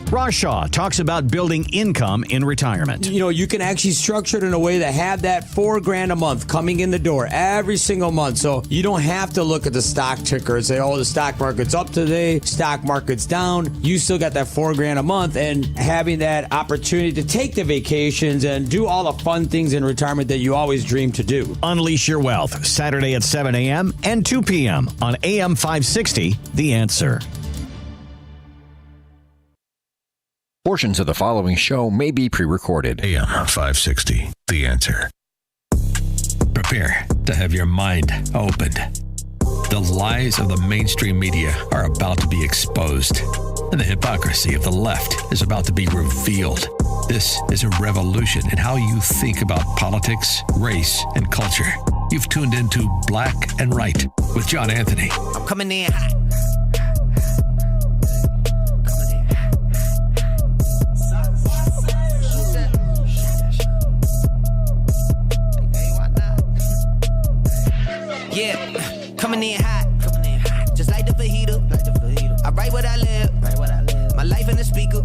Rashaw talks about building income in retirement. You know, you can actually structure it in a way to have that $4,000 a month coming in the door every single month. So you don't have to look at the stock ticker and say, oh, the stock market's up today, stock market's down. You still got that $4,000 a month, and having that opportunity to take the vacations and do all the fun things in retirement that you always dream to do. Unleash your wealth, Saturday at 7 a.m. and 2 p.m. on AM 560, The Answer. Portions of the following show may be pre-recorded. AM 560, The Answer. Prepare to have your mind opened. The lies of the mainstream media are about to be exposed, and the hypocrisy of the left is about to be revealed. This is a revolution in how you think about politics, race, and culture. You've tuned into Black and Right with John Anthony. I'm coming in hot. Yeah, coming in hot. Just like the fajita. I write what I live. My life in the speaker.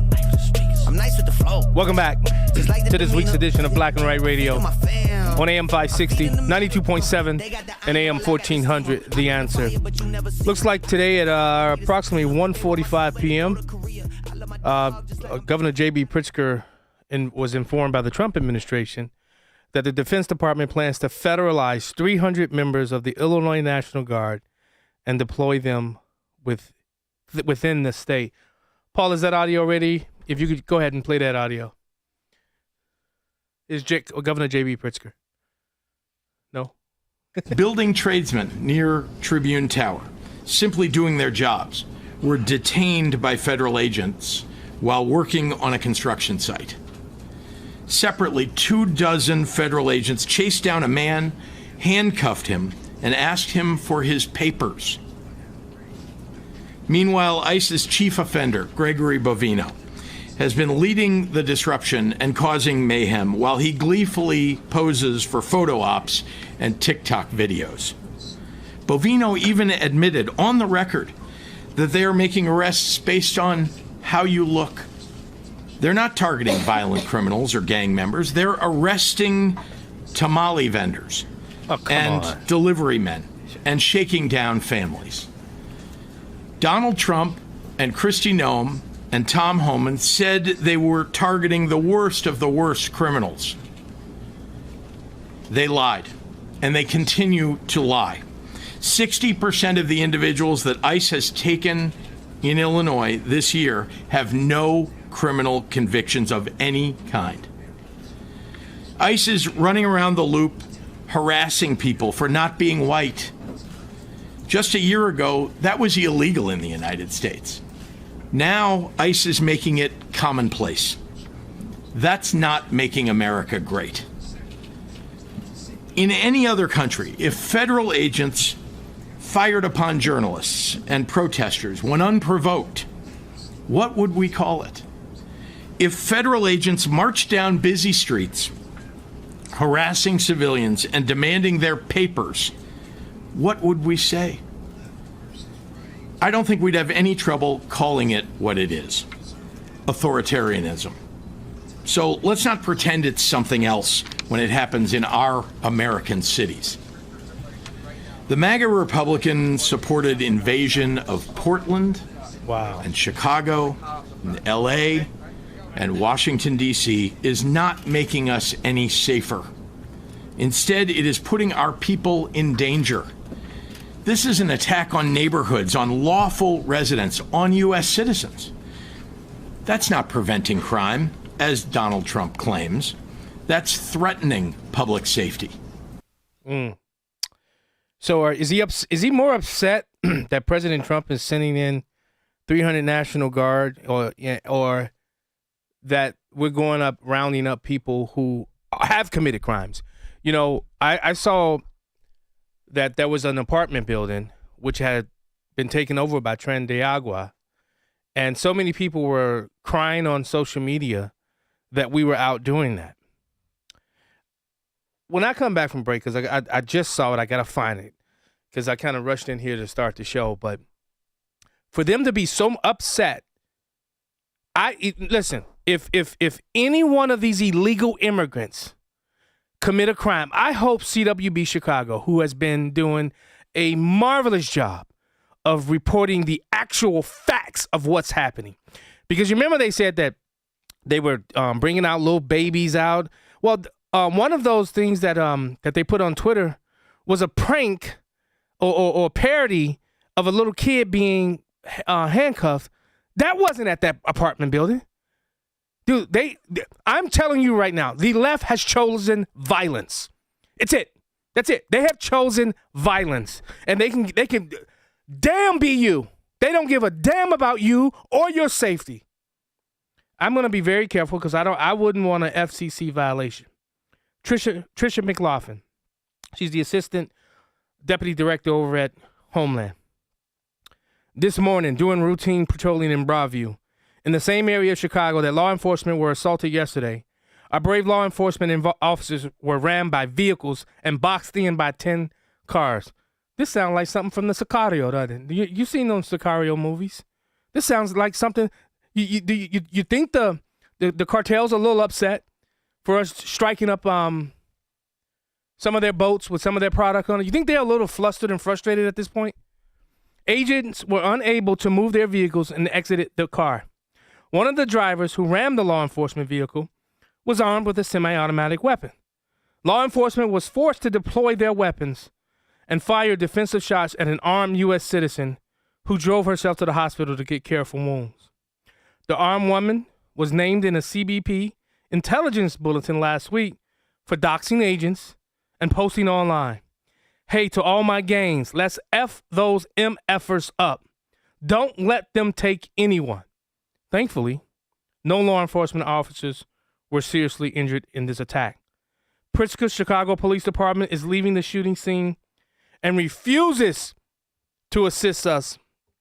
I'm nice with the flow. Welcome back to this week's edition of Black and Right Radio on AM 560, 92.7, and AM 1400, The Answer. Looks like today at approximately 1:45 p.m., Governor J.B. Pritzker was informed by the Trump administration that the Defense Department plans to federalize 300 members of the Illinois National Guard and deploy them within the state. Paul, is that audio ready? If you could go ahead and play that audio. Is Governor J.B. Pritzker? No? Building tradesmen near Tribune Tower, simply doing their jobs, were detained by federal agents while working on a construction site. Separately, 24 federal agents chased down a man, handcuffed him, and asked him for his papers. Meanwhile, ICE's chief offender, Gregory Bovino, has been leading the disruption and causing mayhem while he gleefully poses for photo ops and TikTok videos. Bovino even admitted on the record that they are making arrests based on how you look. They're not targeting violent criminals or gang members. They're arresting tamale vendors and delivery men and shaking down families. Donald Trump and Kristi Noem and Tom Homan said they were targeting the worst of the worst criminals. They lied, and they continue to lie. 60% of the individuals that ICE has taken in Illinois this year have no criminal convictions of any kind. ICE is running around the loop, harassing people for not being white. Just a year ago, that was illegal in the United States. Now, ICE is making it commonplace. That's not making America great. In any other country, if federal agents fired upon journalists and protesters when unprovoked, what would we call it? If federal agents marched down busy streets, harassing civilians and demanding their papers, what would we say? I don't think we'd have any trouble calling it what it is: authoritarianism. So let's not pretend it's something else when it happens in our American cities. The MAGA Republican-supported invasion of Portland and Chicago and L.A. and Washington, D.C. is not making us any safer. Instead, it is putting our people in danger. This is an attack on neighborhoods, on lawful residents, on U.S. citizens. That's not preventing crime, as Donald Trump claims. That's threatening public safety. So is he more upset that President Trump is sending in 300 National Guard, or that we're going up rounding up people who have committed crimes? You know, I saw that there was an apartment building which had been taken over by Tren de Agua, and so many people were crying on social media that we were out doing that. When I come back from break, because I just saw it, I got to find it, because I kind of rushed in here to start the show, but for them to be so upset Listen, if any one of these illegal immigrants commit a crime, I hope CWB Chicago, who has been doing a marvelous job of reporting the actual facts of what's happening. Because you remember they said that they were bringing out little babies out. Well, one of those things that they put on Twitter was a prank or parody of a little kid being handcuffed. That wasn't at that apartment building. Dude, I'm telling you right now, the left has chosen violence. It's it. That's it. They have chosen violence. And they can damn be you. They don't give a damn about you or your safety. I'm going to be very careful because I wouldn't want an FCC violation. Tricia McLaughlin. She's the assistant deputy director over at Homeland. This morning, doing routine patrolling in Broadview, in the same area of Chicago that law enforcement were assaulted yesterday, our brave law enforcement officers were rammed by vehicles and boxed in by 10 cars. This sounds like something from the Sicario, doesn't it? You seen those Sicario movies? This sounds like something. You think the cartel's a little upset for us striking up some of their boats with some of their product on it? You think they're a little flustered and frustrated at this point? Agents were unable to move their vehicles and exited the car. One of the drivers who rammed the law enforcement vehicle was armed with a semi-automatic weapon. Law enforcement was forced to deploy their weapons and fire defensive shots at an armed U.S. citizen who drove herself to the hospital to get care for wounds. The armed woman was named in a CBP intelligence bulletin last week for doxing agents and posting online. Hey, to all my gangs, let's F those MFers up. Don't let them take anyone. Thankfully, no law enforcement officers were seriously injured in this attack. Pritzker Chicago Police Department is leaving the shooting scene and refuses to assist us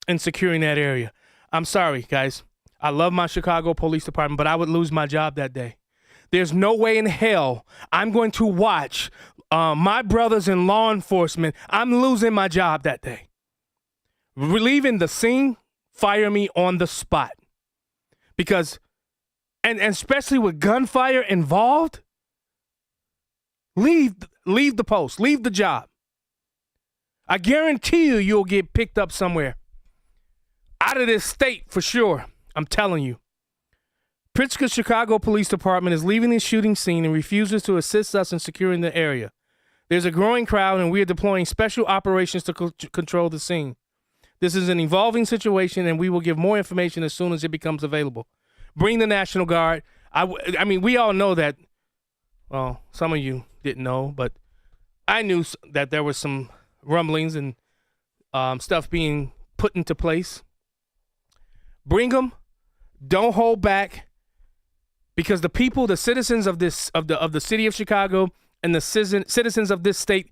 in securing that area. I'm sorry, guys. I love my Chicago Police Department, but I would lose my job that day. There's no way in hell I'm going to watch my brothers in law enforcement. I'm losing my job that day. Leaving the scene, fire me on the spot. Because, and especially with gunfire involved, leave the post, leave the job. I guarantee you'll get picked up somewhere. Out of this state for sure. I'm telling you. Pritzker Chicago Police Department is leaving the shooting scene and refuses to assist us in securing the area. There's a growing crowd and we are deploying special operations to control the scene. This is an evolving situation and we will give more information as soon as it becomes available. Bring the National Guard. I mean, we all know that, well, some of you didn't know, but I knew that there was some rumblings and stuff being put into place. Bring them. Don't hold back. Because the people, the citizens of the city of Chicago and the citizens of this state,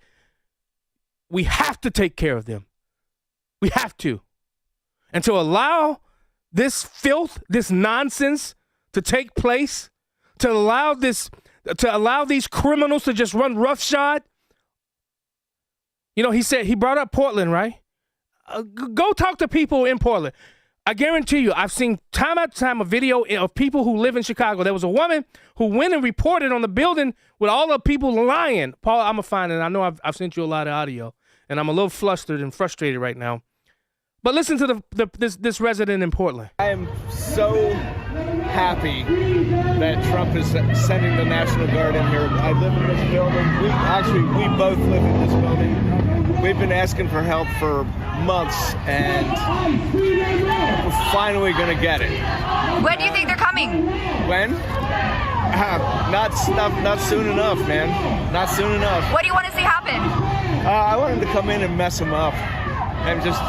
we have to take care of them. We have to. And to allow this filth, this nonsense to take place, to allow these criminals to just run roughshod. You know, he brought up Portland, right? Go talk to people in Portland. I guarantee you, I've seen time after time a video of people who live in Chicago. There was a woman who went and reported on the building with all the people lying. Paul, I'm going to find it. I know I've sent you a lot of audio, and I'm a little flustered and frustrated right now. But listen to this resident in Portland. I am so happy that Trump is sending the National Guard in here. I live in this building. We both live in this building. We've been asking for help for months, and we're finally going to get it. When do you think they're coming? When? Not soon enough, man. Not soon enough. What do you want to see happen? I want them to come in and mess them up and just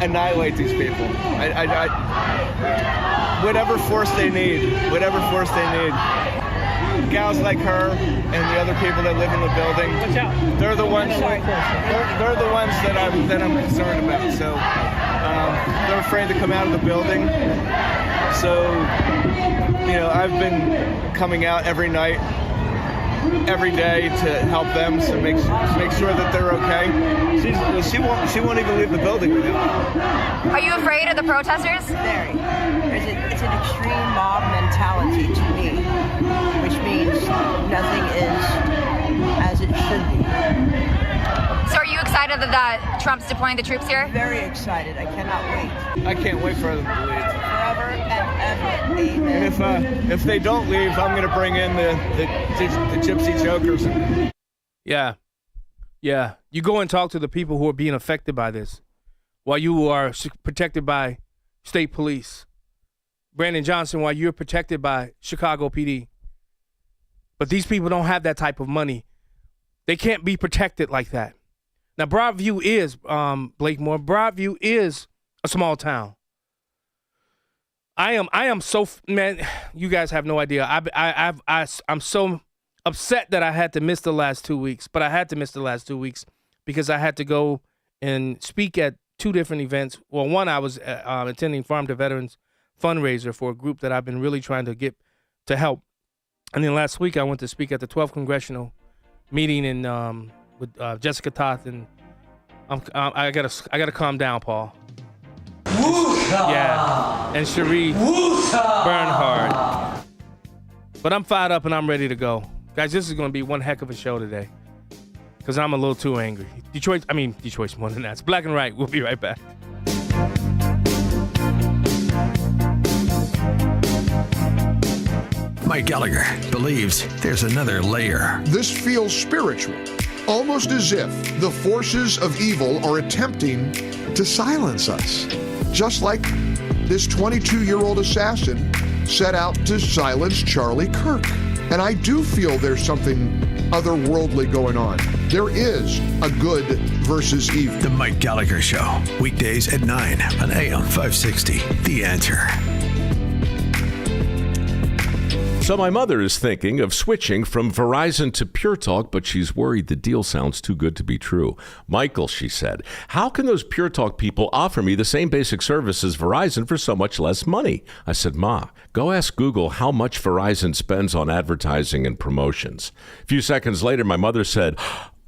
annihilate these people. Whatever force they need. Gals like her and the other people that live in the building. Watch out. They're the ones. They're the ones that I'm concerned about. So they're afraid to come out of the building. So I've been coming out every night every day to help them, to make sure that they're okay. She won't even leave the building with him. Are you afraid of the protesters? Very. It's an extreme mob mentality to me, which means nothing is as it should be. So are you excited that Trump's deploying the troops here? Very excited. I cannot wait. I can't wait for them to leave. Forever and ever. Amen. And if they don't leave, I'm going to bring in the gypsy jokers. Yeah. You go and talk to the people who are being affected by this while you are protected by state police. Brandon Johnson, while you're protected by Chicago PD. But these people don't have that type of money. They can't be protected like that. Now, Broadview is, Blake Moore, Broadview is a small town. I am so, man, you guys have no idea. I'm so upset that I had to miss the last 2 weeks, but I had to miss the last 2 weeks because I had to go and speak at two different events. Well, one, I was attending Farm to Veterans fundraiser for a group that I've been really trying to get to help. And then last week I went to speak at the 12th Congressional meeting in with Jessica Toth, and I gotta calm down, Paul. Yeah, and Cherie Bernhard. But I'm fired up and I'm ready to go, guys. This is gonna be one heck of a show today, because I'm a little too angry. Detroit's more than that. It's Black and Right. We'll be right back. Mike Gallagher believes there's another layer. This feels spiritual, almost as if the forces of evil are attempting to silence us. Just like this 22-year-old assassin set out to silence Charlie Kirk. And I do feel there's something otherworldly going on. There is a good versus evil. The Mike Gallagher Show, weekdays at 9 on AM 560. The Answer. So my mother is thinking of switching from Verizon to Pure Talk, but she's worried the deal sounds too good to be true. Michael, she said, how can those Pure Talk people offer me the same basic service as Verizon for so much less money? I said, Ma, go ask Google how much Verizon spends on advertising and promotions. A few seconds later, my mother said,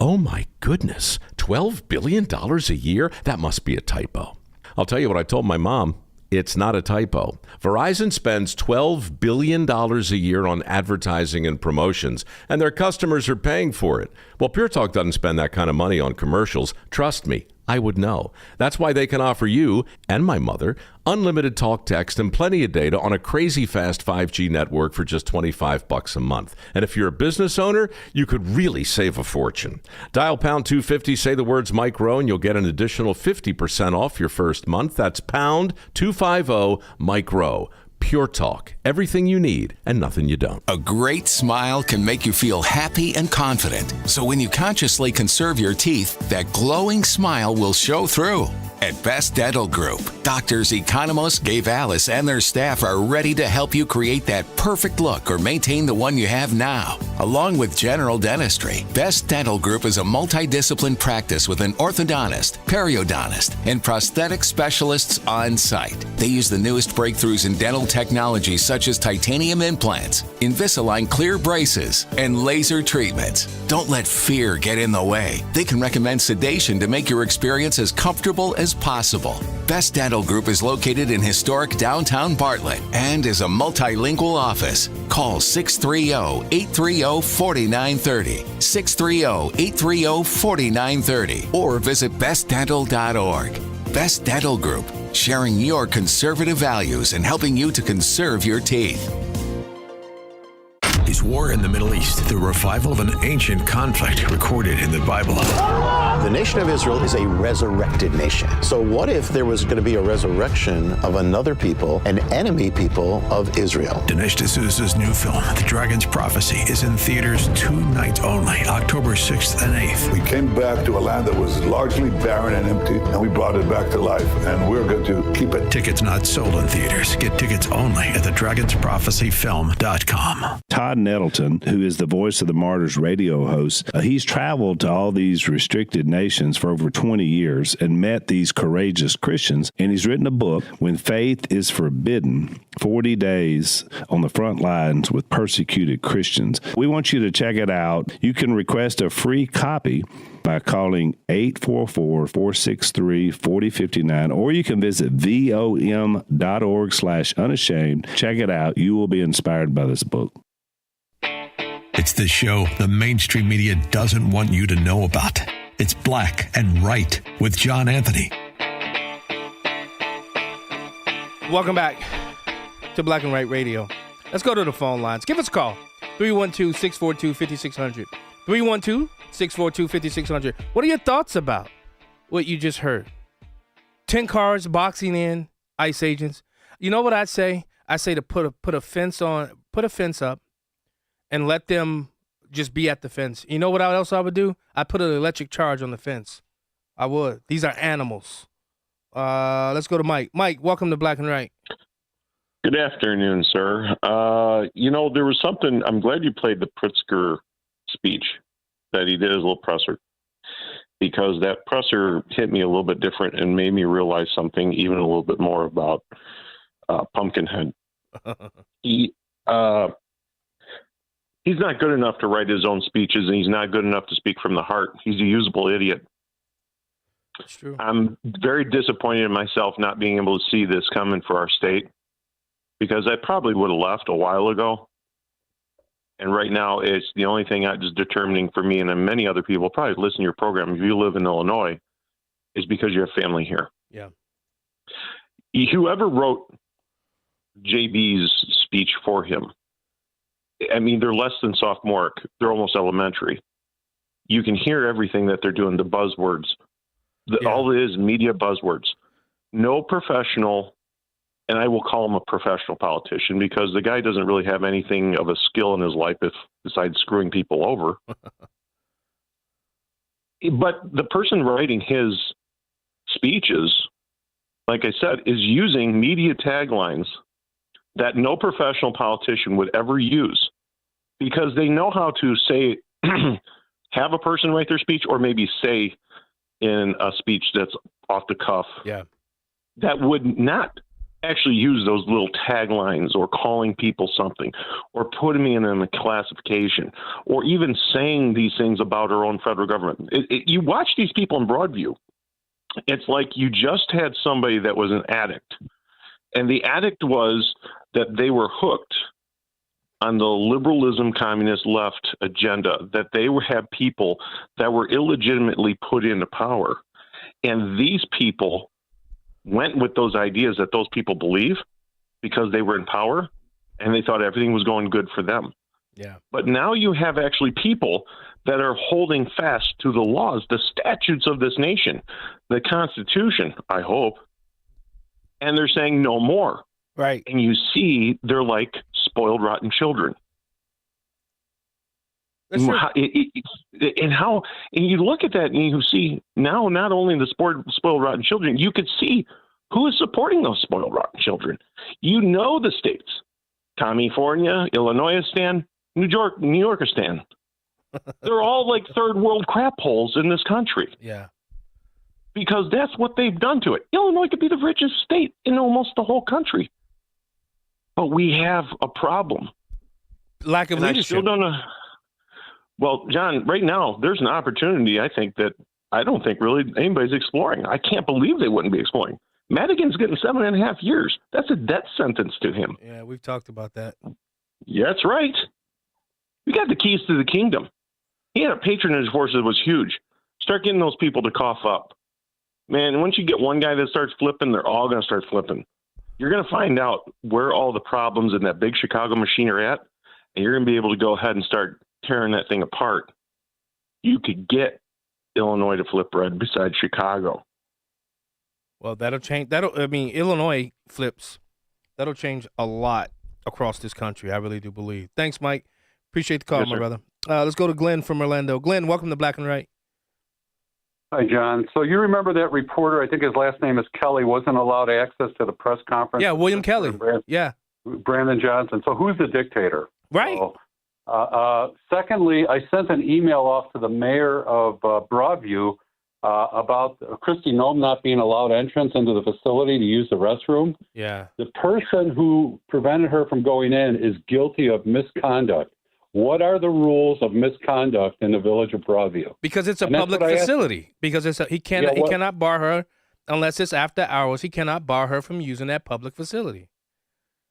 oh my goodness, $12 billion a year? That must be a typo. I'll tell you what I told my mom. It's not a typo. Verizon spends $12 billion a year on advertising and promotions, and their customers are paying for it. Well, Pure Talk doesn't spend that kind of money on commercials. Trust me, I would know. That's why they can offer you and my mother unlimited talk, text, and plenty of data on a crazy fast 5G network for just $25 a month. And if you're a business owner, you could really save a fortune. Dial pound 250, say the words Mike Rowe, and you'll get an additional 50% off your first month. That's pound 250 Mike Rowe. Pure Talk. Everything you need and nothing you don't. A great smile can make you feel happy and confident. So when you consciously conserve your teeth, that glowing smile will show through. At Best Dental Group, doctors Economos, Gabe Alice, and their staff are ready to help you create that perfect look or maintain the one you have now. Along with general dentistry, Best Dental Group is a multidiscipline practice with an orthodontist, periodontist, and prosthetic specialists on site. They use the newest breakthroughs in dental technology such as titanium implants, Invisalign clear braces, and laser treatments. Don't let fear get in the way. They can recommend sedation to make your experience as comfortable as possible. Best Dental Group is located in historic downtown Bartlett and is a multilingual office. Call 630-830-4930, 630-830-4930, or visit bestdental.org. Best Dental Group, sharing your conservative values and helping you to conserve your teeth. Is war in the Middle East the revival of an ancient conflict recorded in the Bible? The nation of Israel is a resurrected nation. So what if there was going to be a resurrection of another people, an enemy people of Israel? Dinesh D'Souza's new film, The Dragon's Prophecy, is in theaters 2 nights only, October 6th and 8th. We came back to a land that was largely barren and empty, and we brought it back to life, and we're going to keep it. Tickets not sold in theaters. Get tickets only at thedragonsprophecyfilm.com. Todd John Nettleton, who is the Voice of the Martyrs radio host. He's traveled to all these restricted nations for over 20 years and met these courageous Christians, and he's written a book, When Faith is Forbidden, 40 Days on the Front Lines with Persecuted Christians. We want you to check it out. You can request a free copy by calling 844-463-4059, or you can visit vom.org/unashamed. Check it out. You will be inspired by this book. It's the show the mainstream media doesn't want you to know about. It's Black and Right with John Anthony. Welcome back to Black and Right Radio. Let's go to the phone lines. Give us a call. 312-642-5600. 312-642-5600. What are your thoughts about what you just heard? 10 cars boxing in ICE agents. You know what I'd say? I say to put a fence up and let them just be at the fence. You know what else I would do? I'd put an electric charge on the fence. I would. These are animals. Let's go to Mike. Mike, welcome to Black and Right. Good afternoon, sir. There was something, I'm glad you played the Pritzker speech that he did as a little presser, because that presser hit me a little bit different and made me realize something even a little bit more about Pumpkinhead. He's not good enough to write his own speeches, and he's not good enough to speak from the heart. He's a usable idiot. That's true. I'm very disappointed in myself not being able to see this coming for our state, because I probably would have left a while ago. And right now, it's the only thing that is determining for me, and many other people probably listen to your program, if you live in Illinois, is because you have family here. Yeah. Whoever wrote JB's speech for him, I mean, they're less than sophomoric. They're almost elementary. You can hear everything that they're doing, the buzzwords. All it is media buzzwords. No professional, and I will call him a professional politician, because the guy doesn't really have anything of a skill in his life besides screwing people over. But the person writing his speeches, like I said, is using media taglines that no professional politician would ever use, because they know how to say, have a person write their speech, or maybe say in a speech that's off the cuff, that would not actually use those little taglines, or calling people something, or putting me in a classification, or even saying these things about our own federal government. You watch these people in Broadview, it's like you just had somebody that was an addict, and the addict was that they were hooked on the liberalism, communist left agenda, that they had people that were illegitimately put into power. And these people went with those ideas that those people believe because they were in power, and they thought everything was going good for them. Yeah. But now you have actually people that are holding fast to the laws, the statutes of this nation, the Constitution, I hope, and they're saying no more. Right. And you see they're like spoiled, rotten children. That's true. And you look at that and you see now not only the spoiled, rotten children, you could see who is supporting those spoiled, rotten children. You know the states. California, Illinois stand, New York stand. They're all like third world crap holes in this country. Yeah. Because that's what they've done to it. Illinois could be the richest state in almost the whole country. But we have a problem. Lack of leadership. I still don't know. Well, John, right now, there's an opportunity, I think, that I don't think really anybody's exploring. I can't believe they wouldn't be exploring. Madigan's getting 7.5 years. That's a death sentence to him. Yeah, we've talked about that. Yeah, that's right. We got the keys to the kingdom. He had a patronage force that was huge. Start getting those people to cough up. Man, once you get one guy that starts flipping, they're all going to start flipping. You're going to find out where all the problems in that big Chicago machine are at, and you're going to be able to go ahead and start tearing that thing apart. You could get Illinois to flip red besides Chicago. Well, that'll change. Illinois flips. That'll change a lot across this country. I really do believe. Thanks, Mike. Appreciate the call, Yes, my sir. brother. Let's go to Glenn from Orlando. Glenn, welcome to Black and Right. Hi, John. So you remember that reporter, I think his last name is Kelly, wasn't allowed access to the press conference? Yeah, William Kelly. Yeah. Brandon Johnson. So who's the dictator? Right. So Secondly, I sent an email off to the mayor of Broadview about Kristi Noem not being allowed entrance into the facility to use the restroom. Yeah. The person who prevented her from going in is guilty of misconduct. What are the rules of misconduct in the village of Broadview? Because it's a public facility. Because he cannot bar her unless it's after hours. He cannot bar her from using that public facility.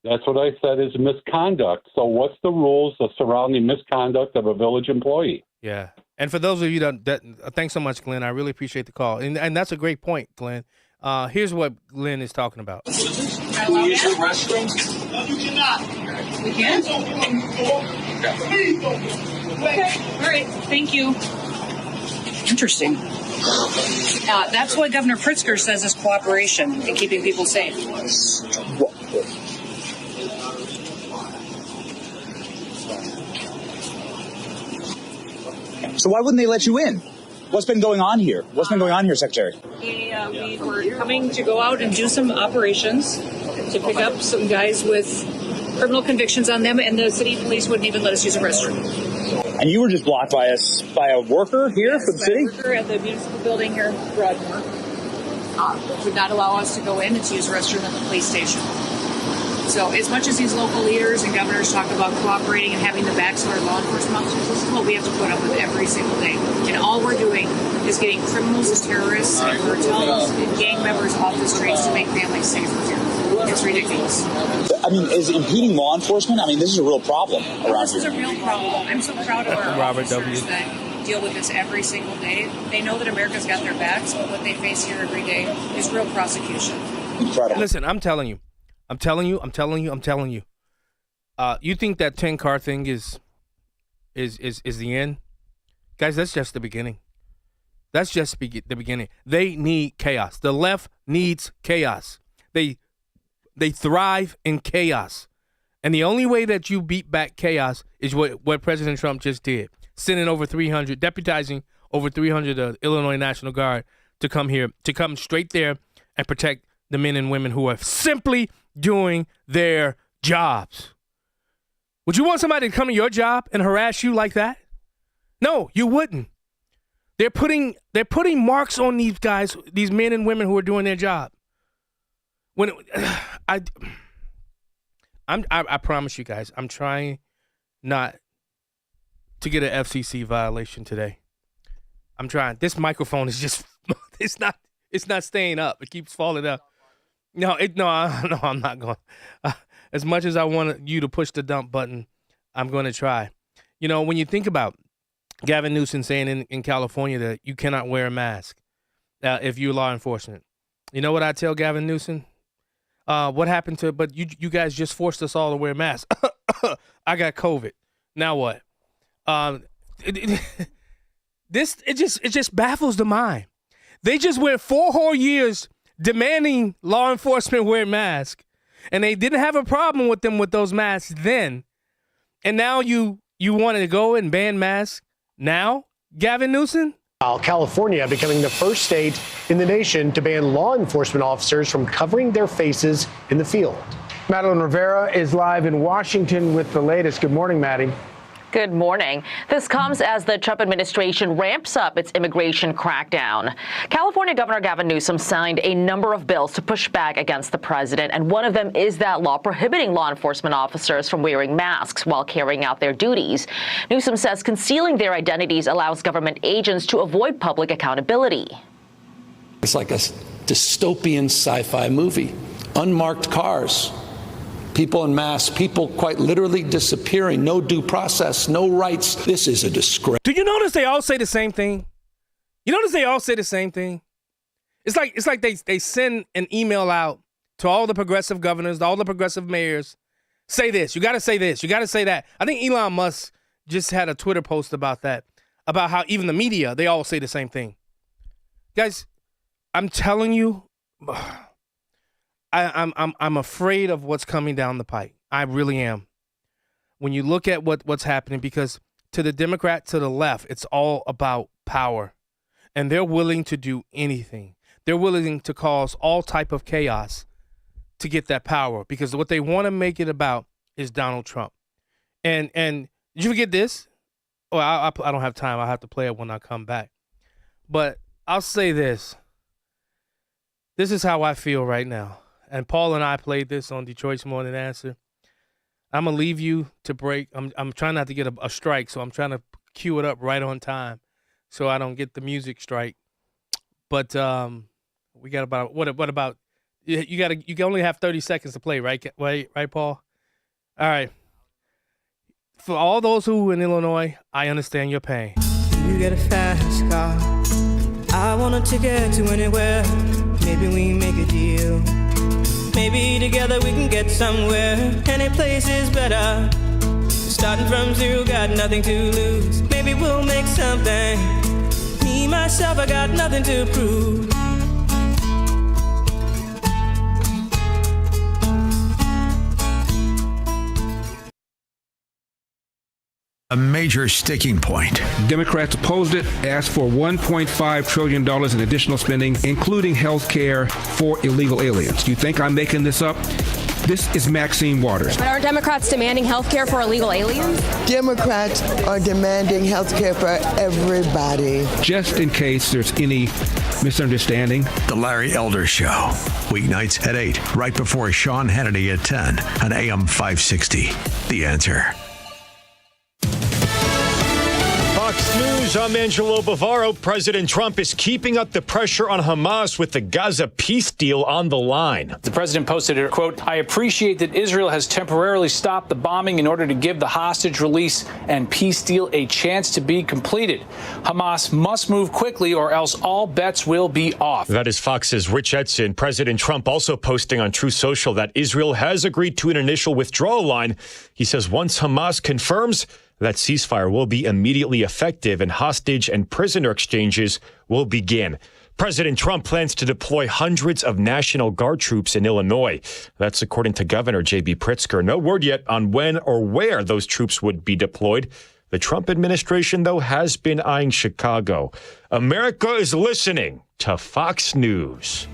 That's what I said is misconduct. So what's the rules surrounding misconduct of a village employee? Yeah. And for those of you that thanks so much, Glenn. I really appreciate the call. And that's a great point, Glenn. Here's what Glenn is talking about. Can we use the restrooms? No, you cannot. We can? Please don't. Okay. All right. Thank you. Interesting. That's what Governor Pritzker says is cooperation in keeping people safe. So why wouldn't they let you in? What's been going on here? What's been going on here, Secretary? We were coming to go out and do some operations to pick up some guys with criminal convictions on them, and the city police wouldn't even let us use a restroom. And you were just blocked by a worker here from the city? A worker at the municipal building here in Broadmoor would not allow us to go in and to use a restroom at the police station. So as much as these local leaders and governors talk about cooperating and having the backs of our law enforcement officers, this is what we have to put up with every single day. And all we're doing is getting criminals and terrorists and cartels and gang members off the streets to make families safer here. It's ridiculous. I mean, is impeding law enforcement? I mean, this is a real problem around here. This is a real problem. I'm so proud of our Robert officers W. that deal with this every single day. They know that America's got their backs, but what they face here every day is real prosecution. Incredible. Listen, I'm telling you. You think that 10-car thing is the end? Guys, that's just the beginning. That's just the beginning. They need chaos. The left needs chaos. They thrive in chaos. And the only way that you beat back chaos is what President Trump just did. Sending deputizing over 300 Illinois National Guard to come here, to come straight there and protect the men and women who are simply doing their jobs. Would you want somebody to come to your job and harass you like that? No, you wouldn't. They're putting marks on these guys, these men and women who are doing their job. I promise you guys, I'm trying not to get an FCC violation today. I'm trying. This microphone is just it's not staying up. It keeps falling up. No, I'm not going. As much as I want you to push the dump button, I'm going to try. You know, when you think about Gavin Newsom saying in California that you cannot wear a mask if you're law enforcement, you know what I tell Gavin Newsom? What happened to? But you guys just forced us all to wear masks. I got COVID. Now what? It just baffles the mind. They just went 4 whole years demanding law enforcement wear masks, and they didn't have a problem with them with those masks then. And now you wanted to go and ban masks now, Gavin Newsom? California becoming the first state in the nation to ban law enforcement officers from covering their faces in the field. Madeline Rivera is live in Washington with the latest. Good morning, Maddie. Good morning. This comes as the Trump administration ramps up its immigration crackdown. California Governor Gavin Newsom signed a number of bills to push back against the president, and one of them is that law prohibiting law enforcement officers from wearing masks while carrying out their duties. Newsom says concealing their identities allows government agents to avoid public accountability. It's like a dystopian sci-fi movie. Unmarked cars. People in masks, people quite literally disappearing, no due process, no rights. This is a disgrace. Do you notice they all say the same thing? It's like they send an email out to all the progressive governors, all the progressive mayors. Say this, you got to say this, you got to say that. I think Elon Musk just had a Twitter post about that, about how even the media, they all say the same thing. Guys, I'm telling you, I'm afraid of what's coming down the pike. I really am. When you look at what's happening, because to the Democrat, to the left, it's all about power. And they're willing to do anything. They're willing to cause all type of chaos to get that power, because what they want to make it about is Donald Trump. And Did you forget this? Well, I don't have time. I'll have to play it when I come back. But I'll say this. This is how I feel right now. And Paul and I played this on Detroit's Morning Answer. I'm going to leave you to break. I'm trying not to get a strike, so I'm trying to cue it up right on time so I don't get the music strike. But we got about, what about, you can only have 30 seconds to play, right, Paul? All right. For all those who in Illinois, I understand your pain. You get a fast car. I want a ticket to anywhere. Maybe we make a deal. Maybe together we can get somewhere. Any place is better. Starting from zero, got nothing to lose. Maybe we'll make something. Me, myself, I got nothing to prove. A major sticking point. Democrats opposed it, asked for $1.5 trillion in additional spending, including health care for illegal aliens. Do you think I'm making this up? This is Maxine Waters. But aren't Democrats demanding health care for illegal aliens? Democrats are demanding health care for everybody. Just in case there's any misunderstanding. The Larry Elder Show. Weeknights at 8, right before Sean Hannity at 10 on AM 560. The Answer. Fox News, I'm Angelo Bavaro. President Trump is keeping up the pressure on Hamas with the Gaza peace deal on the line. The president posted a quote, "I appreciate that Israel has temporarily stopped the bombing in order to give the hostage release and peace deal a chance to be completed. Hamas must move quickly or else all bets will be off." That is Fox's Rich Edson. President Trump also posting on Truth Social that Israel has agreed to an initial withdrawal line. He says once Hamas confirms that ceasefire will be immediately effective and hostage and prisoner exchanges will begin. President Trump plans to deploy hundreds of National Guard troops in Illinois. That's according to Governor J.B. Pritzker. No word yet on when or where those troops would be deployed. The Trump administration, though, has been eyeing Chicago. America is listening to Fox News.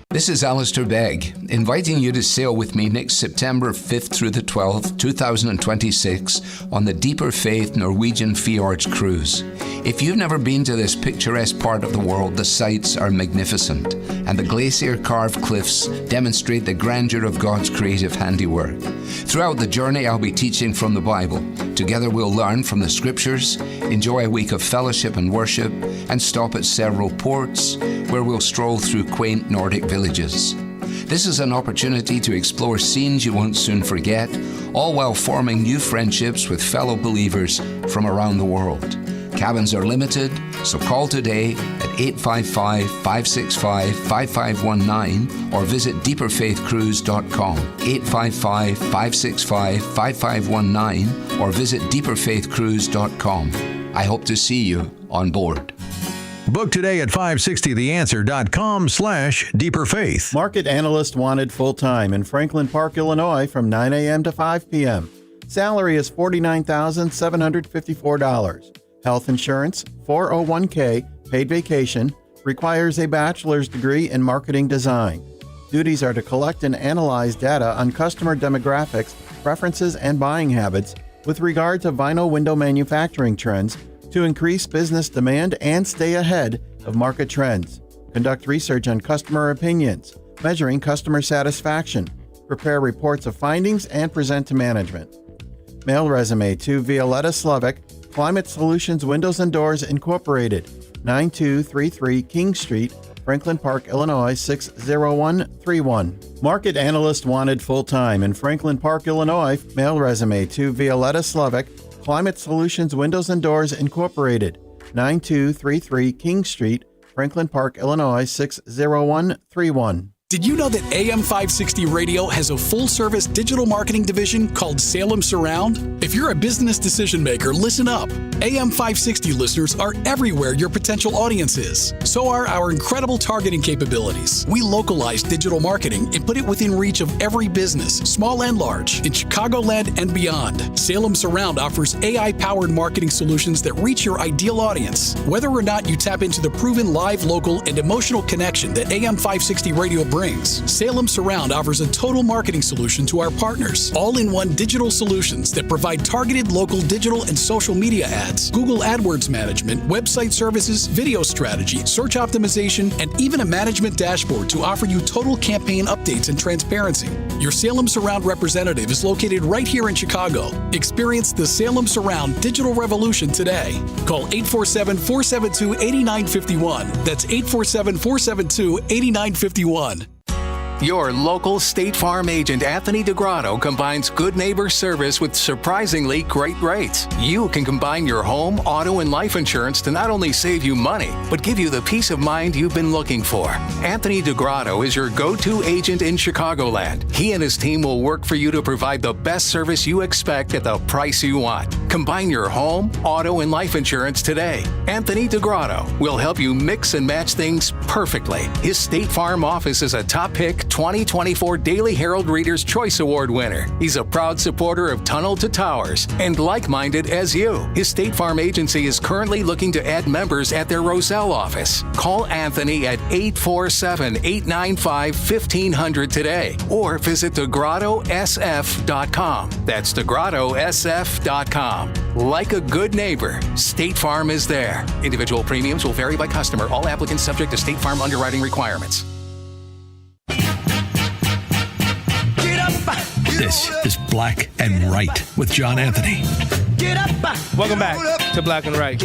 This is Alistair Begg, inviting you to sail with me next September 5th through the 12th, 2026, on the Deeper Faith Norwegian Fjords cruise. If you've never been to this picturesque part of the world, the sights are magnificent, and the glacier-carved cliffs demonstrate the grandeur of God's creative handiwork. Throughout the journey, I'll be teaching from the Bible. Together we'll learn from the Scriptures, enjoy a week of fellowship and worship, and stop at several ports where we'll stroll through quaint Nordic villages. This is an opportunity to explore scenes you won't soon forget, all while forming new friendships with fellow believers from around the world. Cabins are limited, so call today at 855-565-5519 or visit deeperfaithcruise.com. 855-565-5519 or visit deeperfaithcruise.com. I hope to see you on board. Book today at 560theanswer.com/deeperfaith. Market analyst wanted full-time in Franklin Park, Illinois from 9 a.m. to 5 p.m. Salary is $49,754. Health insurance, 401k, paid vacation, requires a bachelor's degree in marketing design. Duties are to collect and analyze data on customer demographics, preferences, and buying habits with regard to vinyl window manufacturing trends to increase business demand and stay ahead of market trends. Conduct research on customer opinions, measuring customer satisfaction, prepare reports of findings, and present to management. Mail resume to Violetta Slovic, Climate Solutions Windows and Doors Incorporated, 9233 King Street, Franklin Park, Illinois, 60131. Market analyst wanted full-time in Franklin Park, Illinois. Mail resume to Violetta Slovic, Climate Solutions Windows and Doors Incorporated, 9233 King Street, Franklin Park, Illinois, 60131. Did you know that AM 560 Radio has a full-service digital marketing division called Salem Surround? If you're a business decision maker, listen up. AM 560 listeners are everywhere your potential audience is. So are our incredible targeting capabilities. We localize digital marketing and put it within reach of every business, small and large, in Chicagoland and beyond. Salem Surround offers AI-powered marketing solutions that reach your ideal audience. Whether or not you tap into the proven live, local, and emotional connection that AM 560 Radio brings, brings. Salem Surround offers a total marketing solution to our partners. All-in-one digital solutions that provide targeted local digital and social media ads, Google AdWords management, website services, video strategy, search optimization, and even a management dashboard to offer you total campaign updates and transparency. Your Salem Surround representative is located right here in Chicago. Experience the Salem Surround digital revolution today. Call 847-472-8951. That's 847-472-8951. Your local State Farm agent, Anthony DeGrotto, combines good neighbor service with surprisingly great rates. You can combine your home, auto, and life insurance to not only save you money, but give you the peace of mind you've been looking for. Anthony DeGrotto is your go-to agent in Chicagoland. He and his team will work for you to provide the best service you expect at the price you want. Combine your home, auto, and life insurance today. Anthony DeGrotto will help you mix and match things perfectly. His State Farm office is a top pick 2024 Daily Herald Reader's Choice Award winner. He's a proud supporter of Tunnel to Towers and like-minded as you. His State Farm agency is currently looking to add members at their Roselle office. Call Anthony at 847-895-1500 today or visit DeGrottoSF.com. That's DeGrottoSF.com. Like a good neighbor, State Farm is there. Individual premiums will vary by customer. All applicants subject to State Farm underwriting requirements. This is Black and Right with John Anthony. Welcome back to Black and Right.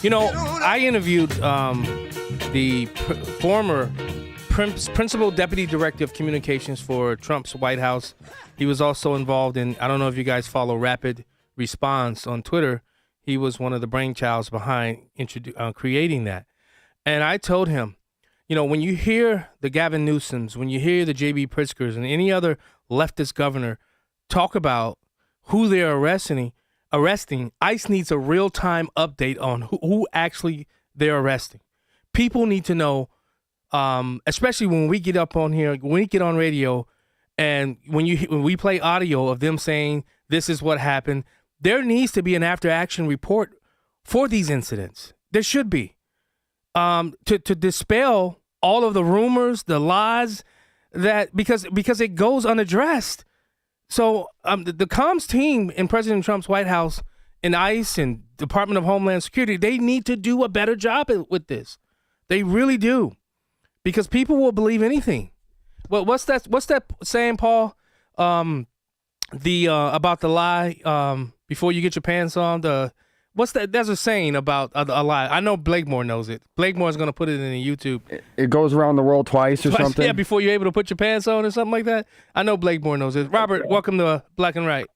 You know, I interviewed the former principal deputy director of communications for Trump's White House. He was also involved in, I don't know if you guys follow Rapid Response on Twitter. He was one of the brainchilds behind creating that. And I told him, you know, when you hear the Gavin Newsoms, when you hear the J.B. Pritzkers and any other leftist governor talk about who they're arresting, ICE needs a real-time update on who actually they're arresting. People need to know, especially when we get up on here, when we get on radio, and when we play audio of them saying this is what happened, there needs to be an after-action report for these incidents. There should be. To dispel all of the rumors, the lies, that because it goes unaddressed. So the comms team in President Trump's White House and ICE and Department of Homeland Security, they need to do a better job with this. They really do, because people will believe anything. Well, what's that saying, Paul? About the lie before you get your pants on. What's that? There's a saying about a lie. I know Blakemore knows it. Blakemore's going to put it in YouTube. It goes around the world twice or something? Yeah, before you're able to put your pants on or something like that. I know Blakemore knows it. Robert, welcome to Black and Right.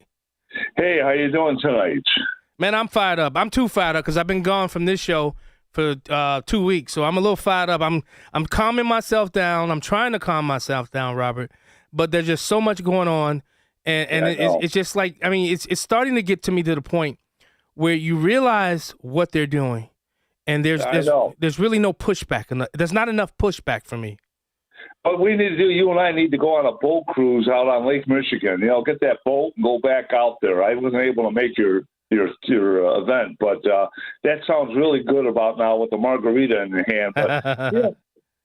Hey, how you doing tonight? Man, I'm fired up. I'm too fired up because I've been gone from this show for 2 weeks, so I'm a little fired up. I'm calming myself down. I'm trying to calm myself down, Robert, but there's just so much going on, and it's just like, I mean, it's starting to get to me to the point where you realize what they're doing, and there's really no pushback. There's not enough pushback for me. What we need to do, you and I need to go on a boat cruise out on Lake Michigan. You know, get that boat and go back out there. I wasn't able to make your event, but that sounds really good about now with the margarita in your hand. But yeah,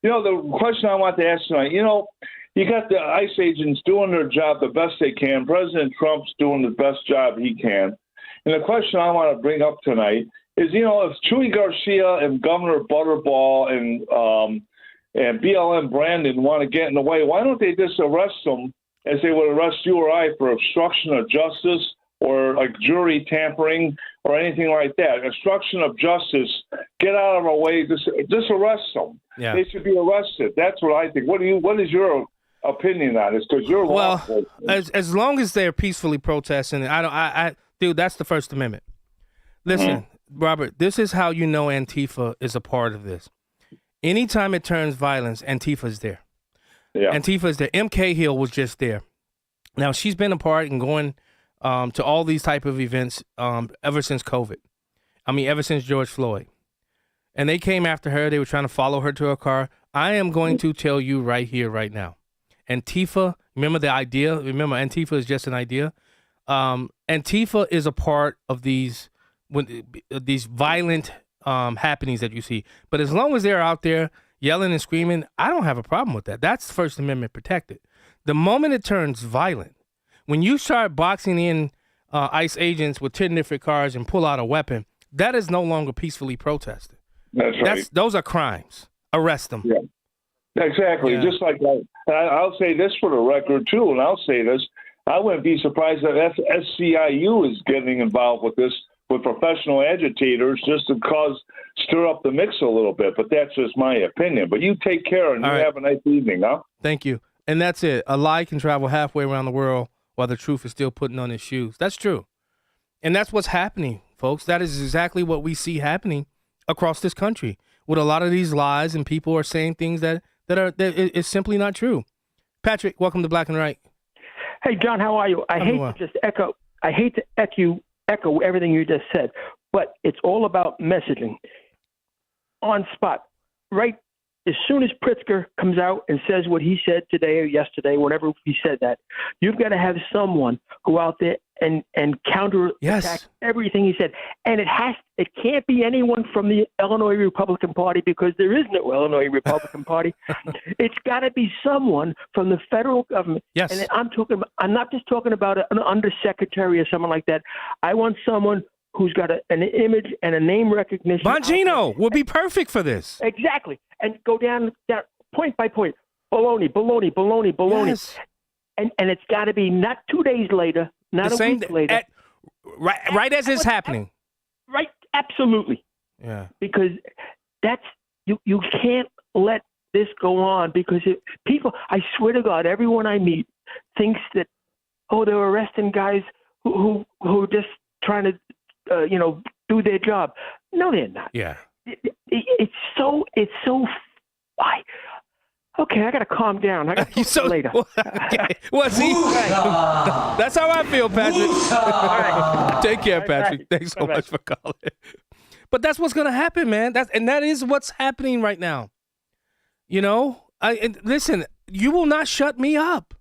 you know, the question I want to ask tonight, you know, you got the ICE agents doing their job the best they can. President Trump's doing the best job he can. And the question I want to bring up tonight is, you know, if Chuy Garcia and Governor Butterball and BLM Brandon want to get in the way, why don't they just arrest them as they would arrest you or I for obstruction of justice or like jury tampering or anything like that? Obstruction of justice, get out of our way, just arrest them. Yeah. They should be arrested. That's what I think. What is your opinion on this? Because you're well, as long as they're peacefully protesting, dude, that's the First Amendment. Listen, Robert, this is how you know Antifa is a part of this. Anytime it turns violence, Antifa's there. Yeah. Antifa's there. M. Cahill was just there. Now, she's been a part and going to all these type of events ever since COVID. I mean, ever since George Floyd. And they came after her. They were trying to follow her to her car. I am going to tell you right here, right now. Antifa, remember the idea? Remember, Antifa is just an idea. Antifa is a part of these violent happenings that you see. But as long as they're out there, yelling and screaming, I don't have a problem with that. That's First Amendment protected. The moment it turns violent, when you start boxing in ICE agents with 10 different cars and pull out a weapon, that is no longer peacefully protested. That's right. Those are crimes. Arrest them. Yeah. Exactly. Yeah. Just like I'll say this for the record, too, and I'll say this. I wouldn't be surprised that SCIU is getting involved with this, with professional agitators, just to stir up the mix a little bit. But that's just my opinion. But you take care and have a nice evening, huh? Thank you. And that's it. A lie can travel halfway around the world while the truth is still putting on its shoes. That's true. And that's what's happening, folks. That is exactly what we see happening across this country with a lot of these lies, and people are saying things that is simply not true. Patrick, welcome to Black and Right. Hey, John, how are you? I hate to echo everything you just said, but it's all about messaging. On spot, right? As soon as Pritzker comes out and says what he said today or yesterday, whenever he said that, you've got to have someone go out there and counter attack everything he said. And it can't be anyone from the Illinois Republican Party, because there is no Illinois Republican Party. It's got to be someone from the federal government. Yes. And I'm not just talking about an undersecretary or someone like that. I want someone who's got an image and a name recognition. Bongino will be perfect for this. Exactly. And go down point by point. Baloney. Yes. And it's got to be not 2 days later, not a week later. Right as it's happening. Right, absolutely. Yeah. Because you can't let this go on, because people, I swear to God, everyone I meet thinks that, they're arresting guys who are just trying to do their job. No, they're not. Yeah. It's so. Okay, I got to calm down. I got to talk later. Well, see, that's how I feel, Patrick. All right. Take care, Patrick. Thanks so much for calling. But that's what's going to happen, man. That is what's happening right now. Listen, you will not shut me up.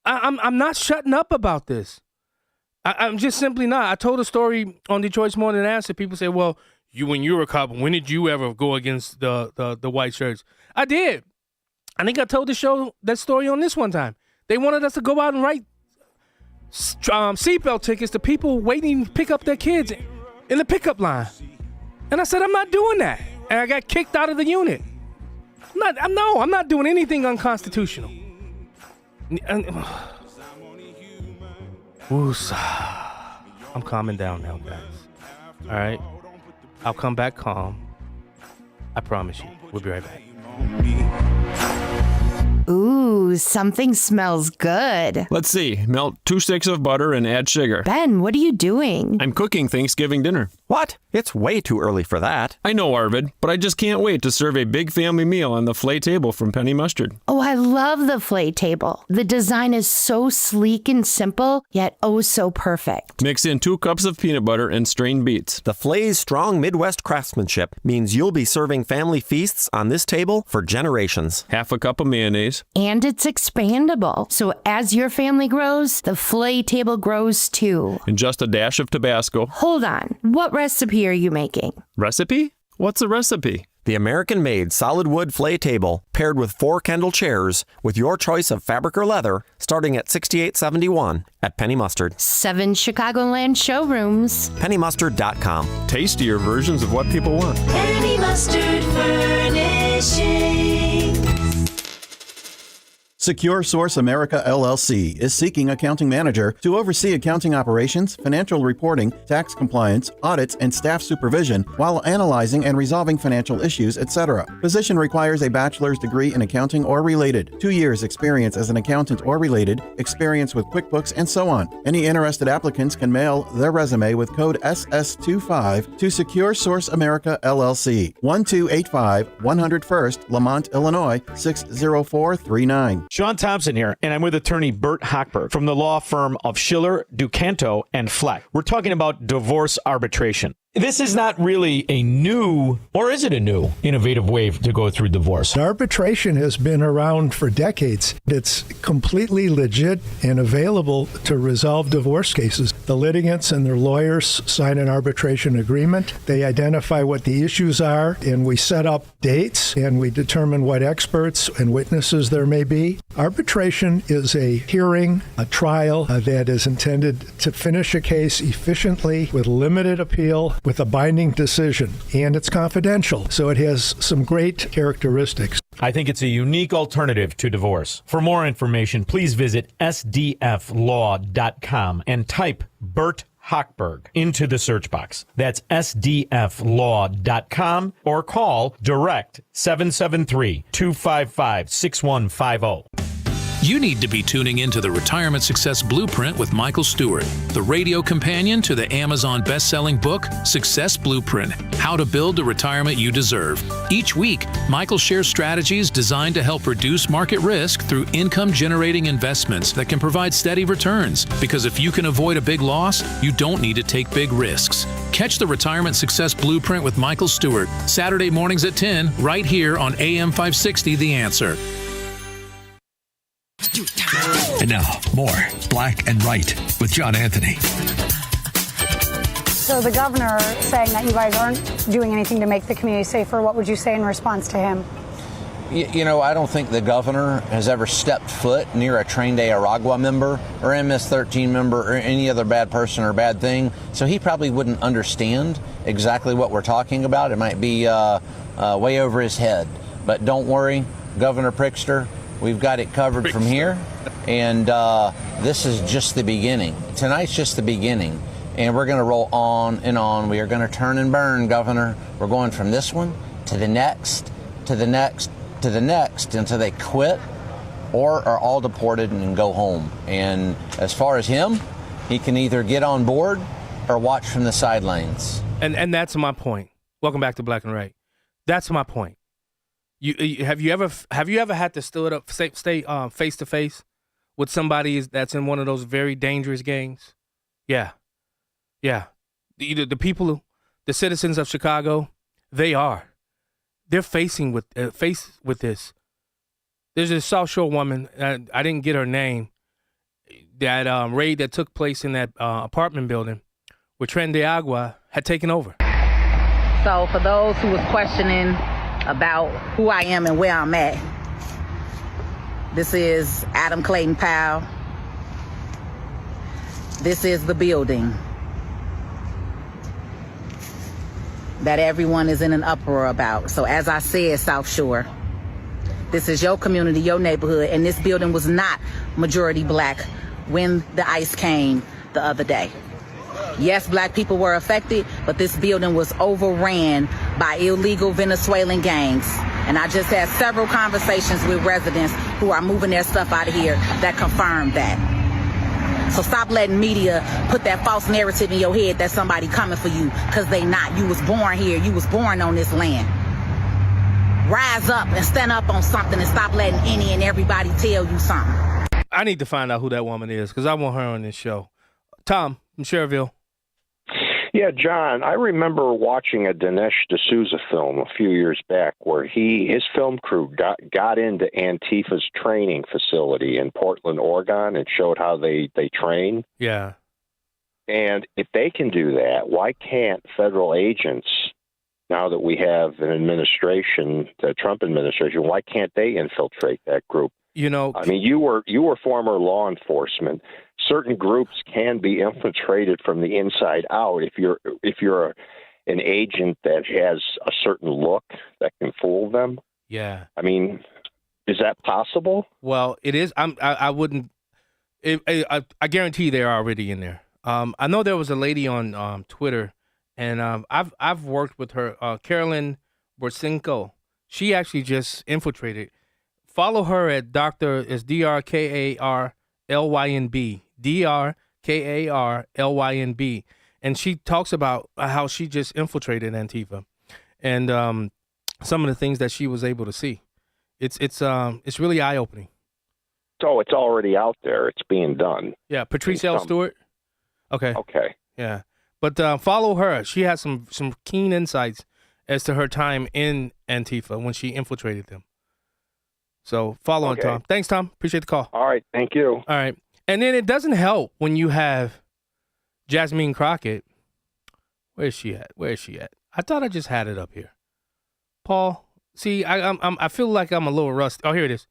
I'm not shutting up about this. I'm just simply not. I told a story on Detroit's Morning Answer. People say, well, when you were a cop, when did you ever go against the white shirts? I did. I think I told that story on this one time. They wanted us to go out and write seatbelt tickets to people waiting to pick up their kids in the pickup line. And I said, I'm not doing that. And I got kicked out of the unit. I'm not doing anything unconstitutional. I'm calming down now, guys. All right? I'll come back calm. I promise you. We'll be right back. Ooh, something smells good. Let's see. Melt 2 sticks of butter and add sugar. Ben, what are you doing? I'm cooking Thanksgiving dinner. What? It's way too early for that. I know, Arvid, but I just can't wait to serve a big family meal on the Flay table from Penny Mustard. Oh, I love the Flay table. The design is so sleek and simple, yet oh so perfect. Mix in 2 cups of peanut butter and strained beets. The Flay's strong Midwest craftsmanship means you'll be serving family feasts on this table for generations. Half a cup of mayonnaise. And it's expandable. So as your family grows, the Flay table grows too. And just a dash of Tabasco. Hold on. What recipe are you making? Recipe? What's a recipe? The American-made solid wood Flay table paired with 4 Kendall chairs with your choice of fabric or leather, starting at $68.71 at Penny Mustard. 7 Chicagoland showrooms. PennyMustard.com. Tastier versions of what people want. Penny Mustard Furnishings. Secure Source America LLC is seeking accounting manager to oversee accounting operations, financial reporting, tax compliance, audits, and staff supervision while analyzing and resolving financial issues, etc. Position requires a bachelor's degree in accounting or related, 2 years experience as an accountant or related, experience with QuickBooks, and so on. Any interested applicants can mail their resume with code SS25 to Secure Source America LLC, 1285 101st Lamont, Illinois 60439. Sean Thompson here, and I'm with attorney Bert Hochberg from the law firm of Schiller, Ducanto, and Fleck. We're talking about divorce arbitration. This is not really a new, or is it a new, innovative way to go through divorce? Arbitration has been around for decades. It's completely legit and available to resolve divorce cases. The litigants and their lawyers sign an arbitration agreement. They identify what the issues are, and we set up dates, and we determine what experts and witnesses there may be. Arbitration is a hearing, a trial that is intended to finish a case efficiently with limited appeal, with a binding decision, and it's confidential, so it has some great characteristics. I think it's a unique alternative to divorce. For more information, please visit sdflaw.com and type Bert Hochberg into the search box. That's sdflaw.com or call direct 773-255-6150. You need to be tuning into the Retirement Success Blueprint with Michael Stewart, the radio companion to the Amazon best-selling book, Success Blueprint, How to Build the Retirement You Deserve. Each week, Michael shares strategies designed to help reduce market risk through income-generating investments that can provide steady returns. Because if you can avoid a big loss, you don't need to take big risks. Catch the Retirement Success Blueprint with Michael Stewart, Saturday mornings at 10, right here on AM 560, The Answer. And now, more Black and Right with John Anthony. So the governor saying that you guys aren't doing anything to make the community safer, what would you say in response to him? You know, I don't think the governor has ever stepped foot near a Tren de Aragua member or MS-13 member or any other bad person or bad thing, so he probably wouldn't understand exactly what we're talking about. It might be way over his head. But don't worry, Governor Pritzker, we've got it covered from here, and this is just the beginning. Tonight's just the beginning, and we're going to roll on and on. We are going to turn and burn, Governor. We're going from this one to the next, to the next, to the next, until they quit or are all deported and go home. And as far as him, he can either get on board or watch from the sidelines. And that's my point. Welcome back to Black and Right. That's my point. Have you ever had to stay face to face with somebody that's in one of those very dangerous gangs? Yeah. The people, the citizens of Chicago, they're facing with this. There's a South Shore woman. I didn't get her name. That raid that took place in that apartment building where Tren de Agua had taken over. So for those who was questioning about who I am and where I'm at, this is Adam Clayton Powell. This is the building that everyone is in an uproar about. So as I said, South Shore, this is your community, your neighborhood, and this building was not majority black when the ICE came the other day. Yes, black people were affected, but this building was overran by illegal Venezuelan gangs. And I just had several conversations with residents who are moving their stuff out of here that confirmed that. So stop letting media put that false narrative in your head that somebody coming for you, because they not. You was born here. You was born on this land. Rise up and stand up on something and stop letting any and everybody tell you something. I need to find out who that woman is because I want her on this show. Tom from Cherville. Yeah, John, I remember watching a Dinesh D'Souza film a few years back where his film crew got into Antifa's training facility in Portland, Oregon, and showed how they train. Yeah. And if they can do that, why can't federal agents, now that we have an administration, the Trump administration, why can't they infiltrate that group? You know, I mean, you were former law enforcement. Certain groups can be infiltrated from the inside out if you're an agent that has a certain look that can fool them. Yeah. I mean, is that possible? Well, it is. I wouldn't. I guarantee they're already in there. I know there was a lady on Twitter, and I've worked with her, Carolyn Borsinko. She actually just infiltrated. Follow her at Dr. is DrKarlynB. DrKarlynB. And she talks about how she just infiltrated Antifa and some of the things that she was able to see. It's really eye-opening. So it's already out there. It's being done. Yeah, Patrice L. Stewart. Okay. Yeah. But follow her. She has some keen insights as to her time in Antifa when she infiltrated them. So follow on, Tom. Thanks, Tom. Appreciate the call. All right. Thank you. All right. And then it doesn't help when you have Jasmine Crockett, where's she at? I thought I just had it up here. Paul, see, I feel like I'm a little rusty. Oh, here it is.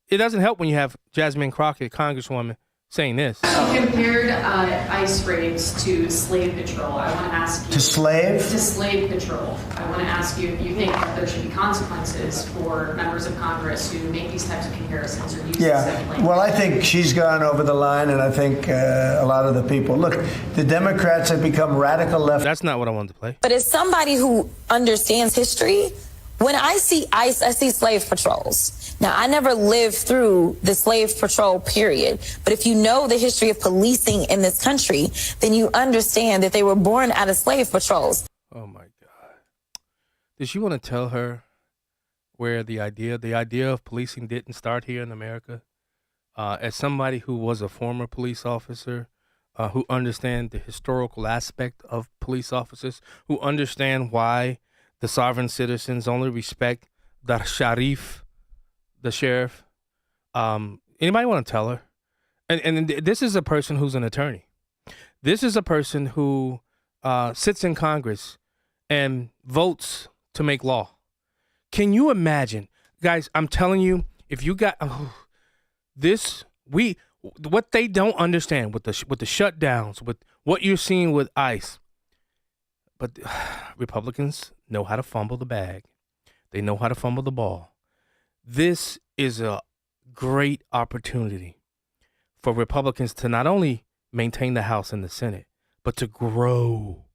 It doesn't help when you have Jasmine Crockett, Congresswoman, saying this. You compared ICE raids to slave patrol. I want to ask you. To slave? To slave patrol. I want to ask you if you think that there should be consequences for members of Congress who make these types of comparisons or use this language. Well, I think she's gone over the line, and I think a lot of the people. Look, the Democrats have become radical left. That's not what I wanted to play. But as somebody who understands history, when I see ICE, I see slave patrols. Now, I never lived through the slave patrol period, but if you know the history of policing in this country, then you understand that they were born out of slave patrols. Oh, my God. Does she want to tell her where the idea of policing didn't start here in America? As somebody who was a former police officer, who understands the historical aspect of police officers, who understand why the sovereign citizens only respect the sheriff. Anybody want to tell her? And this is a person who's an attorney. This is a person who sits in Congress and votes to make law. Can you imagine, guys? I'm telling you, if you got what they don't understand with the shutdowns, with what you're seeing with ICE. But Republicans know how to fumble the bag. They know how to fumble the ball. This is a great opportunity for Republicans to not only maintain the House and the Senate, but to grow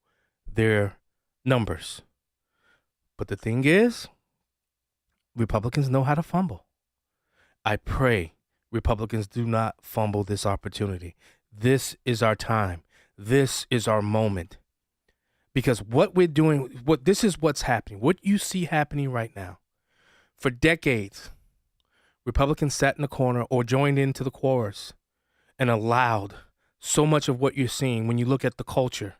their numbers. But the thing is, Republicans know how to fumble. I pray Republicans do not fumble this opportunity. This is our time. This is our moment. Because what we're doing, this is what's happening. What you see happening right now. For decades, Republicans sat in the corner or joined into the chorus and allowed so much of what you're seeing when you look at the culture.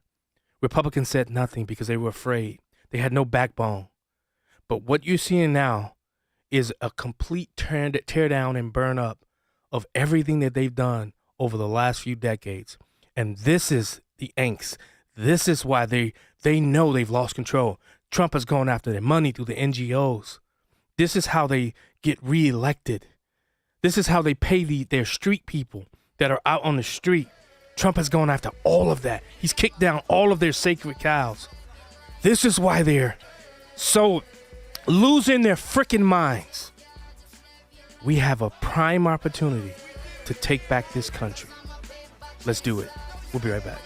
Republicans said nothing because they were afraid. They had no backbone. But what you're seeing now is a complete tear down and burn up of everything that they've done over the last few decades. And this is the angst. This is why they know they've lost control. Trump has gone after their money through the NGOs. This is how they get reelected. This is how they pay their street people that are out on the street. Trump has gone after all of that. He's kicked down all of their sacred cows. This is why they're so losing their freaking minds. We have a prime opportunity to take back this country. Let's do it. We'll be right back.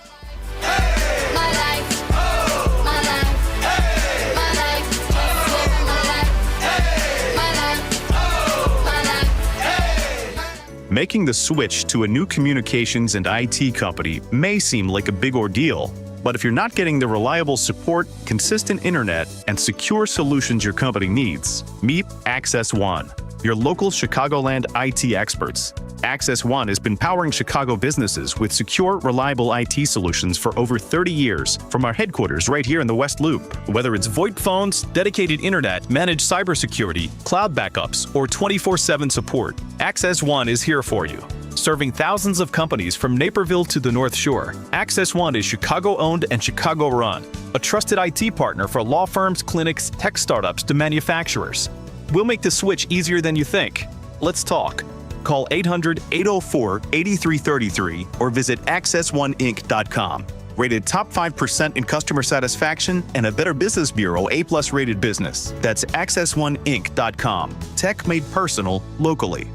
Making the switch to a new communications and IT company may seem like a big ordeal, but if you're not getting the reliable support, consistent internet, and secure solutions your company needs, meet Access One, your local Chicagoland IT experts. Access One has been powering Chicago businesses with secure, reliable IT solutions for over 30 years from our headquarters right here in the West Loop. Whether it's VoIP phones, dedicated internet, managed cybersecurity, cloud backups, or 24/7 support, Access One is here for you. Serving thousands of companies from Naperville to the North Shore, Access One is Chicago-owned and Chicago-run, a trusted IT partner for law firms, clinics, tech startups to manufacturers. We'll make the switch easier than you think. Let's talk. Call 800-804-8333 or visit accessoneInc.com. Rated top 5% in customer satisfaction and a Better Business Bureau A+ rated business. That's accessoneInc.com. Tech made personal locally.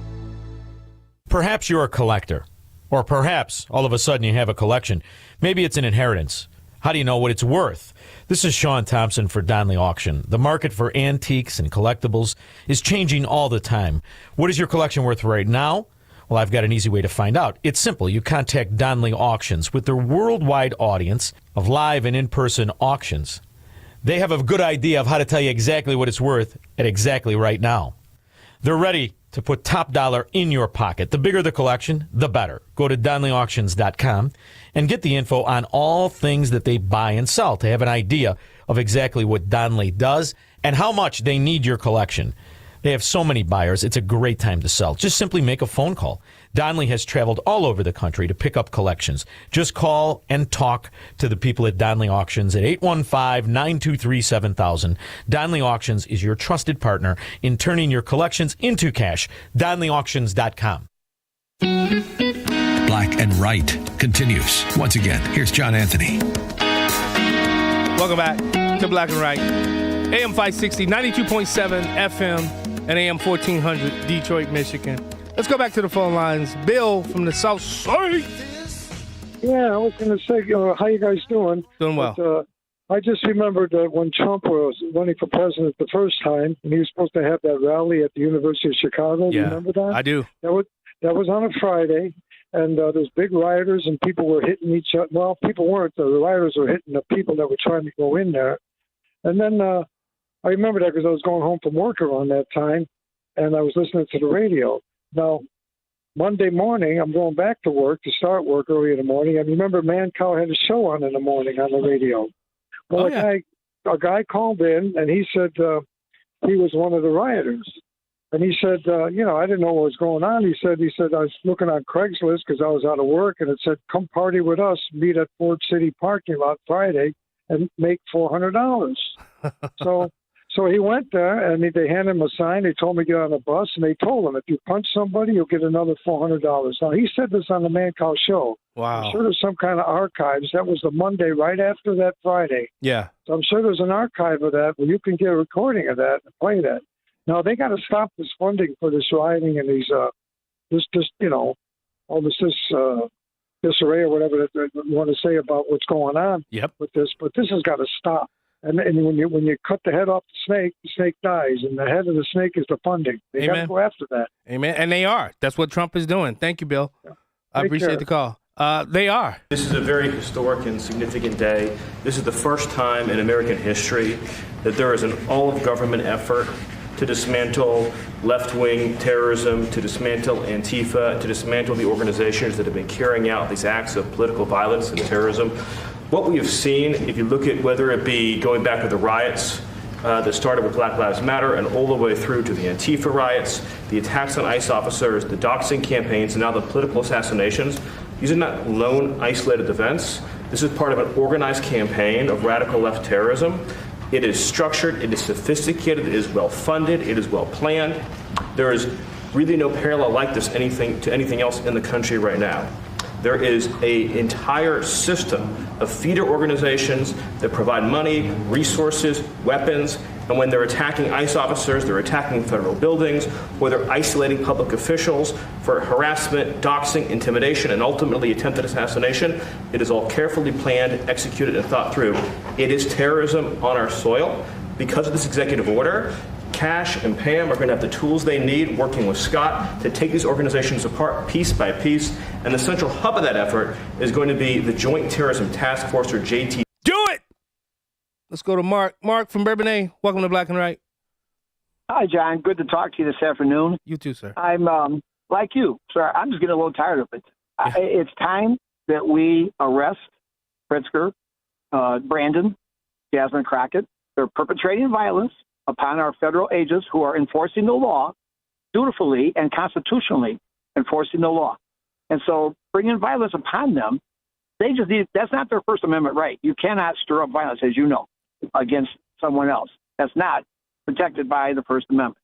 Perhaps you're a collector, or perhaps all of a sudden you have a collection. Maybe it's an inheritance. How do you know what it's worth? This is Sean Thompson for Donnelly Auction. The market for antiques and collectibles is changing all the time. What is your collection worth right now? Well, I've got an easy way to find out. It's simple. You contact Donnelly Auctions with their worldwide audience of live and in-person auctions. They have a good idea of how to tell you exactly what it's worth at exactly right now. They're ready to put top dollar in your pocket. The bigger the collection, the better. Go to DonnellyAuctions.com and get the info on all things that they buy and sell to have an idea of exactly what Donnelly does and how much they need your collection. They have so many buyers. It's a great time to sell. Just simply make a phone call. Donnelly has traveled all over the country to pick up collections. Just call and talk to the people at Donnelly Auctions at 815-923-7000. Donnelly Auctions is your trusted partner in turning your collections into cash. DonnellyAuctions.com. Black and Right continues. Once again, here's John Anthony. Welcome back to Black and Right. AM 560, 92.7 FM, and AM 1400, Detroit, Michigan. Let's go back to the phone lines. Bill from the South Side. Yeah, I was going to say, how you guys doing? Doing well. But, I just remembered that when Trump was running for president the first time, and he was supposed to have that rally at the University of Chicago. Do you remember that? I do. That was on a Friday, and there's big rioters, and people were hitting each other. Well, people weren't. The rioters were hitting the people that were trying to go in there. And then I remember that because I was going home from work around that time, and I was listening to the radio. Now, Monday morning, I'm going back to work to start work early in the morning. And remember, Mancow had a show on in the morning on the radio. Well, a guy called in, and he said he was one of the rioters. And he said, I didn't know what was going on. He said, I was looking on Craigslist because I was out of work, and it said, come party with us, meet at Ford City parking lot Friday, and make $400. So he went there, and they handed him a sign. They told him to get on a bus, and they told him, if you punch somebody, you'll get another $400. Now, he said this on the Mancow show. Wow. I'm sure there's some kind of archives. That was the Monday right after that Friday. Yeah. So I'm sure there's an archive of that where you can get a recording of that and play that. Now, they got to stop this funding for this rioting and these, all this disarray or whatever that they want to say about what's going on with this. But this has got to stop. And when you cut the head off the snake dies, and the head of the snake is the funding. They got to go after that. Amen. And they are. That's what Trump is doing. Thank you, Bill. I appreciate the call. They are. This is a very historic and significant day. This is the first time in American history that there is an all-of-government effort to dismantle left-wing terrorism, to dismantle Antifa, to dismantle the organizations that have been carrying out these acts of political violence and terrorism. What we have seen, if you look at whether it be going back to the riots that started with Black Lives Matter and all the way through to the Antifa riots, the attacks on ICE officers, the doxing campaigns, and now the political assassinations, these are not lone, isolated events. This is part of an organized campaign of radical left terrorism. It is structured, it is sophisticated, it is well-funded, it is well-planned. There is really no parallel like this to anything else in the country right now. There is an entire system of feeder organizations that provide money, resources, weapons, and when they're attacking ICE officers, they're attacking federal buildings, or they're isolating public officials for harassment, doxing, intimidation, and ultimately attempted assassination. It is all carefully planned, executed, and thought through. It is terrorism on our soil. Because of this executive order, Cash and Pam are going to have the tools they need, working with Scott, to take these organizations apart piece by piece. And the central hub of that effort is going to be the Joint Terrorism Task Force, or JT. Do it! Let's go to Mark. Mark from Bourbonnais. Welcome to Black and Right. Hi, John. Good to talk to you this afternoon. You too, sir. I'm like you, sir. I'm just getting a little tired of it. It's time that we arrest Pritzker, Brandon, Jasmine Crockett. They're perpetrating violence upon our federal agents who are enforcing the law dutifully and constitutionally enforcing the law. And so bringing violence upon them, they just need, that's not their First Amendment right. You cannot stir up violence, as you know, against someone else. That's not protected by the First Amendment.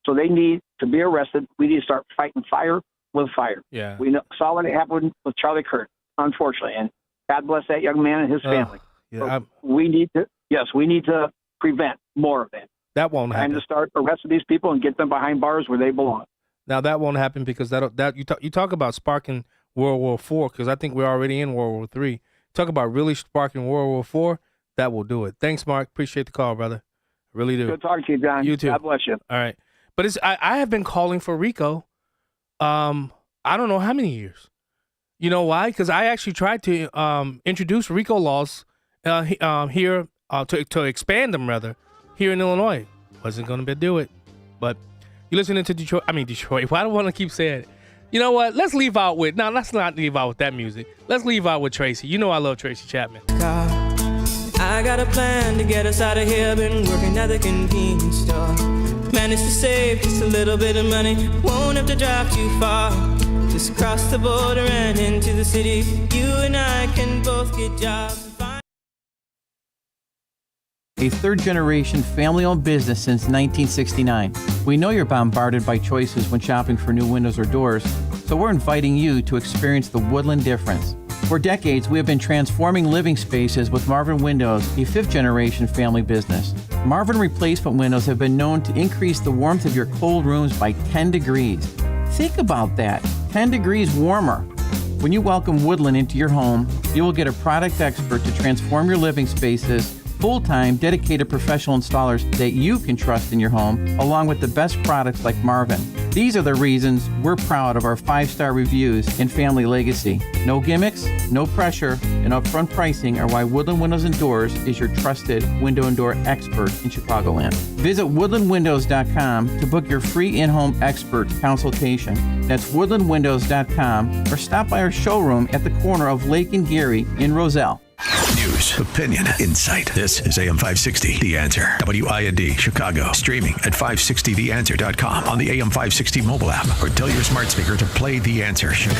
So they need to be arrested. We need to start fighting fire with fire. Yeah. We saw what happened with Charlie Kirk, unfortunately, and God bless that young man and his family. So we need to prevent more of that. That won't happen. And to start arresting these people and get them behind bars where they belong. Now that won't happen because you talk about sparking World War IV, because I think we're already in World War III. Talk about really sparking World War IV, that will do it. Thanks, Mark. Appreciate the call, brother. I really do. Good talking to you, John. You too. God bless you. All right. But I have been calling for RICO I don't know how many years. You know why? Because I actually tried to introduce RICO laws here to expand them, rather, here in Illinois. Wasn't going to do it. But you're listening to Detroit. Why do I want to keep saying it? You know what? Let's leave out with, no, let's not leave out with that music. Let's leave out with Tracy. You know I love Tracy Chapman. I got a plan to get us out of here. Been working at the convenience store. Managed to save just a little bit of money. Won't have to drive too far. Just cross the border and into the city. You and I can both get jobs. A third-generation family-owned business since 1969. We know you're bombarded by choices when shopping for new windows or doors, so we're inviting you to experience the Woodland difference. For decades, we have been transforming living spaces with Marvin Windows, a fifth-generation family business. Marvin replacement windows have been known to increase the warmth of your cold rooms by 10 degrees. Think about that, 10 degrees warmer. When you welcome Woodland into your home, you will get a product expert to transform your living spaces, full-time, dedicated professional installers that you can trust in your home, along with the best products like Marvin. These are the reasons we're proud of our 5-star reviews and family legacy. No gimmicks, no pressure, and upfront pricing are why Woodland Windows and Doors is your trusted window and door expert in Chicagoland. Visit woodlandwindows.com to book your free in-home expert consultation. That's woodlandwindows.com, or stop by our showroom at the corner of Lake and Geary in Roselle. News, opinion, insight. This is AM 560, The Answer. WIND, Chicago. Streaming at 560theanswer.com on the AM 560 mobile app, or tell your smart speaker to play The Answer Chicago.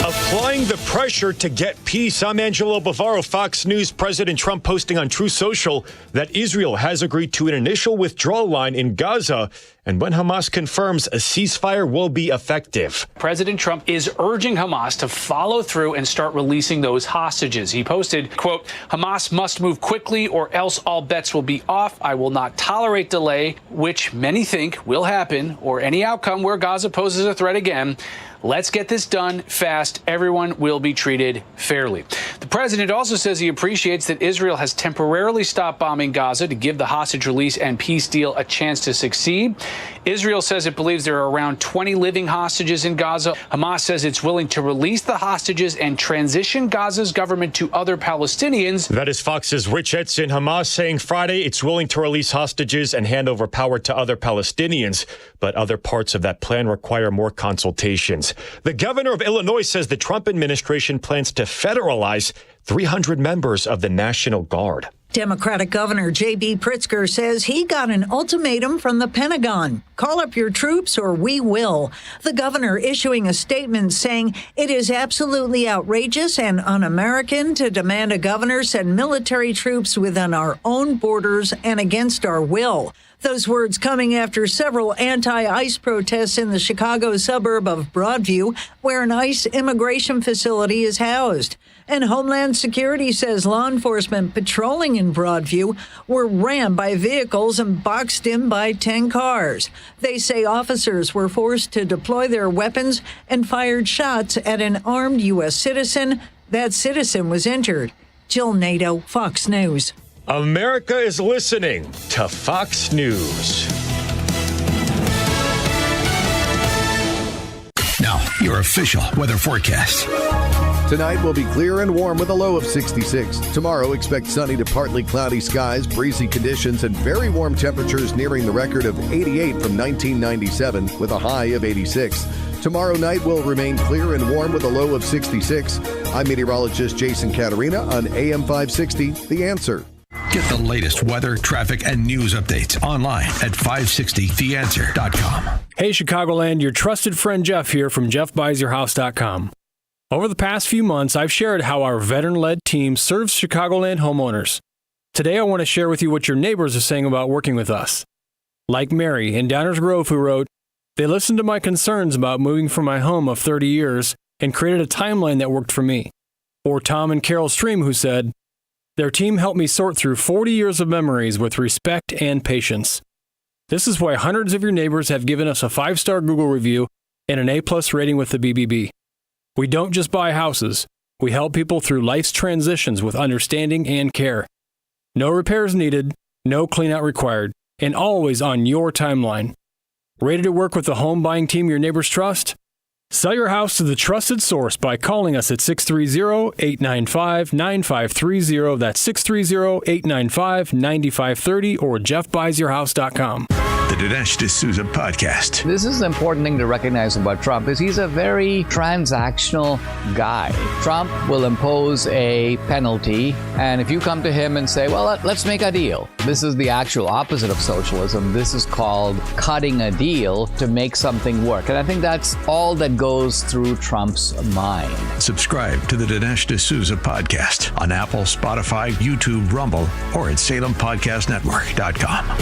Applying the pressure to get peace. I'm Angelo Bavaro, Fox News. President Trump posting on Truth Social that Israel has agreed to an initial withdrawal line in Gaza, and when Hamas confirms a ceasefire will be effective. President Trump is urging Hamas to follow through and start releasing those hostages. He posted, quote, Hamas must move quickly or else all bets will be off. I will not tolerate delay, which many think will happen, or any outcome where Gaza poses a threat again. Let's get this done fast. Everyone will be treated fairly. The president also says he appreciates that Israel has temporarily stopped bombing Gaza to give the hostage release and peace deal a chance to succeed. Israel says it believes there are around 20 living hostages in Gaza. Hamas says it's willing to release the hostages and transition Gaza's government to other Palestinians. That is Fox's Rich Edson. Hamas saying Friday it's willing to release hostages and hand over power to other Palestinians, but other parts of that plan require more consultations. The governor of Illinois says the Trump administration plans to federalize 300 members of the National Guard. Democratic Governor J.B. Pritzker says he got an ultimatum from the Pentagon. Call up your troops or we will. The governor issuing a statement saying it is absolutely outrageous and un-American to demand a governor send military troops within our own borders and against our will. Those words coming after several anti-ICE protests in the Chicago suburb of Broadview, where an ICE immigration facility is housed. And Homeland Security says law enforcement patrolling in Broadview were rammed by vehicles and boxed in by 10 cars. They say officers were forced to deploy their weapons and fired shots at an armed U.S. citizen. That citizen was injured. Jill Nato, Fox News. America is listening to Fox News. Now, your official weather forecast. Tonight will be clear and warm with a low of 66. Tomorrow, expect sunny to partly cloudy skies, breezy conditions, and very warm temperatures nearing the record of 88 from 1997 with a high of 86. Tomorrow night will remain clear and warm with a low of 66. I'm meteorologist Jason Caterina on AM 560, The Answer. Get the latest weather, traffic, and news updates online at 560theanswer.com. Hey, Chicagoland, your trusted friend Jeff here from JeffBuysYourHouse.com. Over the past few months, I've shared how our veteran-led team serves Chicagoland homeowners. Today, I want to share with you what your neighbors are saying about working with us. Like Mary in Downers Grove, who wrote, they listened to my concerns about moving from my home of 30 years and created a timeline that worked for me. Or Tom and Carol Stream, who said, their team helped me sort through 40 years of memories with respect and patience. This is why hundreds of your neighbors have given us a 5-star Google review and an A+ rating with the BBB. We don't just buy houses. We help people through life's transitions with understanding and care. No repairs needed, no cleanout required, and always on your timeline. Ready to work with the home buying team your neighbors trust? Sell your house to the trusted source by calling us at 630-895-9530. That's 630-895-9530 or JeffBuysYourHouse.com. The Dinesh D'Souza Podcast. This is the important thing to recognize about Trump is he's a very transactional guy. Trump will impose a penalty, and if you come to him and say, well, let's make a deal. This is the actual opposite of socialism. This is called cutting a deal to make something work. And I think that's all that goes through Trump's mind. Subscribe to the Dinesh D'Souza Podcast on Apple, Spotify, YouTube, Rumble, or at SalemPodcastNetwork.com.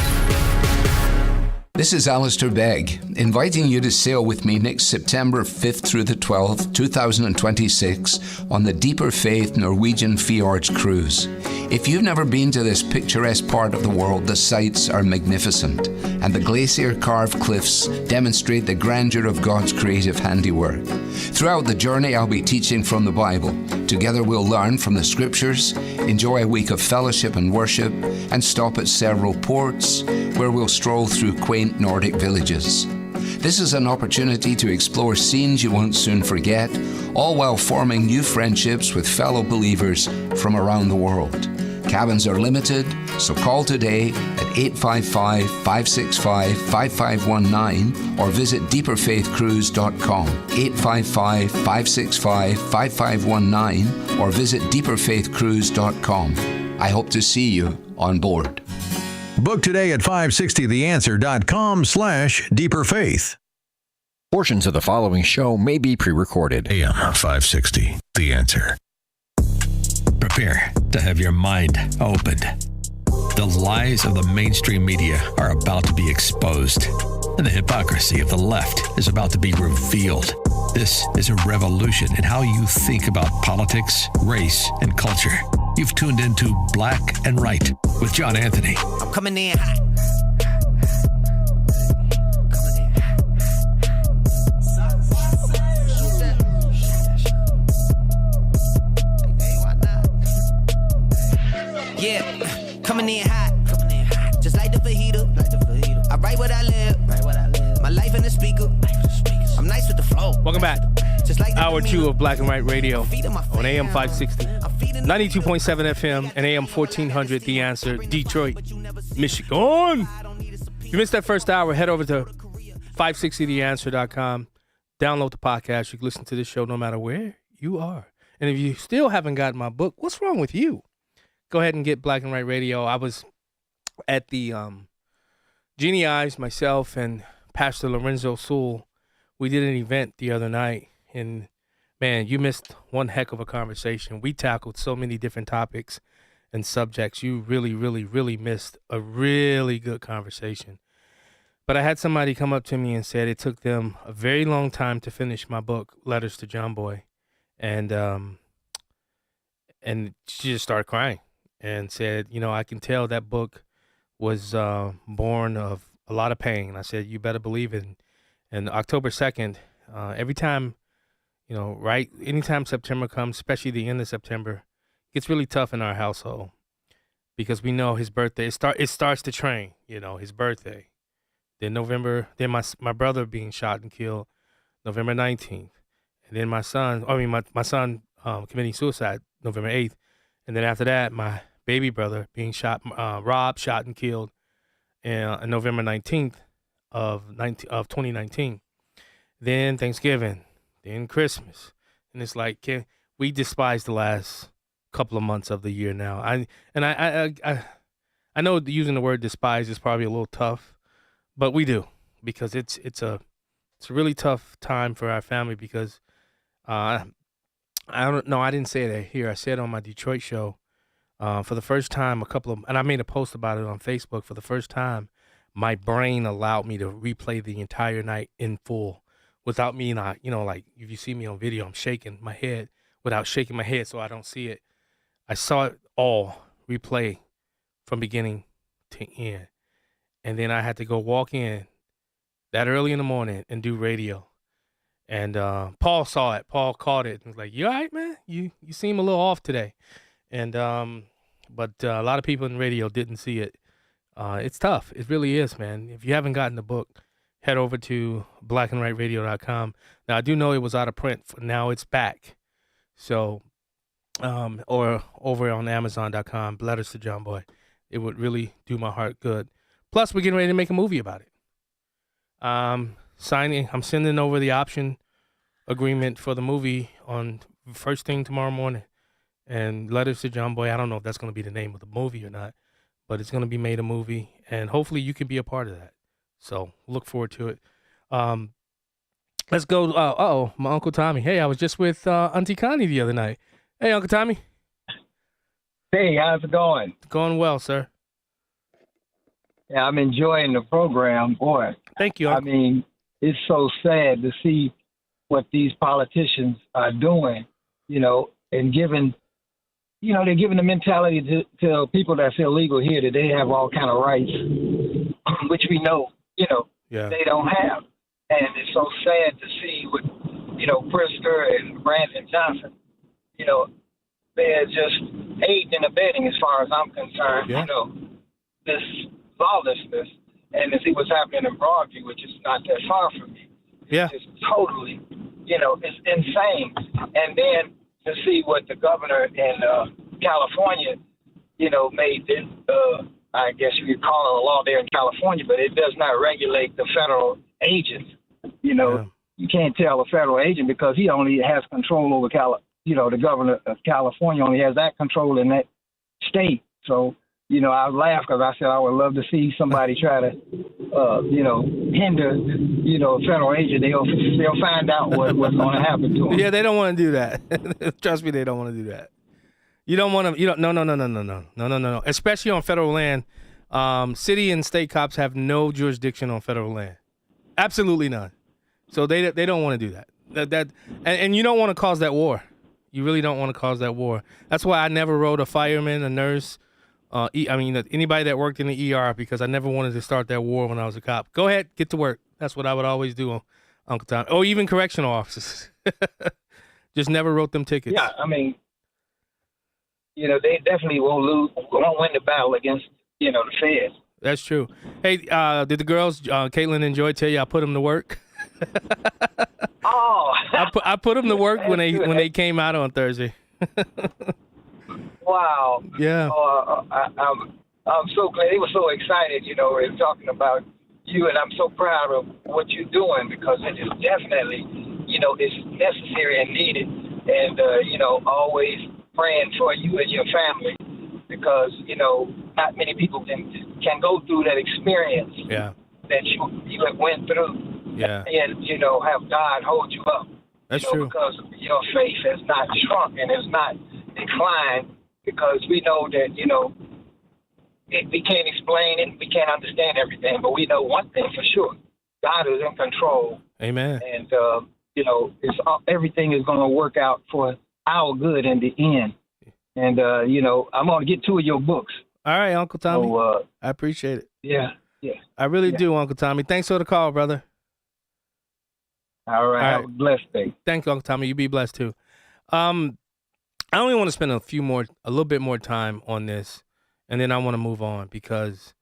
This is Alistair Begg, inviting you to sail with me next September 5th through the 12th, 2026, on the Deeper Faith Norwegian Fjords cruise. If you've never been to this picturesque part of the world, the sights are magnificent, and the glacier-carved cliffs demonstrate the grandeur of God's creative handiwork. Throughout the journey, I'll be teaching from the Bible. Together we'll learn from the Scriptures, enjoy a week of fellowship and worship, and stop at several ports where we'll stroll through quaint Nordic villages. This is an opportunity to explore scenes you won't soon forget, all while forming new friendships with fellow believers from around the world. Cabins are limited, so call today at 855-565-5519 or visit deeperfaithcruise.com. 855-565-5519 or visit deeperfaithcruise.com. I hope to see you on board. Book today at 560theanswer.com/deeperfaith. Portions of the following show may be pre-recorded. AM 560, The Answer. Prepare to have your mind opened. The lies of the mainstream media are about to be exposed, and the hypocrisy of the left is about to be revealed. This is a revolution in how you think about politics, race, and culture. You've tuned into Black and Right with John Anthony. I'm coming in hot. Yeah, coming in hot. Just like the fajita. I write what I live. My life in the speaker. I'm nice with the flow. Welcome back. Hour 2 of Black and White Radio on AM 560, 92.7 FM, and AM 1400, The Answer, Detroit, Michigan. If you missed that first hour, head over to 560theanswer.com. Download the podcast. You can listen to this show no matter where you are. And if you still haven't gotten my book, what's wrong with you? Go ahead and get Black and White Radio. I was at the Jeannie Ives, myself, and Pastor Lorenzo Sewell. We did an event the other night, and man, you missed one heck of a conversation. We tackled so many different topics and subjects. You really, really, really missed a really good conversation. But I had somebody come up to me and said it took them a very long time to finish my book, Letters to John Boy. And she just started crying and said, you know, I can tell that book was born of a lot of pain. I said, you better believe it. And October 2nd, every time, you know, right, anytime September comes, especially the end of September, it gets really tough in our household because we know his birthday, it starts to train, you know, his birthday. Then November, then my brother being shot and killed November 19th. And then my son committing suicide November 8th. And then after that, my baby brother being shot, Rob, shot and killed on November 19th of 2019. Then Thanksgiving, then Christmas. And it's like, we despise the last couple of months of the year now. I know using the word despise is probably a little tough, but we do, because it's a really tough time for our family because I don't know. I didn't say that here. I said on my Detroit show for the first time and I made a post about it on Facebook. For the first time, my brain allowed me to replay the entire night in full without me not, you know, like if you see me on video, I'm shaking my head without shaking my head so I don't see it. I saw it all replay from beginning to end. And then I had to go walk in that early in the morning and do radio. And Paul saw it. Paul caught it and was like, you all right, man? You seem a little off today. And but a lot of people in radio didn't see it. It's tough. It really is, man. If you haven't gotten the book, head over to blackandwhiteradio.com. Now, I do know it was out of print. Now it's back. So, or over on Amazon.com, Letters to John Boy. It would really do my heart good. Plus, we're getting ready to make a movie about it. I'm sending over the option agreement for the movie on first thing tomorrow morning. And Letters to John Boy. I don't know if that's going to be the name of the movie or not, but it's going to be made a movie, and hopefully you can be a part of that. So look forward to it. Let's go. My Uncle Tommy. Hey, I was just with Auntie Connie the other night. Hey, Uncle Tommy. Hey, how's it going? Going well, sir. Yeah, I'm enjoying the program. Boy, thank you. I mean, it's so sad to see what these politicians are doing, and giving, they're giving the mentality to people that's illegal here that they have all kind of rights, which we know, they don't have. And it's so sad to see what, Pritzker and Brandon Johnson, they're just aiding and abetting as far as I'm concerned, this lawlessness, and to see what's happening in Broadview, which is not that far from me. Yeah. It's just totally, it's insane. And then to see what the governor in California, made this, I guess you could call it a law there in California, but it does not regulate the federal agents. You can't tell a federal agent because he only has control over the governor of California only has that control in that state. So, I laughed because I said I would love to see somebody try to, hinder, a federal agent. They'll find out what's going to happen to them. Yeah, they don't want to do that. Trust me, they don't want to do that. You don't want to. No. Especially on federal land, city and state cops have no jurisdiction on federal land. Absolutely none. So they don't want to do that. And you don't want to cause that war. You really don't want to cause that war. That's why I never wrote a fireman, a nurse, anybody that worked in the ER, because I never wanted to start that war when I was a cop. Go ahead, get to work. That's what I would always do, Uncle Tom. Or even correctional officers. Just never wrote them tickets. Yeah, they definitely won't win the battle against, the feds. That's true. Hey, did the girls, Caitlin and Joy, tell you I put them to work? Oh, I put them to work when they came out on Thursday. Wow. Yeah. I'm so glad. They were so excited, and talking about you, and I'm so proud of what you're doing because it is definitely, it's necessary and needed, and always praying for you and your family because not many people can go through that experience. Yeah. That you have went through. Yeah. And have God hold you up. That's true. Because your faith has not shrunk and has not declined because we know that we can't explain it, we can't understand everything, but we know one thing for sure: God is in control. Amen. And everything is going to work out for our good in the end. And I'm going to get 2 of your books. All right, Uncle Tommy. So, I appreciate it. Yeah. I really do, Uncle Tommy. Thanks for the call, brother. All right. Have a blessed day. Thank you, Uncle Tommy. You be blessed too. I only want to spend a little bit more time on this, and then I want to move on because,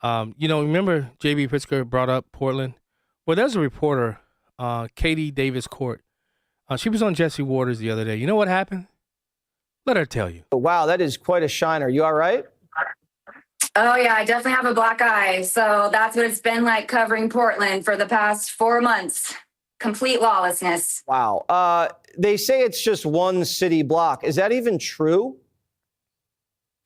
remember J.B. Pritzker brought up Portland? Well, there's a reporter, Katie Davis Court. She was on Jesse Waters the other day. You know what happened? Let her tell you. Wow, that is quite a shiner. You all right? Oh, yeah, I definitely have a black eye. So that's what it's been like covering Portland for the past 4 months. Complete lawlessness. Wow. They say it's just one city block. Is that even true?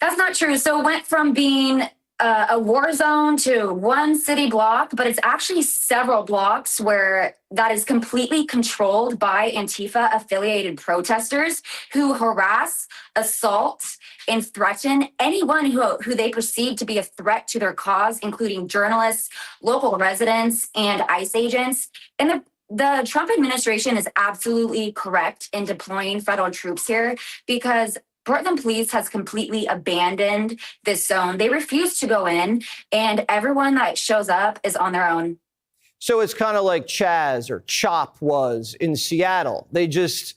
That's not true. So it went from being a war zone to one city block, but it's actually several blocks where that is completely controlled by Antifa affiliated protesters who harass, assault, and threaten anyone who they perceive to be a threat to their cause, including journalists, local residents, and ICE agents. And the Trump administration is absolutely correct in deploying federal troops here because Portland Police has completely abandoned this zone. They refuse to go in, and everyone that shows up is on their own. So it's kind of like Chaz or CHOP was in Seattle. They just,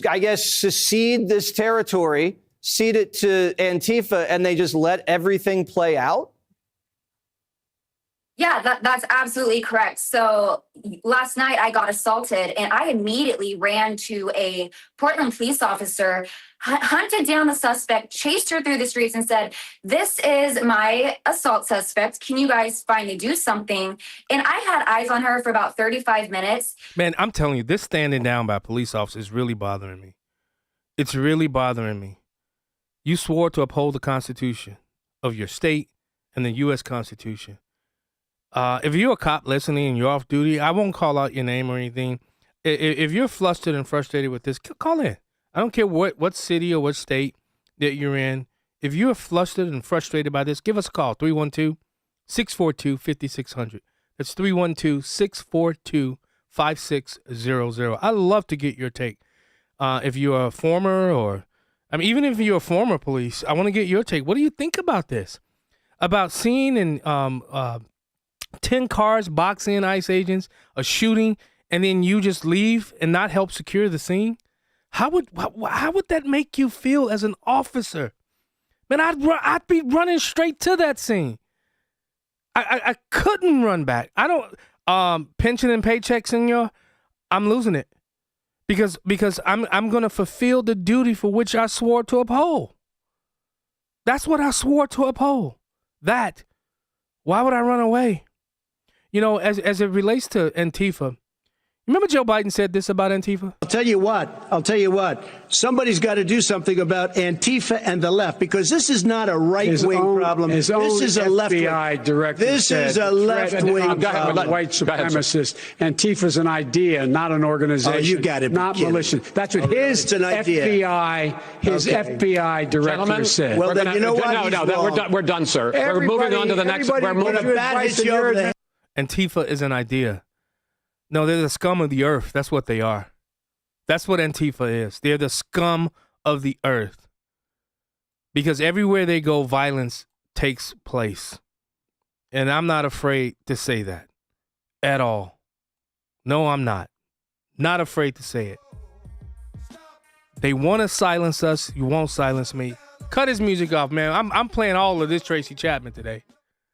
I guess, secede this territory, cede it to Antifa, and they just let everything play out? Yeah, that's absolutely correct. So last night I got assaulted and I immediately ran to a Portland police officer, hunted down the suspect, chased her through the streets and said, "This is my assault suspect. Can you guys finally do something?" And I had eyes on her for about 35 minutes. Man, I'm telling you, this standing down by police officers is really bothering me. It's really bothering me. You swore to uphold the Constitution of your state and the U.S. Constitution. If you're a cop listening and you're off duty, I won't call out your name or anything. If you're flustered and frustrated with this, call in. I don't care what city or what state that you're in. If you're flustered and frustrated by this, give us a call, 312-642-5600. That's 312-642-5600. I'd love to get your take. If you're a former even if you're a former police, I want to get your take. What do you think about this? About seeing in 10 cars box in ICE agents, a shooting, and then you just leave and not help secure the scene? How would that make you feel as an officer? Man, I'd be running straight to that scene. I couldn't run back. I don't pension and paycheck, senor. I'm losing it because I'm gonna fulfill the duty for which I swore to uphold. That's what I swore to uphold. That. Why would I run away? You know, as it relates to Antifa, remember Joe Biden said this about Antifa? I'll tell you what. Somebody's got to do something about Antifa and the left, because this is not a right-wing problem. This is a left-wing. FBI director This is a left-wing problem. White supremacist. Antifa's an idea, not an organization. Oh, you got it. Not militia. That's what his FBI director said. Well, then you know what? No, we're done, sir. We're moving on to the next. We're moving. Antifa is an idea. No, they're the scum of the earth. That's what they are. That's what Antifa is. They're the scum of the earth. Because everywhere they go, violence takes place. And I'm not afraid to say that at all. No, I'm not. Not afraid to say it. They want to silence us. You won't silence me. Cut his music off, man. I'm playing all of this Tracy Chapman today.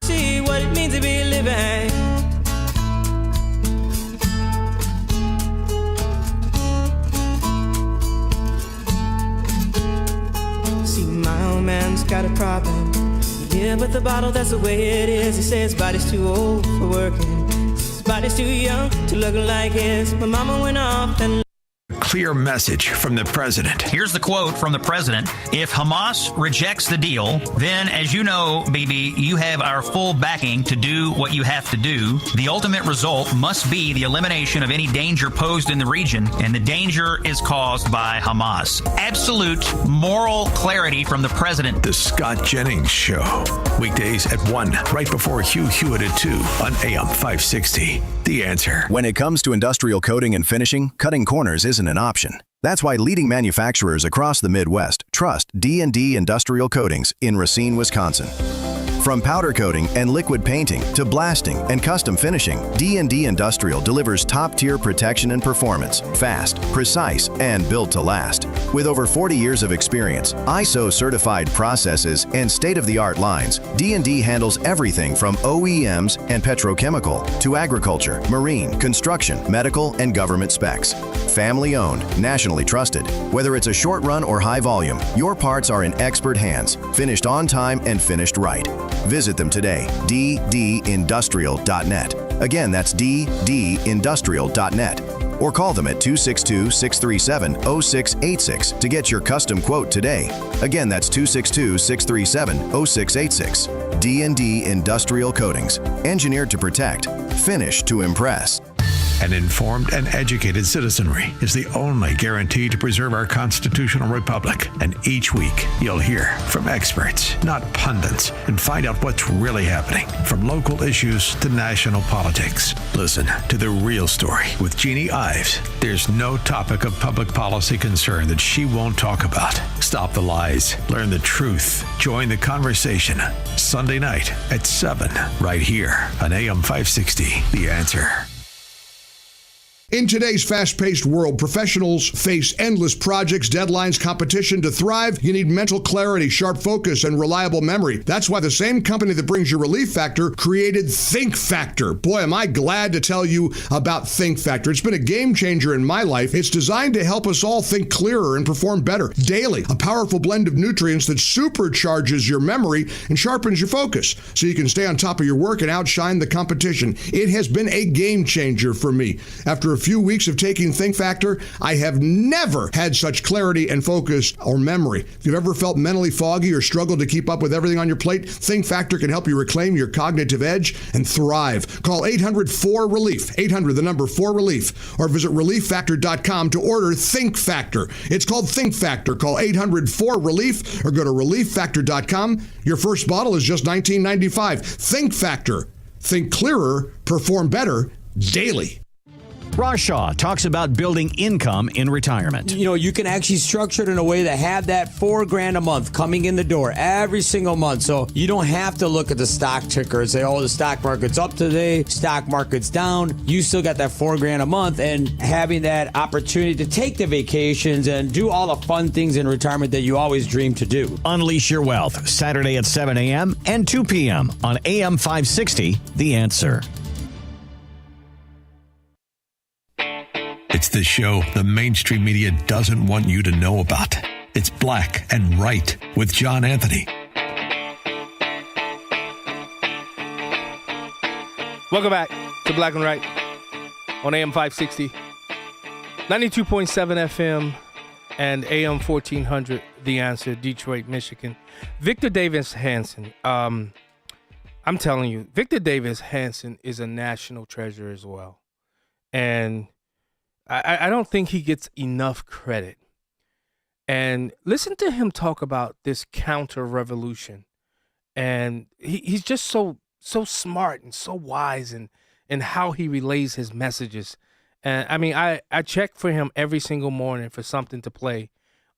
See what it means to be living. See, my old man's got a problem. He live with the bottle, that's the way it is. He says his body's too old for working. His body's too young to look like his. My mama went off and Clear message from the president. Here's the quote from the president. If Hamas rejects the deal, then, as you know, BB, you have our full backing to do what you have to do. The ultimate result must be the elimination of any danger posed in the region, and the danger is caused by Hamas. Absolute moral clarity from the president. The Scott Jennings Show. Weekdays at 1, right before Hugh Hewitt at 2 on AM 560. The Answer. When it comes to industrial coating and finishing, cutting corners isn't an option. That's why leading manufacturers across the Midwest trust D&D Industrial Coatings in Racine, Wisconsin. From powder coating and liquid painting to blasting and custom finishing, D&D Industrial delivers top-tier protection and performance, fast, precise, and built to last. With over 40 years of experience, ISO-certified processes, and state-of-the-art lines, D&D handles everything from OEMs and petrochemical to agriculture, marine, construction, medical, and government specs. Family-owned, nationally trusted. Whether it's a short run or high volume, your parts are in expert hands, finished on time and finished right. Visit them today, ddindustrial.net. Again, that's ddindustrial.net. Or call them at 262-637-0686 to get your custom quote today. Again, that's 262-637-0686. D&D Industrial Coatings. Engineered to protect. Finished to impress. An informed and educated citizenry is the only guarantee to preserve our constitutional republic. And each week, you'll hear from experts, not pundits, and find out what's really happening, from local issues to national politics. Listen to The Real Story with Jeannie Ives. There's no topic of public policy concern that she won't talk about. Stop the lies. Learn the truth. Join the conversation. Sunday night at 7, right here on AM 560. The Answer. In today's fast-paced world, professionals face endless projects, deadlines, competition. To thrive, you need mental clarity, sharp focus, and reliable memory. That's why the same company that brings you Relief Factor created Think Factor. Boy, am I glad to tell you about Think Factor. It's been a game changer in my life. It's designed to help us all think clearer and perform better daily. A powerful blend of nutrients that supercharges your memory and sharpens your focus so you can stay on top of your work and outshine the competition. It has been a game changer for me. After a few weeks of taking Think Factor, I have never had such clarity and focus or memory. If you've ever felt mentally foggy or struggled to keep up with everything on your plate, Think Factor can help you reclaim your cognitive edge and thrive. Call 800-4RELIEF, 800, the number 4RELIEF, or visit ReliefFactor.com to order Think Factor. It's called Think Factor. Call 800-4RELIEF or go to ReliefFactor.com. Your first bottle is just $19.95. Think Factor. Think clearer, perform better daily. Ross Shaw talks about building income in retirement. You know, you can actually structure it in a way that have that $4,000 a month coming in the door every single month. So you don't have to look at the stock ticker and say, oh, the stock market's up today, stock market's down. You still got that $4,000 a month, and having that opportunity to take the vacations and do all the fun things in retirement that you always dreamed to do. Unleash your wealth, Saturday at 7 a.m. and 2 p.m. on AM 560, The Answer. It's the show the mainstream media doesn't want you to know about. It's Black and Right with John Anthony. Welcome back to Black and Right on AM 560, 92.7 FM, and AM 1400, The Answer, Detroit, Michigan. Victor Davis Hanson. I'm telling you, Victor Davis Hanson is a national treasure as well. And I don't think he gets enough credit. And listen to him talk about this counter-revolution. And he's just so smart and so wise in how he relays his messages. And I mean, I check for him every single morning for something to play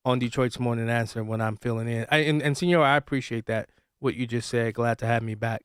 on Detroit's Morning Answer when I'm filling in. And Senor, I appreciate that, what you just said. Glad to have me back.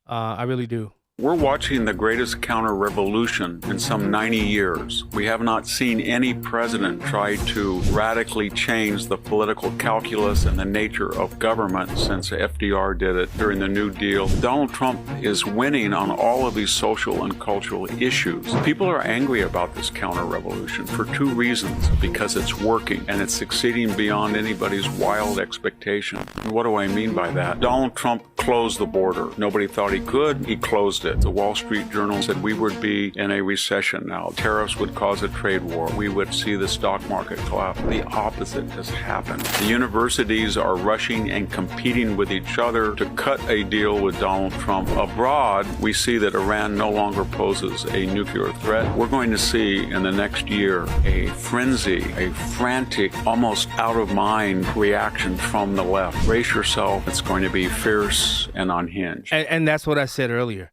I really do. We're watching the greatest counter-revolution in some 90 years. We have not seen any president try to radically change the political calculus and the nature of government since FDR did it during the New Deal. Donald Trump is winning on all of these social and cultural issues. People are angry about this counter-revolution for two reasons. Because it's working and it's succeeding beyond anybody's wild expectation. And what do I mean by that? Donald Trump closed the border. Nobody thought he could. He closed it. The Wall Street Journal said we would be in a recession now. Tariffs would cause a trade war. We would see the stock market collapse. The opposite has happened. The universities are rushing and competing with each other to cut a deal with Donald Trump. Abroad, we see that Iran no longer poses a nuclear threat. We're going to see in the next year a frenzy, a frantic, almost out-of-mind reaction from the left. Brace yourself. It's going to be fierce and unhinged. And that's what I said earlier.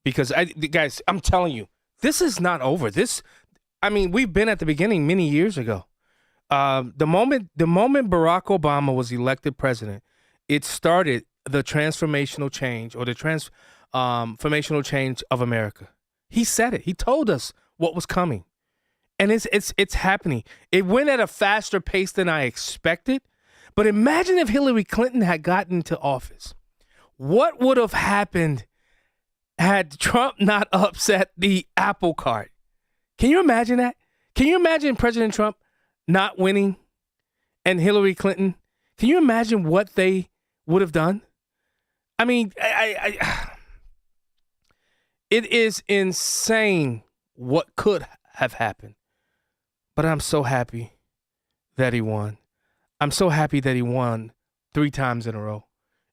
Because, guys, I'm telling you, this is not over. We've been at the beginning many years ago. The moment Barack Obama was elected president, it started the transformational change or the transformational change of America. He said it. He told us what was coming. And it's happening. It went at a faster pace than I expected. But imagine if Hillary Clinton had gotten into office. What would have happened had Trump not upset the apple cart? Can you imagine that? Can you imagine President Trump not winning and Hillary Clinton? Can you imagine what they would have done? I mean, it is insane what could have happened. But I'm so happy that he won. I'm so happy that he won 3 times in a row.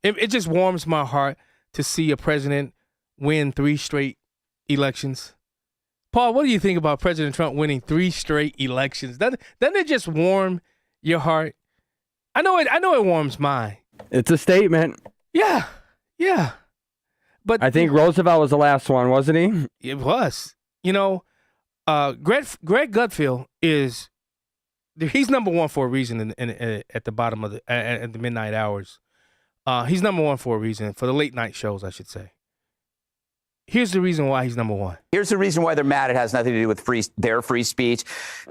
It just warms my heart to see a president win 3 straight elections. Paul, what do you think about President Trump winning 3 straight elections? Doesn't it just warm your heart? I know it warms mine. It's a statement. Yeah. But I think Roosevelt was the last one, wasn't he? It was. You know, Greg Gutfeld he's number 1 for a reason at the bottom of at the midnight hours. He's number 1 for a reason, for the late night shows, I should say. Here's the reason why he's number one. Here's the reason why they're mad. It has nothing to do with their free speech.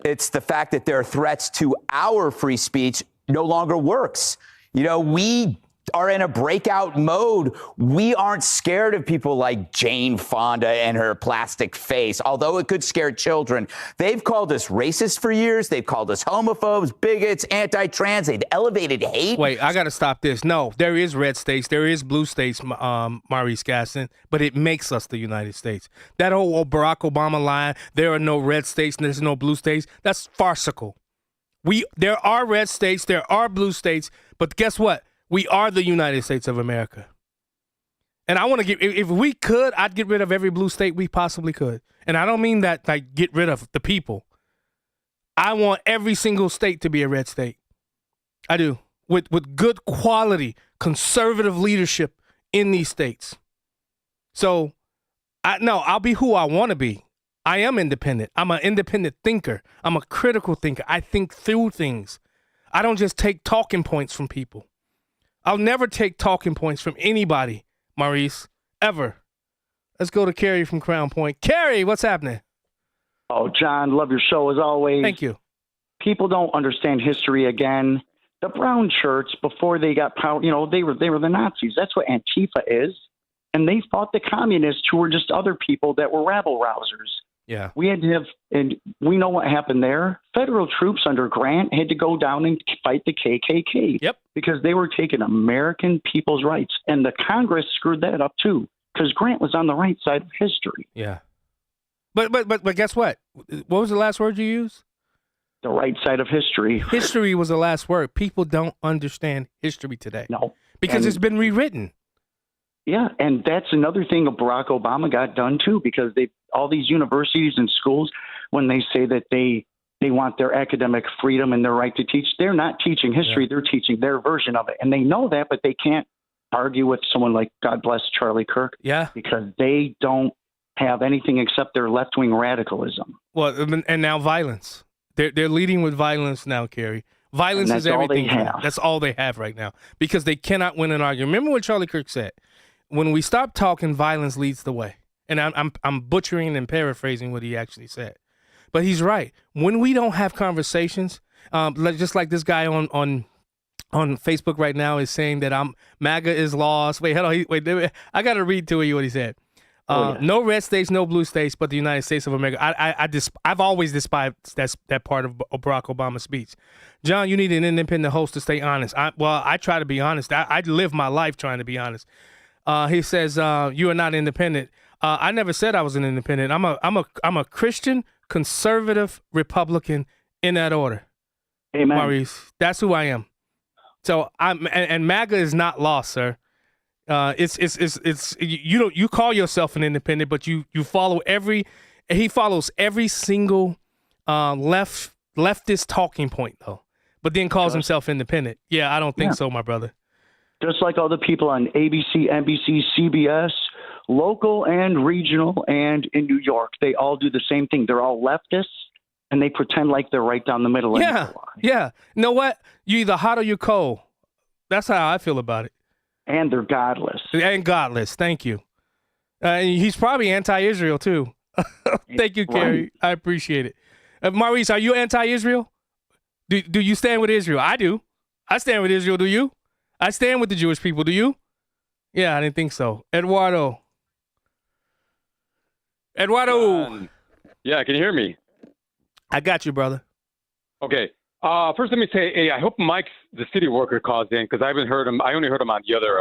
It's the fact that their threats to our free speech no longer works. You know, we are in a breakout mode. We aren't scared of people like Jane Fonda and her plastic face, although it could scare children. They've called us racist for years. They've called us homophobes, bigots, anti-trans. They've elevated hate. Wait, I got to stop this. No, there is red states. There is blue states, Maurice Gaston, but it makes us the United States. That whole Barack Obama line, there are no red states and there's no blue states, that's farcical. There are red states, there are blue states, but guess what? We are the United States of America. And I want to if we could, I'd get rid of every blue state we possibly could. And I don't mean that like get rid of the people. I want every single state to be a red state. I do. With good quality, conservative leadership in these states. So, I'll be who I want to be. I am independent. I'm an independent thinker. I'm a critical thinker. I think through things. I don't just take talking points from people. I'll never take talking points from anybody, Maurice, ever. Let's go to Kerry from Crown Point. Kerry, what's happening? Oh, John, love your show as always. Thank you. People don't understand history again. The brown shirts, before they got power, you know, they were the Nazis. That's what Antifa is. And they fought the communists who were just other people that were rabble rousers. Yeah. We had to have, and we know what happened there. Federal troops under Grant had to go down and fight the KKK. Yep. Because they were taking American people's rights. And the Congress screwed that up too, because Grant was on the right side of history. Yeah. But guess what? What was the last word you used? The right side of history. History was the last word. People don't understand history today. No. Because it's been rewritten. Yeah, and that's another thing Barack Obama got done too, because all these universities and schools, when they say that they want their academic freedom and their right to teach, they're not teaching history, they're teaching their version of it. And they know that, but they can't argue with someone like, God bless Charlie Kirk, because they don't have anything except their left-wing radicalism. Well, and now violence. They're leading with violence now, Kerry. Violence is everything. That's all they have right now, because they cannot win an argument. Remember what Charlie Kirk said? When we stop talking, violence leads the way. And I'm butchering and paraphrasing what he actually said. But he's right. When we don't have conversations, just like this guy on Facebook right now is saying that MAGA is lost. Wait, hold on. Wait, I got to read to you what he said. No red states, no blue states, but the United States of America. I've always despised that part of Barack Obama's speech. John, you need an independent host to stay honest. I try to be honest. I live my life trying to be honest. He says, you are not independent. I never said I was an independent. I'm a Christian, conservative, Republican in that order. Amen. Maurice, that's who I am. So and MAGA is not lost, sir. It's you call yourself an independent, but you follow he follows every single leftist talking point though, but then calls himself independent. Yeah, I don't think so, my brother. Just like all the people on ABC, NBC, CBS, local and regional, and in New York, they all do the same thing. They're all leftists, and they pretend like they're right down the middle. Yeah. You know what? You either hot or you're cold. That's how I feel about it. And they're godless. And godless. Thank you. He's probably anti-Israel, too. Thank you, Kerry. I appreciate it. Maurice, are you anti-Israel? Do you stand with Israel? I do. I stand with Israel. Do you? I stand with the Jewish people. Do you? Yeah, I didn't think so. Eduardo. Yeah, can you hear me? I got you, brother. Okay. First, let me say, hey, I hope Mike's the city worker calls in, because I haven't heard him. I only heard him on the other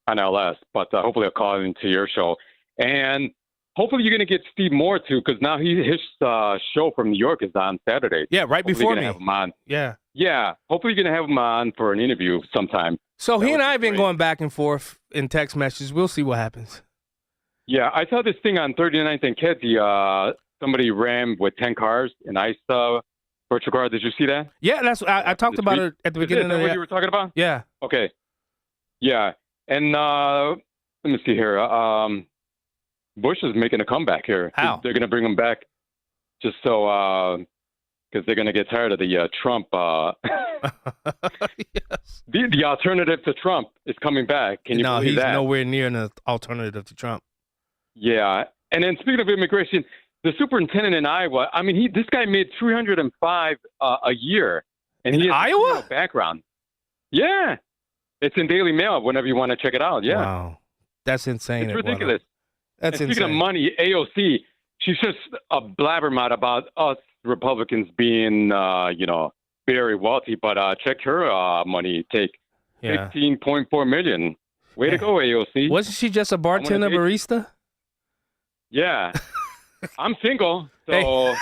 on LS, but hopefully I'll call into your show. And hopefully you're going to get Steve Moore, too, because now his show from New York is on Saturday. Yeah, right hopefully before me. Have him on. Yeah. Yeah. Hopefully you're going to have him on for an interview sometime. So he and I have been going back and forth in text messages. We'll see what happens. Yeah, I saw this thing on 39th and Kedzie. Somebody rammed with 10 cars, an ICE virtual car. Did you see that? Yeah, I talked about it at the beginning. Is that what you were talking about? Yeah. Okay. Yeah, and let me see here. Bush is making a comeback here. How? They're going to bring him back just so because they're going to get tired of the Trump. Yes. The alternative to Trump is coming back. Can you believe that? No, he's nowhere near an alternative to Trump. Yeah. And then speaking of immigration, the superintendent in Iowa, I mean, this guy made $305 a year. And he has Iowa? a background. Yeah. It's in Daily Mail whenever you want to check it out. Yeah. Wow. That's insane. It's ridiculous. That's and insane. Speaking of money, AOC, she's just a blabbermouth about us Republicans being, very wealthy. But check her money take. Yeah. $15.4 million. Way to go, AOC. Wasn't she just a bartender barista? Yeah. I'm single, so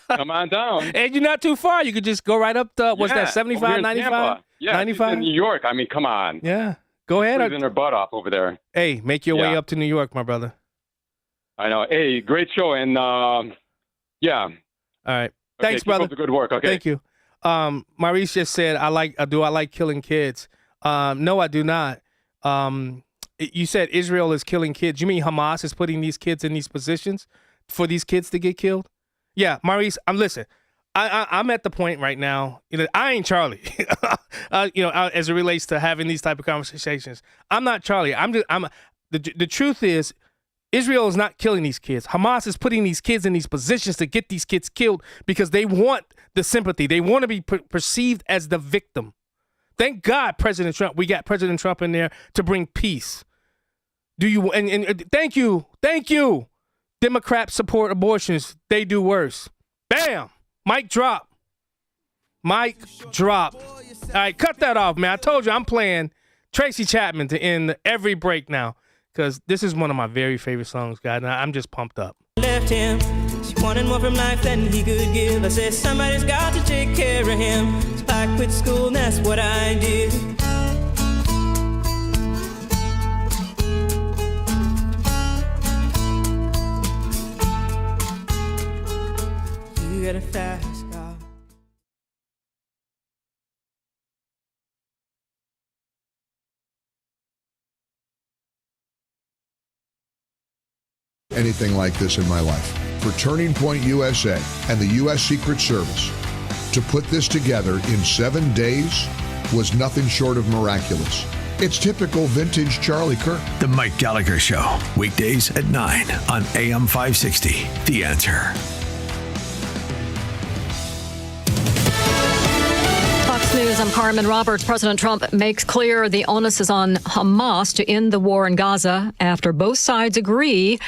come on down. And you're not too far. You could just go right up to, what's that, 75, 95? Yeah, 95? in New York. I mean, come on. Yeah. Go ahead. Freezing her butt off over there. Hey, make your way up to New York, my brother. I know. Hey, great show. And, yeah. All right. Thanks, keep brother. up the good work. Okay. Thank you. Maurice just said, do I like killing kids? No, I do not. You said Israel is killing kids. You mean Hamas is putting these kids in these positions for these kids to get killed? Yeah, Maurice, listen. I'm at the point right now. I ain't Charlie. As it relates to having these type of conversations, I'm not Charlie. The truth is, Israel is not killing these kids. Hamas is putting these kids in these positions to get these kids killed because they want the sympathy. They want to be perceived as the victim. Thank God, President Trump. We got President Trump in there to bring peace. And thank you, Democrats support abortions. They do worse. Bam, mic drop. All right, cut that off, man. I told you I'm playing Tracy Chapman to end every break now because this is one of my very favorite songs, guys. And I'm just pumped up. Left him. She wanted more from life than he could give. I said, somebody's got to take care of him. So I quit school, and that's what I did. You got a fast car. Anything like this in my life. For Turning Point USA and the U.S. Secret Service to put this together in 7 days was nothing short of miraculous. It's typical vintage Charlie Kirk. The Mike Gallagher Show, weekdays at 9 on AM 560. The Answer. Fox News, I'm Carmen Roberts. President Trump makes clear the onus is on Hamas to end the war in Gaza after both sides agree,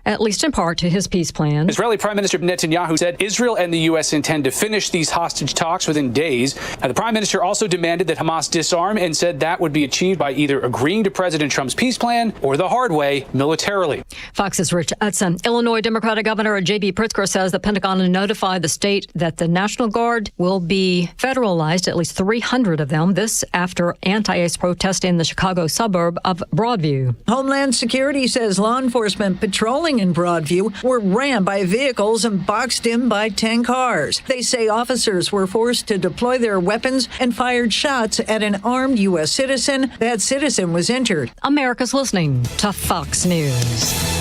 at least in part, to his peace plan. Israeli Prime Minister Netanyahu said Israel and the U.S. intend to finish these hostage talks within days. The Prime Minister also demanded that Hamas disarm and said that would be achieved by either agreeing to President Trump's peace plan or the hard way, militarily. Fox's Rich Etzen. Illinois Democratic Governor J.B. Pritzker says the Pentagon notified the state that the National Guard will be federalized, at least 300 of them. This after anti-ICE protests in the Chicago suburb of Broadview. Homeland Security says law enforcement patrolling in Broadview were rammed by vehicles and boxed in by 10 cars. They say officers were forced to deploy their weapons and fired shots at an armed U.S. citizen. That citizen was injured. America's listening to Fox News.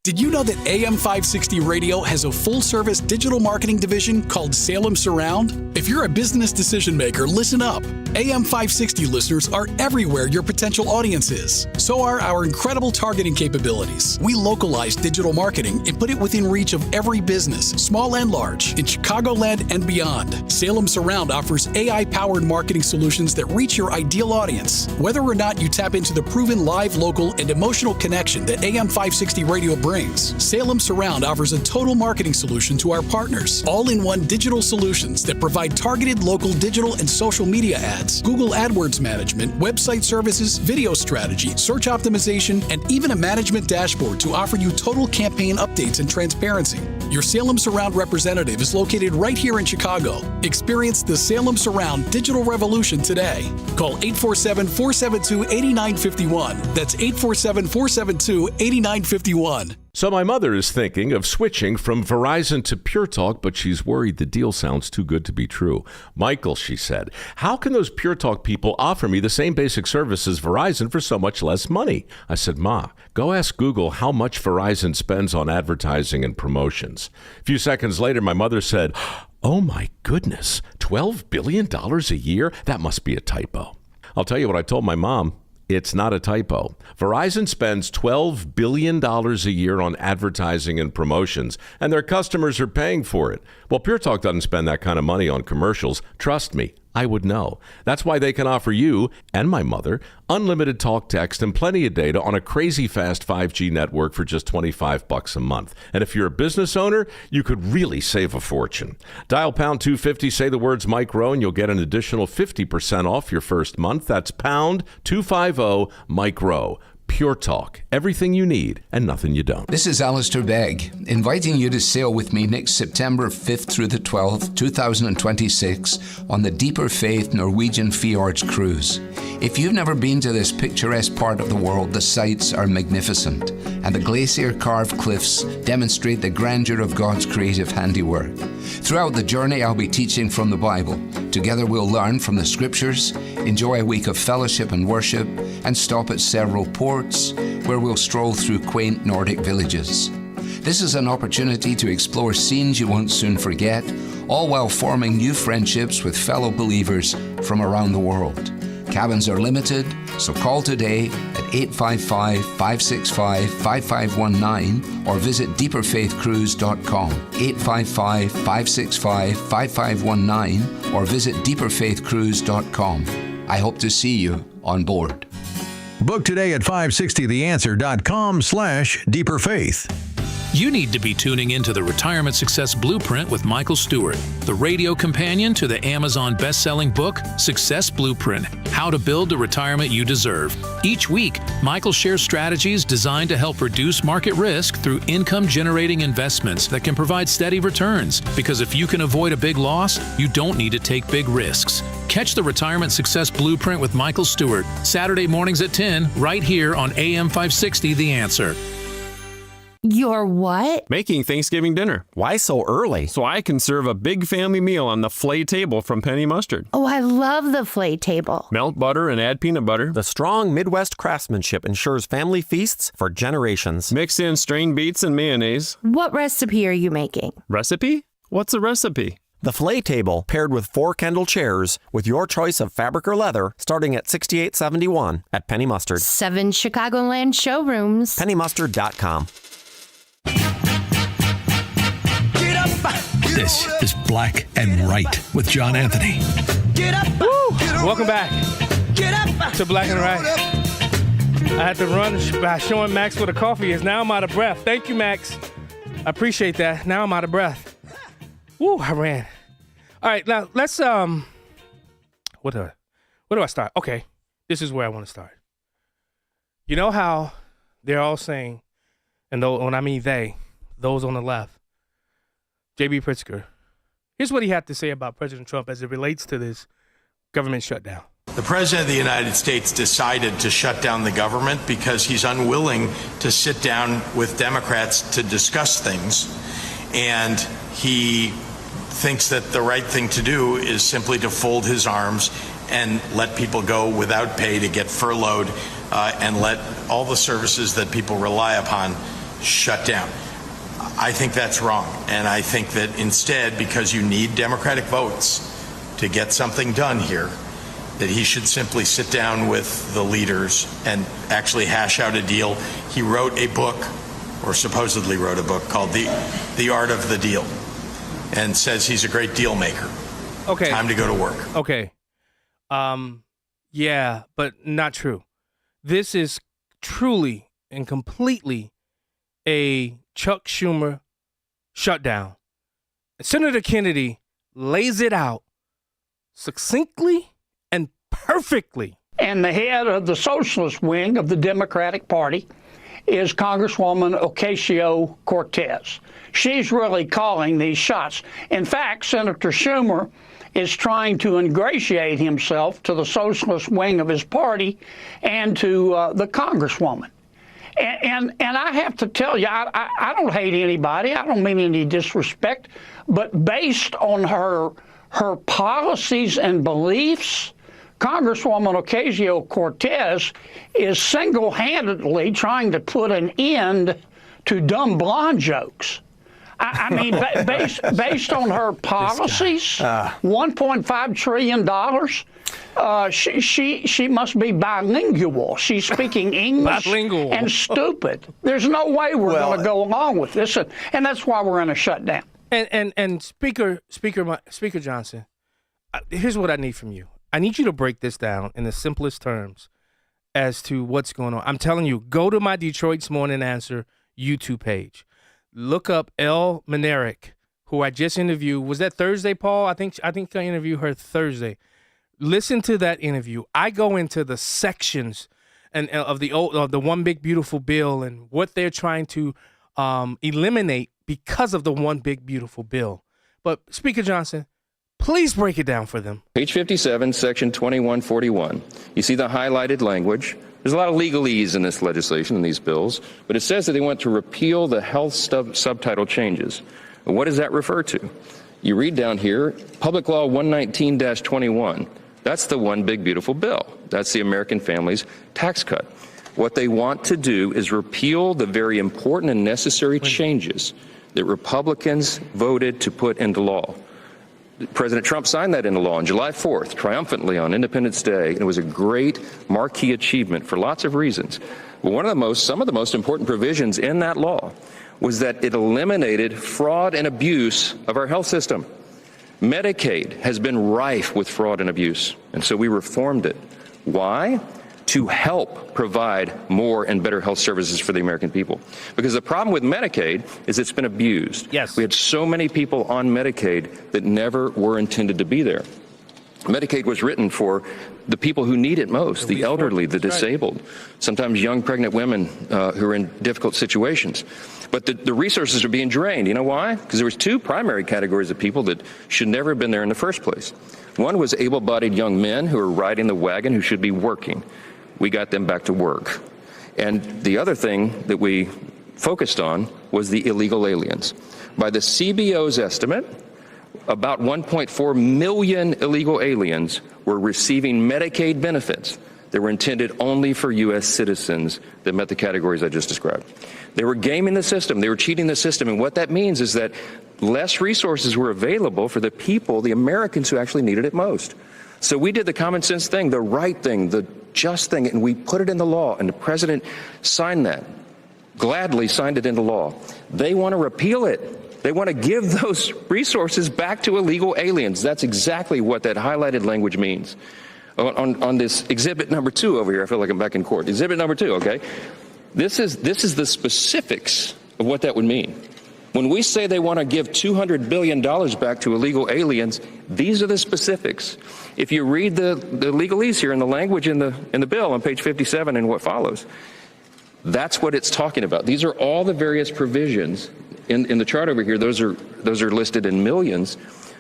Did you know that AM 560 Radio has a full-service digital marketing division called Salem Surround? If you're a business decision maker, listen up. AM 560 listeners are everywhere your potential audience is. So are our incredible targeting capabilities. We localize digital marketing and put it within reach of every business, small and large, in Chicagoland and beyond. Salem Surround offers AI-powered marketing solutions that reach your ideal audience. Whether or not you tap into the proven live, local, and emotional connection that AM 560 Radio brings, Salem Surround offers a total marketing solution to our partners. All-in-one digital solutions that provide targeted local digital and social media ads, Google AdWords management, website services, video strategy, search optimization, and even a management dashboard to offer you total campaign updates and transparency. Your Salem Surround representative is located right here in Chicago. Experience the Salem Surround digital revolution today. Call 847-472-8951. That's 847-472-8951. So my mother is thinking of switching from Verizon to Pure Talk, but she's worried the deal sounds too good to be true. Michael, she said, how can those Pure Talk people offer me the same basic service as Verizon for so much less money? I said, Ma, go ask Google how much Verizon spends on advertising and promotions. A few seconds later, my mother said, oh my goodness, $12 billion a year? That must be a typo. I'll tell you what I told my mom. It's not a typo. Verizon spends $12 billion a year on advertising and promotions, and their customers are paying for it. Well, Pure Talk doesn't spend that kind of money on commercials. Trust me, I would know. That's why they can offer you and my mother unlimited talk, text, and plenty of data on a crazy fast 5G network for just $25 a month. And if you're a business owner, you could really save a fortune. Dial pound 250, say the words Mike Rowe, and you'll get an additional 50% off your first month. That's pound 250 Mike Rowe. Pure Talk. Everything you need and nothing you don't. This is Alistair Begg, inviting you to sail with me next September 5th through the 12th, 2026, on the Deeper Faith Norwegian Fjords cruise. If you've never been to this picturesque part of the world, the sights are magnificent, and the glacier-carved cliffs demonstrate the grandeur of God's creative handiwork. Throughout the journey, I'll be teaching from the Bible. Together we'll learn from the Scriptures, enjoy a week of fellowship and worship, and stop at several ports where we'll stroll through quaint Nordic villages. This is an opportunity to explore scenes you won't soon forget, all while forming new friendships with fellow believers from around the world. Cabins are limited, so call today at 855-565-5519 or visit deeperfaithcruise.com. 855-565-5519 or visit deeperfaithcruise.com. I hope to see you on board. Book today at 560theanswer.com/deeperfaith. You need to be tuning into the Retirement Success Blueprint with Michael Stewart, the radio companion to the Amazon best-selling book, Success Blueprint, How to Build the Retirement You Deserve. Each week, Michael shares strategies designed to help reduce market risk through income-generating investments that can provide steady returns. Because if you can avoid a big loss, you don't need to take big risks. Catch the Retirement Success Blueprint with Michael Stewart, Saturday mornings at 10, right here on AM 560, The Answer. You're what? Making Thanksgiving dinner. Why so early? So I can serve a big family meal on the Flay table from Penny Mustard. Oh, I love the Flay table. Melt butter and add peanut butter. The strong Midwest craftsmanship ensures family feasts for generations. Mix in strained beets and mayonnaise. What recipe are you making? Recipe? What's a recipe? The Flay table, paired with 4 Kendall chairs, with your choice of fabric or leather, starting at $68.71 at Penny Mustard. 7 Chicagoland showrooms. PennyMustard.com. This is Black and Right with John Anthony. Woo! Welcome back to Black and Right. I had to run by showing Max what a coffee is. Now I'm out of breath. Thank you, Max. I appreciate that. Now I'm out of breath. Woo, I ran. All right, now let's where do I start? Okay, this is where I want to start. You know how they're all saying, and when I mean they, those on the left, J.B. Pritzker, here's what he had to say about President Trump as it relates to this government shutdown. The President of the United States decided to shut down the government because he's unwilling to sit down with Democrats to discuss things. And he thinks that the right thing to do is simply to fold his arms and let people go without pay, to get furloughed, and let all the services that people rely upon shut down. I think that's wrong. And I think that instead, because you need Democratic votes to get something done here, that he should simply sit down with the leaders and actually hash out a deal. He wrote a book, or supposedly wrote a book, called The Art of the Deal, and says he's a great deal maker. Okay. Time to go to work. Okay. Yeah, but not true. This is truly and completely a Chuck Schumer shutdown. Senator Kennedy lays it out succinctly and perfectly. And the head of the socialist wing of the Democratic Party is Congresswoman Ocasio-Cortez. She's really calling these shots. In fact, Senator Schumer is trying to ingratiate himself to the socialist wing of his party and to the Congresswoman. And I have to tell you, I don't hate anybody. I don't mean any disrespect. But based on her policies and beliefs, Congresswoman Ocasio-Cortez is single-handedly trying to put an end to dumb blonde jokes. I mean, based on her policies, $1.5 trillion. She must be bilingual. She's speaking English and stupid. There's no way we're going to go along with this, and that's why we're in a shutdown. And Speaker Johnson, here's what I need from you. I need you to break this down in the simplest terms as to what's going on. I'm telling you, go to my Detroit's Morning Answer YouTube page. Look up Elle Manerick, who I just interviewed. Was that Thursday, Paul? I think I interviewed her Thursday. Listen to that interview. I go into the sections of the One Big Beautiful Bill and what they're trying to eliminate because of the One Big Beautiful Bill. But Speaker Johnson, please break it down for them. Page 57, Section 2141. You see the highlighted language. There's a lot of legalese in this legislation, in these bills, but it says that they want to repeal the health subtitle changes. And what does that refer to? You read down here, Public Law 119-21. That's the One Big Beautiful Bill. That's the American Families Tax Cut. What they want to do is repeal the very important and necessary changes that Republicans voted to put into law. President Trump signed that into law on July 4th, triumphantly on Independence Day, and it was a great marquee achievement for lots of reasons. But some of the most important provisions in that law was that it eliminated fraud and abuse of our health system. Medicaid has been rife with fraud and abuse, and so we reformed it. Why? To help provide more and better health services for the American people. Because the problem with Medicaid is it's been abused. Yes. We had so many people on Medicaid that never were intended to be there. Medicaid was written for the people who need it most, the elderly, the disabled, sometimes young pregnant women who are in difficult situations. But the resources are being drained. You know why? Because there was two primary categories of people that should never have been there in the first place. One was able-bodied young men who are riding the wagon who should be working. We got them back to work. And the other thing that we focused on was the illegal aliens. By the CBO's estimate, about 1.4 million illegal aliens were receiving Medicaid benefits that were intended only for U.S. citizens that met the categories I just described. They were gaming the system. They were cheating the system. And what that means is that less resources were available for the people, the Americans who actually needed it most. So we did the common sense thing, the right thing, the just thing, and we put it in the law, and the president signed that, gladly signed it into law. They want to repeal it. They want to give those resources back to illegal aliens. That's exactly what that highlighted language means. On this exhibit number 2 over here, I feel like I'm back in court. Exhibit number 2, okay? This is the specifics of what that would mean. When we say they want to give $200 billion back to illegal aliens, these are the specifics. If you read the legalese here in the language in the bill on page 57 and what follows, that's what it's talking about. These are all the various provisions in the chart over here. Those are listed in millions.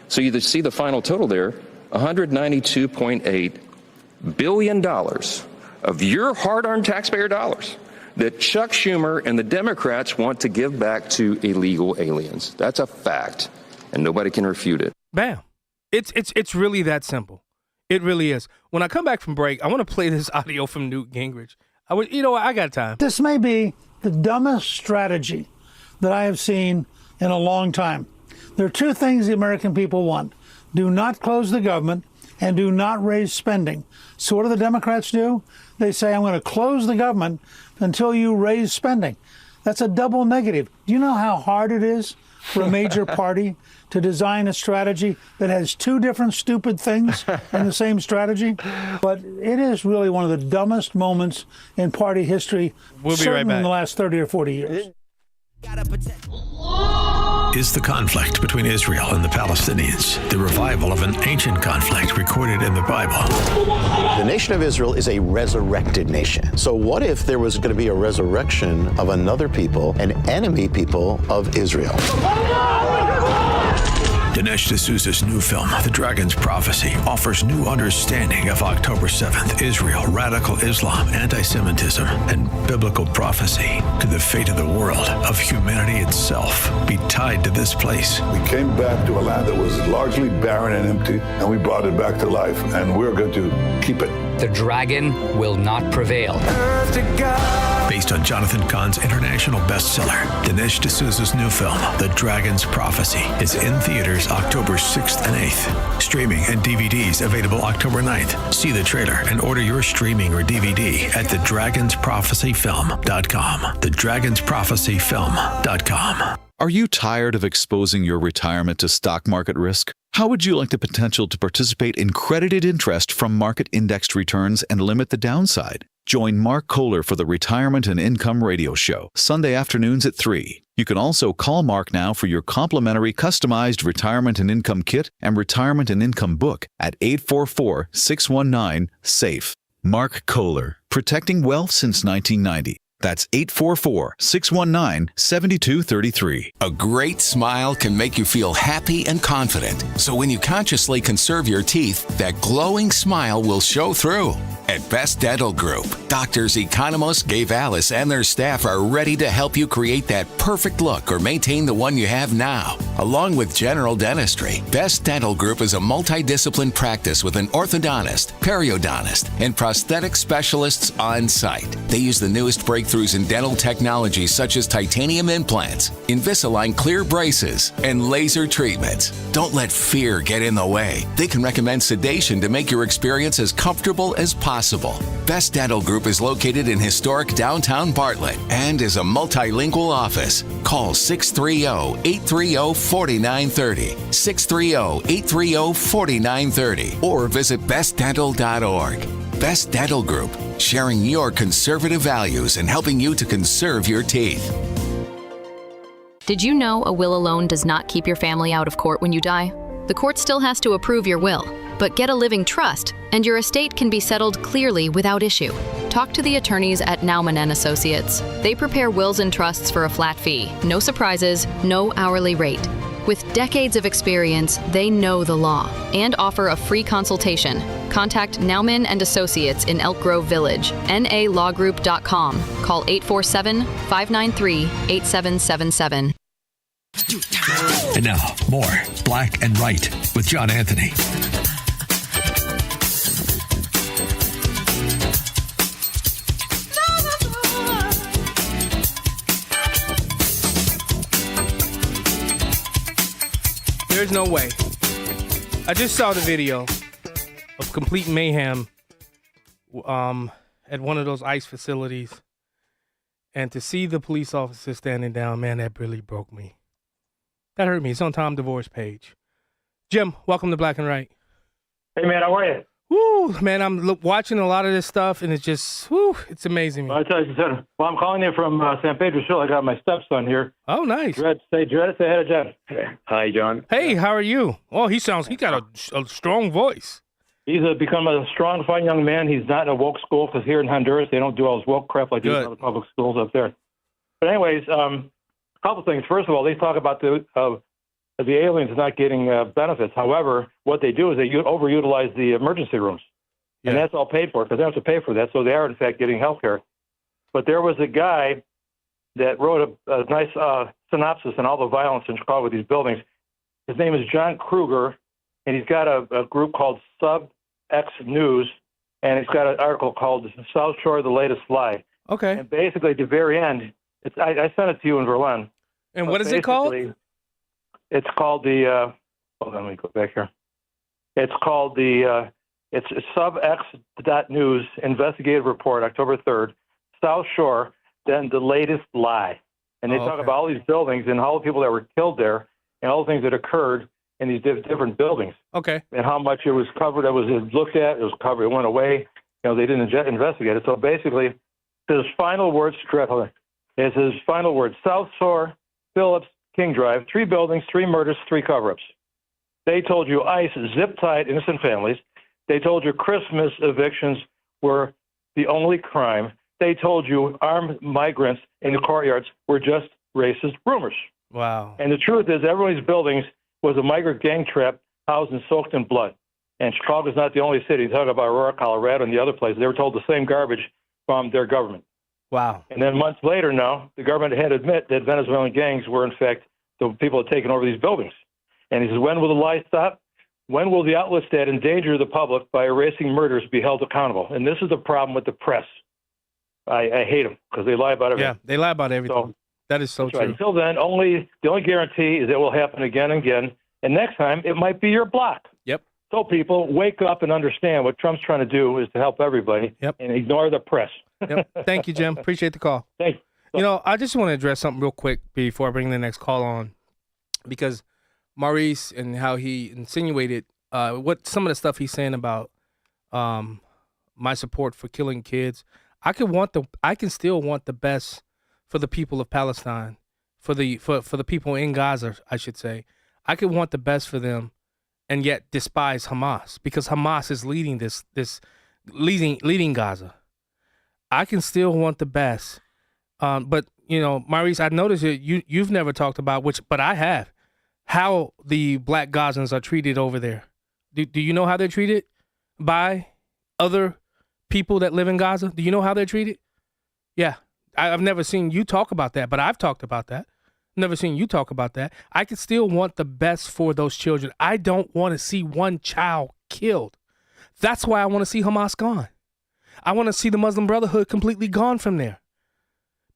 So you see the final total there, $192.8 billion of your hard-earned taxpayer dollars that Chuck Schumer and the Democrats want to give back to illegal aliens. That's a fact, and nobody can refute it. Bam. It's really that simple. It really is. When I come back from break, I want to play this audio from Newt Gingrich. I got time. This may be the dumbest strategy that I have seen in a long time. There are two things the American people want. Do not close the government and do not raise spending. So what do the Democrats do? They say, I'm going to close the government until you raise spending. That's a double negative. Do you know how hard it is for a major party to design a strategy that has two different stupid things in the same strategy? But it is really one of the dumbest moments in party history, We'll be certainly right back. in the last 30 or 40 years. Is the conflict between Israel and the Palestinians the revival of an ancient conflict recorded in the Bible? The nation of Israel is a resurrected nation. So what if there was going to be a resurrection of another people, an enemy people of Israel? Dinesh D'Souza's new film, The Dragon's Prophecy, offers new understanding of October 7th, Israel, radical Islam, anti-Semitism, and biblical prophecy. Could the fate of the world, of humanity itself, be tied to this place? We came back to a land that was largely barren and empty, and we brought it back to life, and we're going to keep it. The dragon will not prevail. based on Jonathan Cahn's international bestseller. Dinesh D'Souza's new film, The Dragon's Prophecy, is in theaters October 6th and 8th. Streaming and DVDs available October 9th. See the trailer and order your streaming or DVD at thedragonsprophecyfilm.com. Thedragonsprophecyfilm.com. Are you tired of exposing your retirement to stock market risk? How would you like the potential to participate in credited interest from market indexed returns and limit the downside? Join Mark Kohler for the Retirement and Income Radio Show, Sunday afternoons at 3. You can also call Mark now for your complimentary customized Retirement and Income Kit and Retirement and Income Book at 844-619-SAFE. Mark Kohler, protecting wealth since 1990. That's 844-619-7233. A great smile can make you feel happy and confident. So when you consciously conserve your teeth, that glowing smile will show through. At Best Dental Group, doctors Economos, Gavalis, and their staff are ready to help you create that perfect look or maintain the one you have now. Along with general dentistry, Best Dental Group is a multidiscipline practice with an orthodontist, periodontist, and prosthetic specialists on site. They use the newest breakthroughs in dental technology such as titanium implants, Invisalign clear braces, and laser treatments. Don't let fear get in the way. They can recommend sedation to make your experience as comfortable as possible. Best Dental Group is located in historic downtown Bartlett and is a multilingual office. Call 630-830-4930, 630-830-4930, or visit bestdental.org. Best Dental Group, sharing your conservative values and helping you to conserve your teeth. Did you know a will alone does not keep your family out of court when you die? The court still has to approve your will, but get a living trust, and your estate can be settled clearly without issue. Talk to the attorneys at Naumann & Associates. They prepare wills and trusts for a flat fee, no surprises, no hourly rate. With decades of experience, they know the law and offer a free consultation. Contact Naumann & Associates in Elk Grove Village, nalawgroup.com. Call 847-593-8777. And now, more Black and Right with John Anthony. There's no way. I just saw the video of complete mayhem at one of those ICE facilities. And to see the police officer standing down, man, that really broke me. That hurt me. It's on Tom DeVore's page. Jim, welcome to Black and Right. Hey, man, how are you? Woo, man, I'm watching a lot of this stuff, and it's just, it's amazing. Well, I tell you something. Well, I'm calling you from San Pedro Sula. I got my stepson here. Oh, nice. Say hi to John. Hi, John. Hey, how are you? Oh, he got a strong voice. He's become a strong, fine young man. He's not in a woke school because here in Honduras, they don't do all this woke crap like they do in other public schools up there. But anyways, a couple things. First of all, they talk about the aliens not getting benefits. However, what they do is they overutilize the emergency rooms. Yeah. And that's all paid for because they have to pay for that. So they are, in fact, getting health care. But there was a guy that wrote a nice synopsis on all the violence in Chicago with these buildings. His name is John Kruger, and he's got a group called Sub-X News, and he's got an article called South Shore, the Latest Lie. Okay. And basically, at the very end, I sent it to you in Berlin. And what is it called? It's called the, hold on, let me go back here. It's called the, it's Sub-X.News investigative report, October 3rd, South Shore, then the latest lie. And they talk about all these buildings and all the people that were killed there and all the things that occurred in these different buildings. Okay. And how much it was covered, it was looked at, it was covered, it went away. You know, they didn't investigate it. So basically, his final words, is his final words, South Shore, Phillips, King Drive, 3 buildings, 3 murders, 3 cover-ups. They told you ICE zip-tied innocent families. They told you Christmas evictions were the only crime. They told you armed migrants in the courtyards were just racist rumors. Wow. And the truth is, every one of these buildings was a migrant gang trap housed and soaked in blood. And Chicago's not the only city. Talk about Aurora, Colorado, and the other places. They were told the same garbage from their government. Wow. And then months later now, the government had to admit that Venezuelan gangs were, in fact, the people that had taken over these buildings. And he says, when will the lie stop? When will the outlets that endanger the public by erasing murders be held accountable? And this is the problem with the press. I hate them because they lie about everything. Yeah, they lie about everything. So, that is so that's true. right. Until then, the only guarantee is it will happen again and again. And next time, it might be your block. Yep. So people, wake up and understand what Trump's trying to do is to help everybody and ignore the press. Yep. Thank you, Jim. Appreciate the call. Thanks. You know, I just want to address something real quick before I bring the next call on, because Maurice and how he insinuated what some of the stuff he's saying about my support for killing kids. I can still want the best for the people of Palestine, for the people in Gaza, I should say. I could want the best for them, and yet despise Hamas because Hamas is leading leading Gaza. I can still want the best, but you know, Maurice, I noticed that you've never talked about but I have, how the Black Gazans are treated over there. Do you know how they're treated by other people that live in Gaza? Do you know how they're treated? Yeah, I've never seen you talk about that, but I've talked about that. Never seen you talk about that. I could still want the best for those children. I don't want to see one child killed. That's why I want to see Hamas gone. I want to see the Muslim Brotherhood completely gone from there,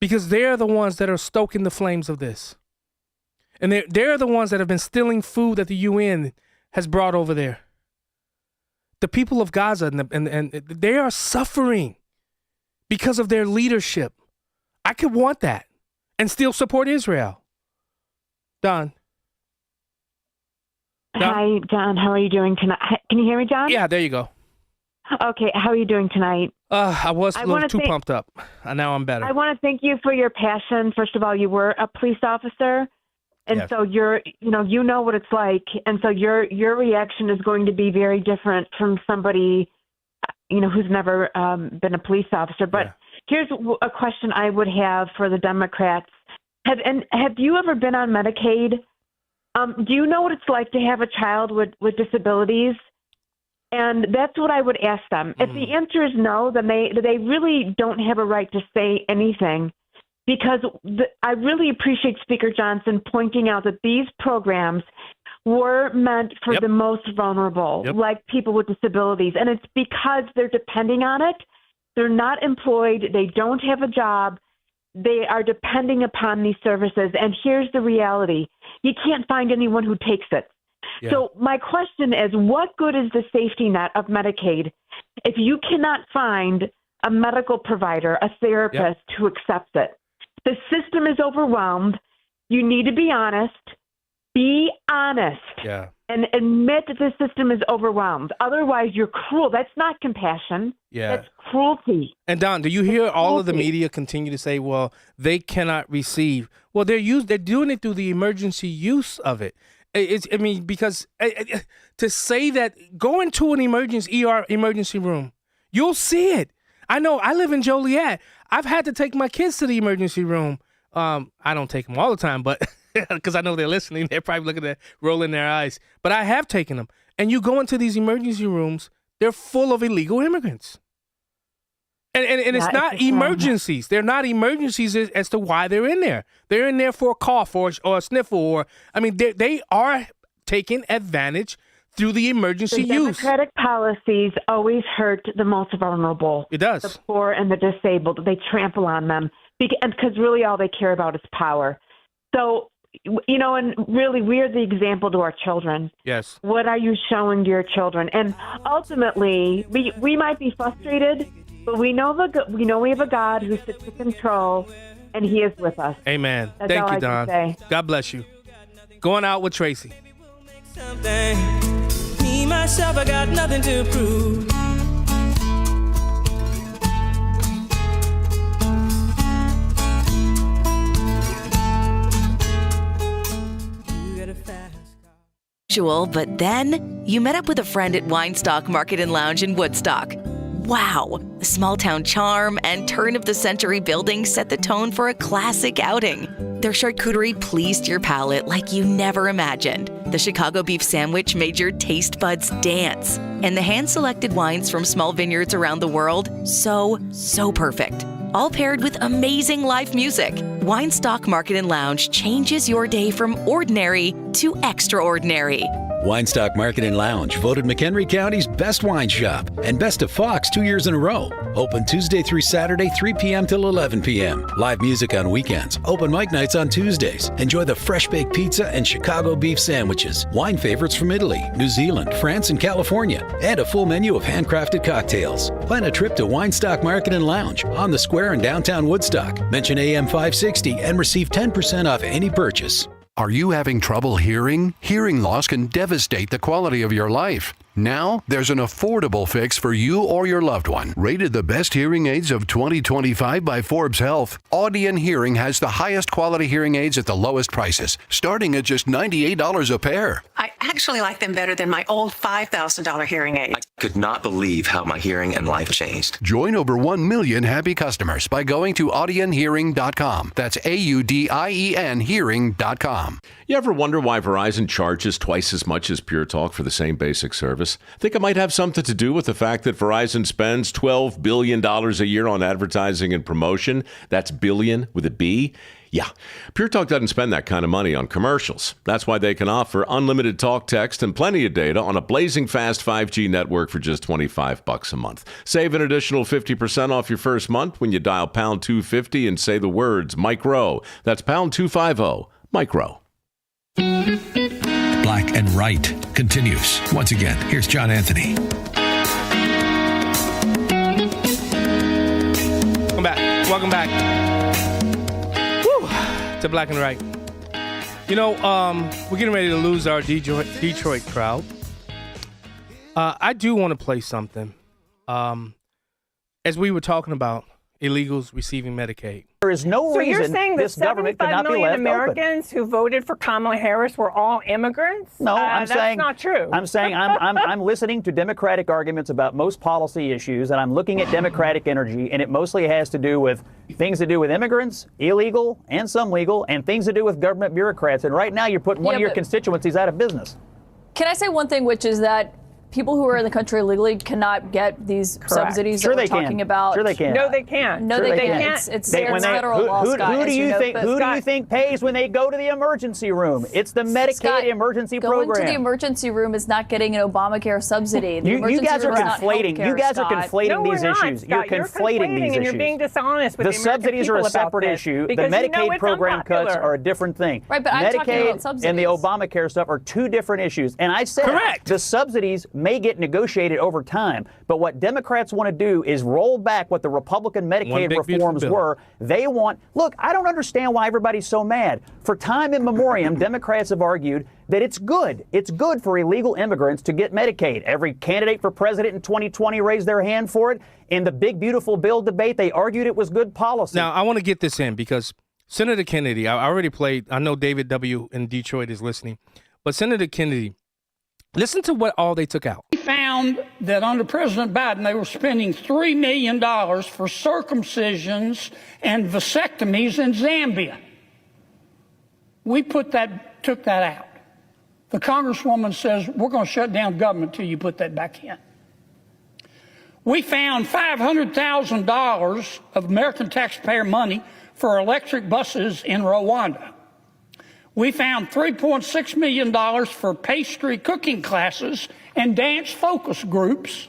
because they're the ones that are stoking the flames of this. And they're the ones that have been stealing food that the UN has brought over there. The people of Gaza, and they are suffering because of their leadership. I could want that and still support Israel. Don. Hi, John. How are you doing tonight? Can you hear me, John? Yeah, there you go. Okay, how are you doing tonight? I was a little too pumped up. Now I'm better. I want to thank you for your passion. First of all, you were a police officer, and Yes. so you know what it's like, and so your reaction is going to be very different from somebody, who's never been a police officer. But here's a question I would have for the Democrats: Have you ever been on Medicaid? Do you know what it's like to have a child with disabilities? And that's what I would ask them. If the answer is no, then they really don't have a right to say anything, because I really appreciate Speaker Johnson pointing out that these programs were meant for the most vulnerable, like people with disabilities. And it's because they're depending on it. They're not employed. They don't have a job. They are depending upon these services. And here's the reality. You can't find anyone who takes it. Yeah. So my question is, what good is the safety net of Medicaid if you cannot find a medical provider, a therapist who accepts it? The system is overwhelmed. You need to be honest. Be honest. Yeah. And admit that the system is overwhelmed. Otherwise, you're cruel. That's not compassion. Yeah. That's cruelty. And Don, do you hear all of the media continue to say, well, they cannot receive? Well, they're doing it through the emergency use of it. Because to say that, go into an emergency room, you'll see it. I know. I live in Joliet. I've had to take my kids to the emergency room. I don't take them all the time, but because I know they're listening, they're probably looking at rolling their eyes. But I have taken them. And you go into these emergency rooms, they're full of illegal immigrants. And it's not emergencies. They're not emergencies as to why they're in there. They're in there for a cough or a sniffle, they are taking advantage through the emergency use. Democratic policies always hurt the most vulnerable. It does. The poor and the disabled. They trample on them because really all they care about is power. So, and really we're the example to our children. Yes. What are you showing to your children? And ultimately, we might be frustrated, but we know we have a God who sits in control, and He is with us. Amen. That's Thank all you, I Don. can say. God bless you. Going out with Tracy. Me, myself, I got nothing to prove. But then you met up with a friend at Weinstock Market and Lounge in Woodstock. Wow! The small town charm and turn of the century building set the tone for a classic outing. Their charcuterie pleased your palate like you never imagined. The Chicago beef sandwich made your taste buds dance. And the hand-selected wines from small vineyards around the world, so perfect. All paired with amazing live music. Weinstock Market and Lounge changes your day from ordinary to extraordinary. Weinstock Market and Lounge, voted McHenry County's best wine shop and best of Fox 2 years in a row. Open Tuesday through Saturday, 3 p.m. till 11 p.m. Live music on weekends. Open mic nights on Tuesdays. Enjoy the fresh baked pizza and Chicago beef sandwiches. Wine favorites from Italy, New Zealand, France, and California. And a full menu of handcrafted cocktails. Plan a trip to Weinstock Market and Lounge on the square in downtown Woodstock. Mention AM 560 and receive 10% off any purchase. Are you having trouble hearing? Hearing loss can devastate the quality of your life. Now, there's an affordable fix for you or your loved one. Rated the best hearing aids of 2025 by Forbes Health, Audion Hearing has the highest quality hearing aids at the lowest prices, starting at just $98 a pair. I actually like them better than my old $5,000 hearing aid. I could not believe how my hearing and life changed. Join over 1 million happy customers by going to audionhearing.com. That's AUDIEN hearing.com. You ever wonder why Verizon charges twice as much as Pure Talk for the same basic service? Think it might have something to do with the fact that Verizon spends $12 billion a year on advertising and promotion. That's billion with a B. Yeah, Pure Talk doesn't spend that kind of money on commercials. That's why they can offer unlimited talk, text, and plenty of data on a blazing fast 5G network for just $25 a month. Save an additional 50% off your first month when you dial pound 250 and say the words Micro. That's pound 250, Micro. Black and Right continues. Once again, here's John Anthony. Welcome back. Woo, to Black and Right. You know, we're getting ready to lose our Detroit crowd. I do want to play something. As we were talking about illegals receiving Medicaid. There is no reason you're saying this government cannot be left Americans open. who voted for Kamala Harris were all immigrants? No, I'm saying that's not true. I'm saying I'm listening to Democratic arguments about most policy issues, and I'm looking at Democratic energy, and it mostly has to do with things to do with immigrants, illegal and some legal, and things to do with government bureaucrats. And right now, you're putting one of your constituencies out of business. Can I say one thing, which is that people who are in the country illegally cannot get these subsidies Sure that we're they can. talking about. Sure they can. No, they can't. No, Sure they they can't. can. It's federal law, Scott. Who do you think? But Who do you Scott, think pays when they go to the emergency room? It's the Medicaid Scott, emergency going program. to the emergency room is not getting an Obamacare subsidy. The You emergency guys are room is not conflating. healthcare, You guys are Scott. conflating No, these we're not, issues. Scott. You're conflating these and issues. you're being dishonest with the the American subsidies are a people about separate this, issue. The because you know Medicaid it's program cuts unpopular. are a different thing. Right, but I'm talking about Medicaid and the Obamacare stuff are two different issues. And I said the subsidies may get negotiated over time, but what Democrats want to do is roll back what the Republican Medicaid reforms were. They want, look, I don't understand why everybody's so mad. For time immemorial, Democrats have argued that it's good. It's good for illegal immigrants to get Medicaid. Every candidate for president in 2020 raised their hand for it. In the big, beautiful bill debate, they argued it was good policy. Now, I want to get this in because Senator Kennedy, I already played, I know David W. in Detroit is listening, but Senator Kennedy, listen to what all they took out. We found that under President Biden, they were spending $3 million for circumcisions and vasectomies in Zambia. We took that out. The Congresswoman says, we're going to shut down government till you put that back in. We found $500,000 of American taxpayer money for electric buses in Rwanda. We found $3.6 million for pastry cooking classes and dance focus groups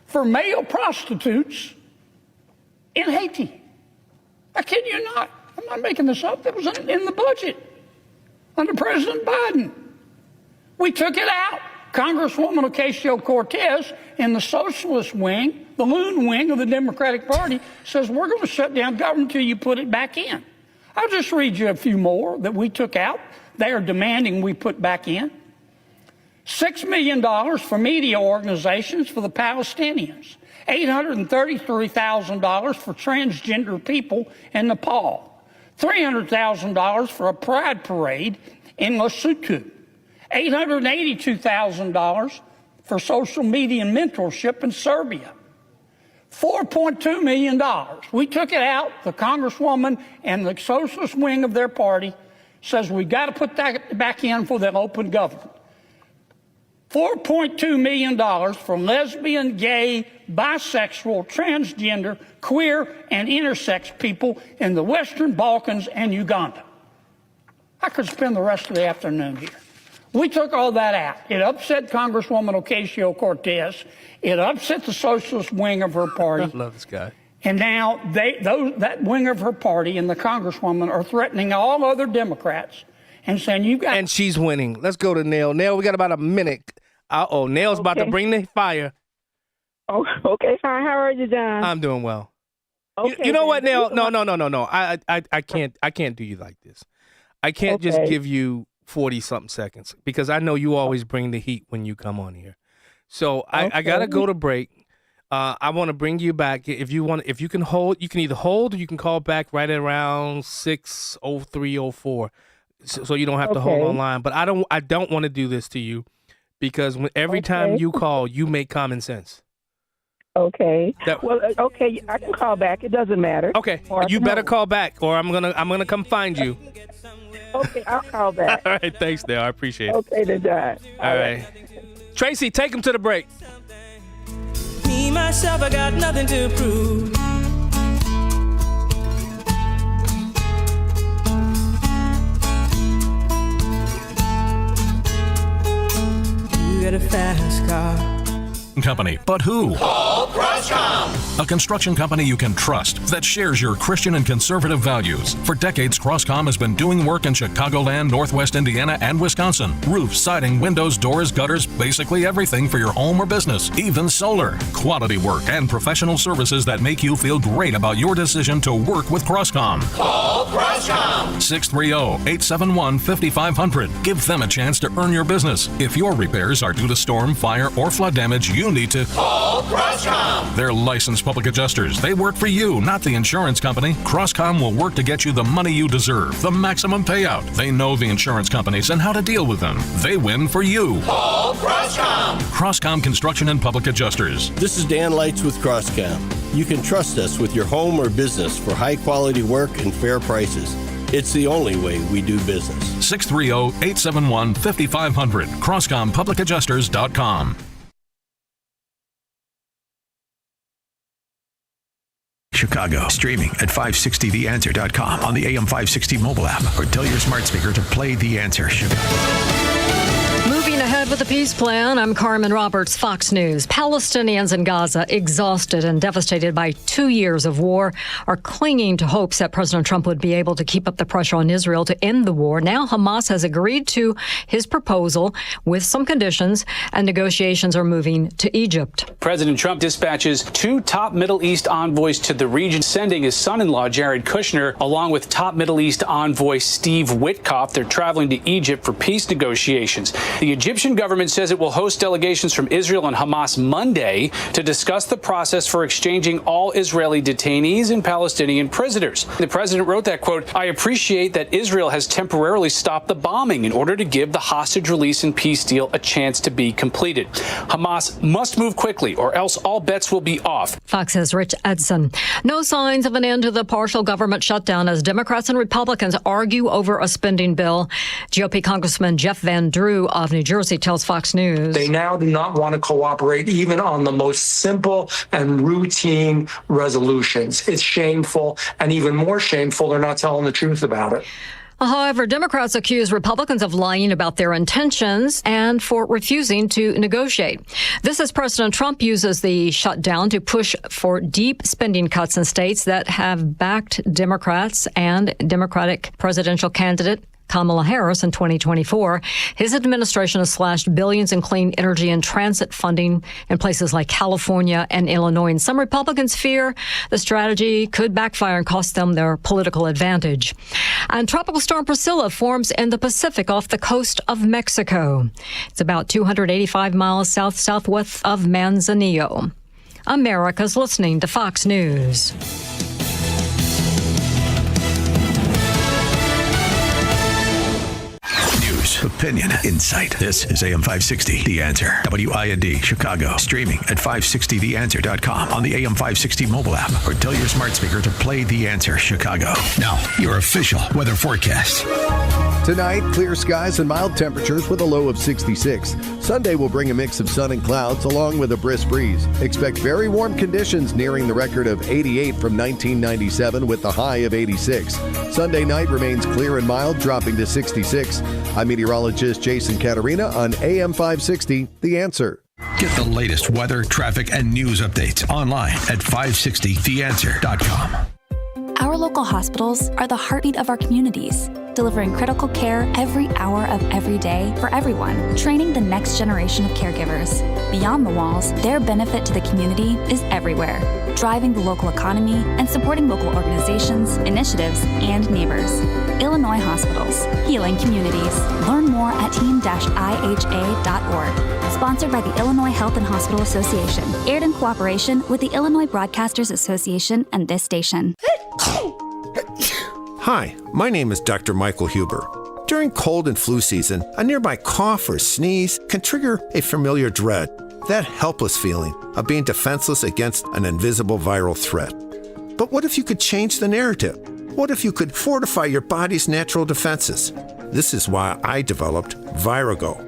for male prostitutes in Haiti. I kid you not. I'm not making this up. That was in the budget under President Biden. We took it out. Congresswoman Ocasio-Cortez in the socialist wing, the loon wing of the Democratic Party, says we're going to shut down government until you put it back in. I'll just read you a few more that we took out. They are demanding we put back in. $6 million for media organizations for the Palestinians. $833,000 for transgender people in Nepal. $300,000 for a pride parade in Lesotho. $882,000 for social media mentorship in Serbia. $4.2 million. We took it out. The Congresswoman and the socialist wing of their party says we got to put that back in for the open government. $4.2 million for lesbian, gay, bisexual, transgender, queer, and intersex people in the Western Balkans and Uganda. I could spend the rest of the afternoon here. We took all that out. It upset Congresswoman Ocasio-Cortez. It upset the socialist wing of her party. I love this guy. And now that wing of her party and the Congresswoman are threatening all other Democrats and saying, you got... And she's winning. Let's go to Nell. Nell, we got about a minute. Nell's about to bring the fire. Oh, okay, fine. How are you, John? I'm doing well. Okay, you know what, Nell? No. I can't do you like this. I can't just give you 40-something seconds because I know you always bring the heat when you come on here. So I gotta go to break. I want to bring you back. If you can hold, you can either hold or you can call back right at around 6:03:04, so you don't have to hold online. But I don't want to do this to you because every time you call, you make common sense. Okay. I can call back. It doesn't matter. Okay. You better call back, or I'm gonna come find you. Okay, I'll call back. All right. Thanks, Dale. I appreciate it. Okay, then, John. All right. Tracy, take him to the break. Me, myself, I got nothing to prove. You got a fast car. Company, but who? Call Crosscom. A construction company you can trust that shares your Christian and conservative values. For decades, Crosscom has been doing work in Chicagoland, Northwest Indiana, and Wisconsin. Roofs, siding, windows, doors, gutters, basically everything for your home or business, even solar. Quality work and professional services that make you feel great about your decision to work with Crosscom. Call Crosscom. 630-871-5500. Give them a chance to earn your business. If your repairs are due to storm, fire, or flood damage, you need to call Crosscom. They're licensed public adjusters. They work for you, not the insurance company. Crosscom will work to get you the money you deserve, the maximum payout. They know the insurance companies and how to deal with them. They win for you. Call Crosscom. Crosscom Construction and Public Adjusters. This is Dan Lights with Crosscom. You can trust us with your home or business for high quality work and fair prices. It's the only way we do business. 630-871-5500. CrosscomPublicAdjusters.com. Chicago, streaming at 560theanswer.com on the AM 560 mobile app, or tell your smart speaker to play The Answer. Moving ahead with the peace plan, I'm Carmen Roberts, Fox News. Palestinians in Gaza, exhausted and devastated by 2 years of war, are clinging to hopes that President Trump would be able to keep up the pressure on Israel to end the war. Now Hamas has agreed to his proposal with some conditions, and negotiations are moving to Egypt. President Trump dispatches 2 top Middle East envoys to the region, sending his son-in-law, Jared Kushner, along with top Middle East envoy Steve Witkoff. They're traveling to Egypt for peace negotiations. The Egyptian government says it will host delegations from Israel and Hamas Monday to discuss the process for exchanging all Israeli detainees and Palestinian prisoners. The president wrote that, quote, "I appreciate that Israel has temporarily stopped the bombing in order to give the hostage release and peace deal a chance to be completed. Hamas must move quickly or else all bets will be off." Fox's Rich Edson. No signs of an end to the partial government shutdown as Democrats and Republicans argue over a spending bill. GOP Congressman Jeff Van Drew of New Jersey tells Fox News. They now do not want to cooperate even on the most simple and routine resolutions. It's shameful, and even more shameful, they're not telling the truth about it. However, Democrats accuse Republicans of lying about their intentions and for refusing to negotiate. This as President Trump uses the shutdown to push for deep spending cuts in states that have backed Democrats and Democratic presidential candidate Kamala Harris in 2024. His administration has slashed billions in clean energy and transit funding in places like California and Illinois. And some Republicans fear the strategy could backfire and cost them their political advantage. And Tropical Storm Priscilla forms in the Pacific off the coast of Mexico. It's about 285 miles southwest of Manzanillo. America's listening to Fox News. Opinion, insight. This is AM 560, The Answer. WIND, Chicago. Streaming at 560theanswer.com on the AM 560 mobile app, or tell your smart speaker to play The Answer Chicago. Now, your official weather forecast. Tonight, clear skies and mild temperatures with a low of 66. Sunday will bring a mix of sun and clouds along with a brisk breeze. Expect very warm conditions nearing the record of 88 from 1997 with the high of 86. Sunday night remains clear and mild, dropping to 66. I'm meteorologist Jason Caterina on AM 560, The Answer. Get the latest weather, traffic, and news updates online at 560theanswer.com. Our local hospitals are the heartbeat of our communities, delivering critical care every hour of every day for everyone, training the next generation of caregivers. Beyond the walls, their benefit to the community is everywhere, driving the local economy and supporting local organizations, initiatives, and neighbors. Illinois Hospitals, healing communities. Learn more at team-iha.org. Sponsored by the Illinois Health and Hospital Association. Aired in cooperation with the Illinois Broadcasters Association and this station. Hi, my name is Dr. Michael Huber. During cold and flu season, a nearby cough or sneeze can trigger a familiar dread, that helpless feeling of being defenseless against an invisible viral threat. But what if you could change the narrative? What if you could fortify your body's natural defenses? This is why I developed Virago,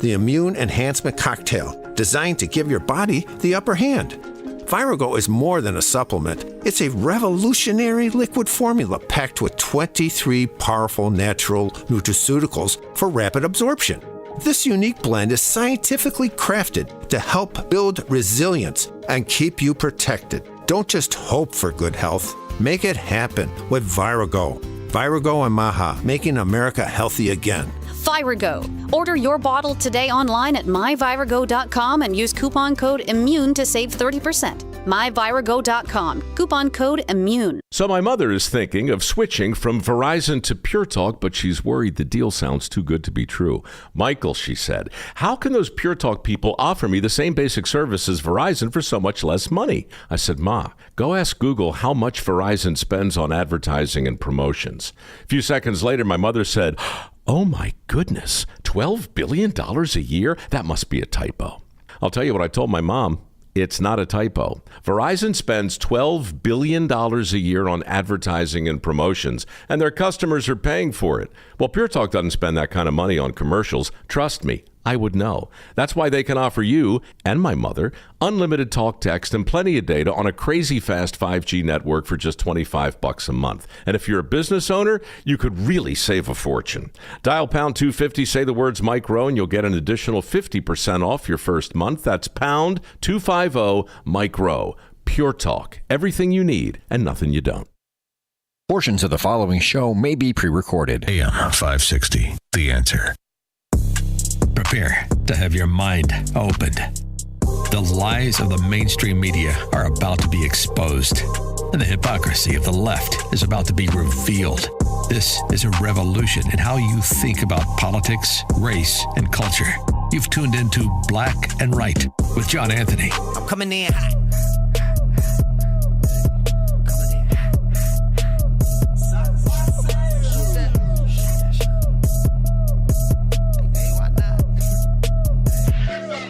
the immune enhancement cocktail designed to give your body the upper hand. Virago is more than a supplement. It's a revolutionary liquid formula packed with 23 powerful natural nutraceuticals for rapid absorption. This unique blend is scientifically crafted to help build resilience and keep you protected. Don't just hope for good health. Make it happen with Virago. Virago and Maha, making America healthy again. Virago. Order your bottle today online at myvirago.com and use coupon code IMMUNE to save 30%. myvirago.com. Coupon code IMMUNE. So my mother is thinking of switching from Verizon to Pure Talk, but she's worried the deal sounds too good to be true. Michael, she said, how can those Pure Talk people offer me the same basic service as Verizon for so much less money? I said, Ma, go ask Google how much Verizon spends on advertising and promotions. A few seconds later, my mother said, oh my goodness, $12 billion a year? That must be a typo. I'll tell you what I told my mom. It's not a typo. Verizon spends $12 billion a year on advertising and promotions, and their customers are paying for it. Well, Pure Talk doesn't spend that kind of money on commercials. Trust me, I would know. That's why they can offer you and my mother unlimited talk, text, and plenty of data on a crazy fast 5G network for just $25 a month. And if you're a business owner, you could really save a fortune. Dial pound 250, say the words Mike Rowe, and you'll get an additional 50% off your first month. That's pound 250 Mike Rowe. Pure Talk. Everything you need and nothing you don't. Portions of the following show may be pre-recorded. AM 560, The Answer. Prepare to have your mind opened. The lies of the mainstream media are about to be exposed, and the hypocrisy of the left is about to be revealed. This is a revolution in how you think about politics, race, and culture. You've tuned into Black and Right with John Anthony. I'm coming in hot.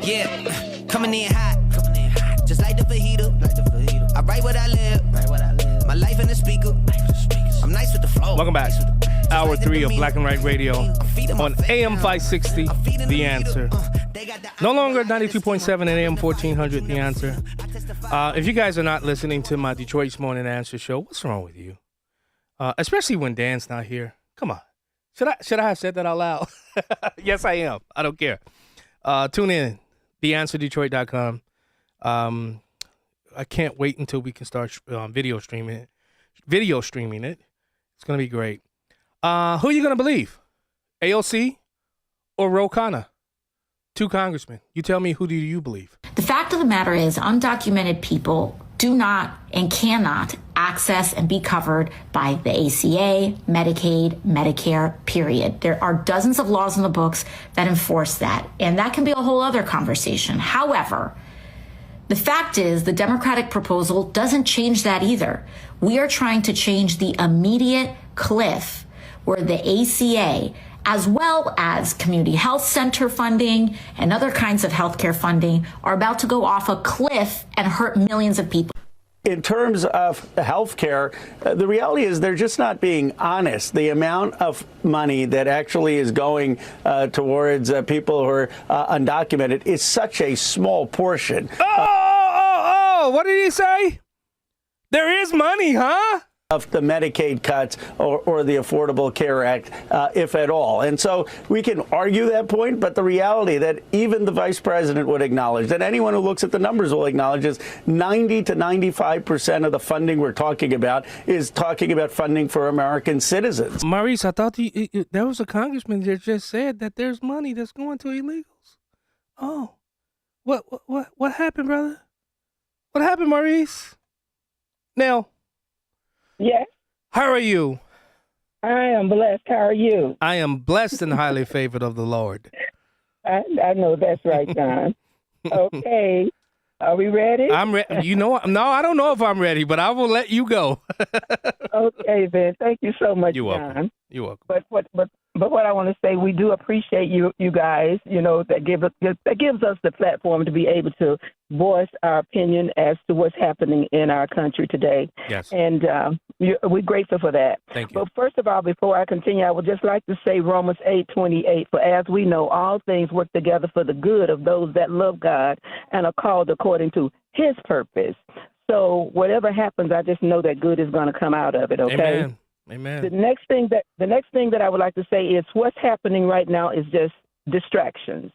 Yeah, coming in hot, just like the fajita. I write what I live, my life in the speaker. I'm nice with the flow. Welcome back. Hour 3 of Black and Right Radio on AM 560, The Answer. No longer 92.7 and AM 1400, The Answer. If you guys are not listening to my Detroit's Morning Answer show, what's wrong with you? Especially when Dan's not here. Come on. Should I have said that out loud? Yes, I am. I don't care. Tune in. TheAnswerDetroit.com. I can't wait until we can start video streaming it. It's going to be great. Who are you going to believe? AOC or Ro Khanna? 2 congressmen. You tell me, who do you believe? The fact of the matter is, undocumented people do not and cannot access and be covered by the ACA, Medicaid, Medicare, period. There are dozens of laws in the books that enforce that, and that can be a whole other conversation. However, the fact is the Democratic proposal doesn't change that either. We are trying to change the immediate cliff where the ACA, as well as community health center funding and other kinds of healthcare funding, are about to go off a cliff and hurt millions of people. In terms of health care, the reality is they're just not being honest. The amount of money that actually is going towards people who are undocumented is such a small portion. What did he say? There is money, huh? Of the Medicaid cuts or the Affordable Care Act, if at all. And so we can argue that point, but the reality that even the vice president would acknowledge, that anyone who looks at the numbers will acknowledge, is 90 to 95% of the funding we're talking about is talking about funding for American citizens. Maurice, I thought there was a congressman that just said that there's money that's going to illegals. Oh, what happened, brother? What happened, Maurice? Now, yes. How are you? I am blessed. How are you? I am blessed and highly favored of the Lord. I know that's right, John. Okay. Are we ready? I'm ready. You know, no, I don't know if I'm ready, but I will let you go. Okay, then. Thank you so much, You're John. welcome. You're welcome. But what I want to say, we do appreciate you guys. You know, that gives us the platform to be able to voice our opinion as to what's happening in our country today. Yes. And we're grateful for that. Thank you. But first of all, before I continue, I would just like to say Romans 8:28. For as we know, all things work together for the good of those that love God and are called according to His purpose. So whatever happens, I just know that good is going to come out of it. Okay. Amen. The next thing that I would like to say is what's happening right now is just distractions.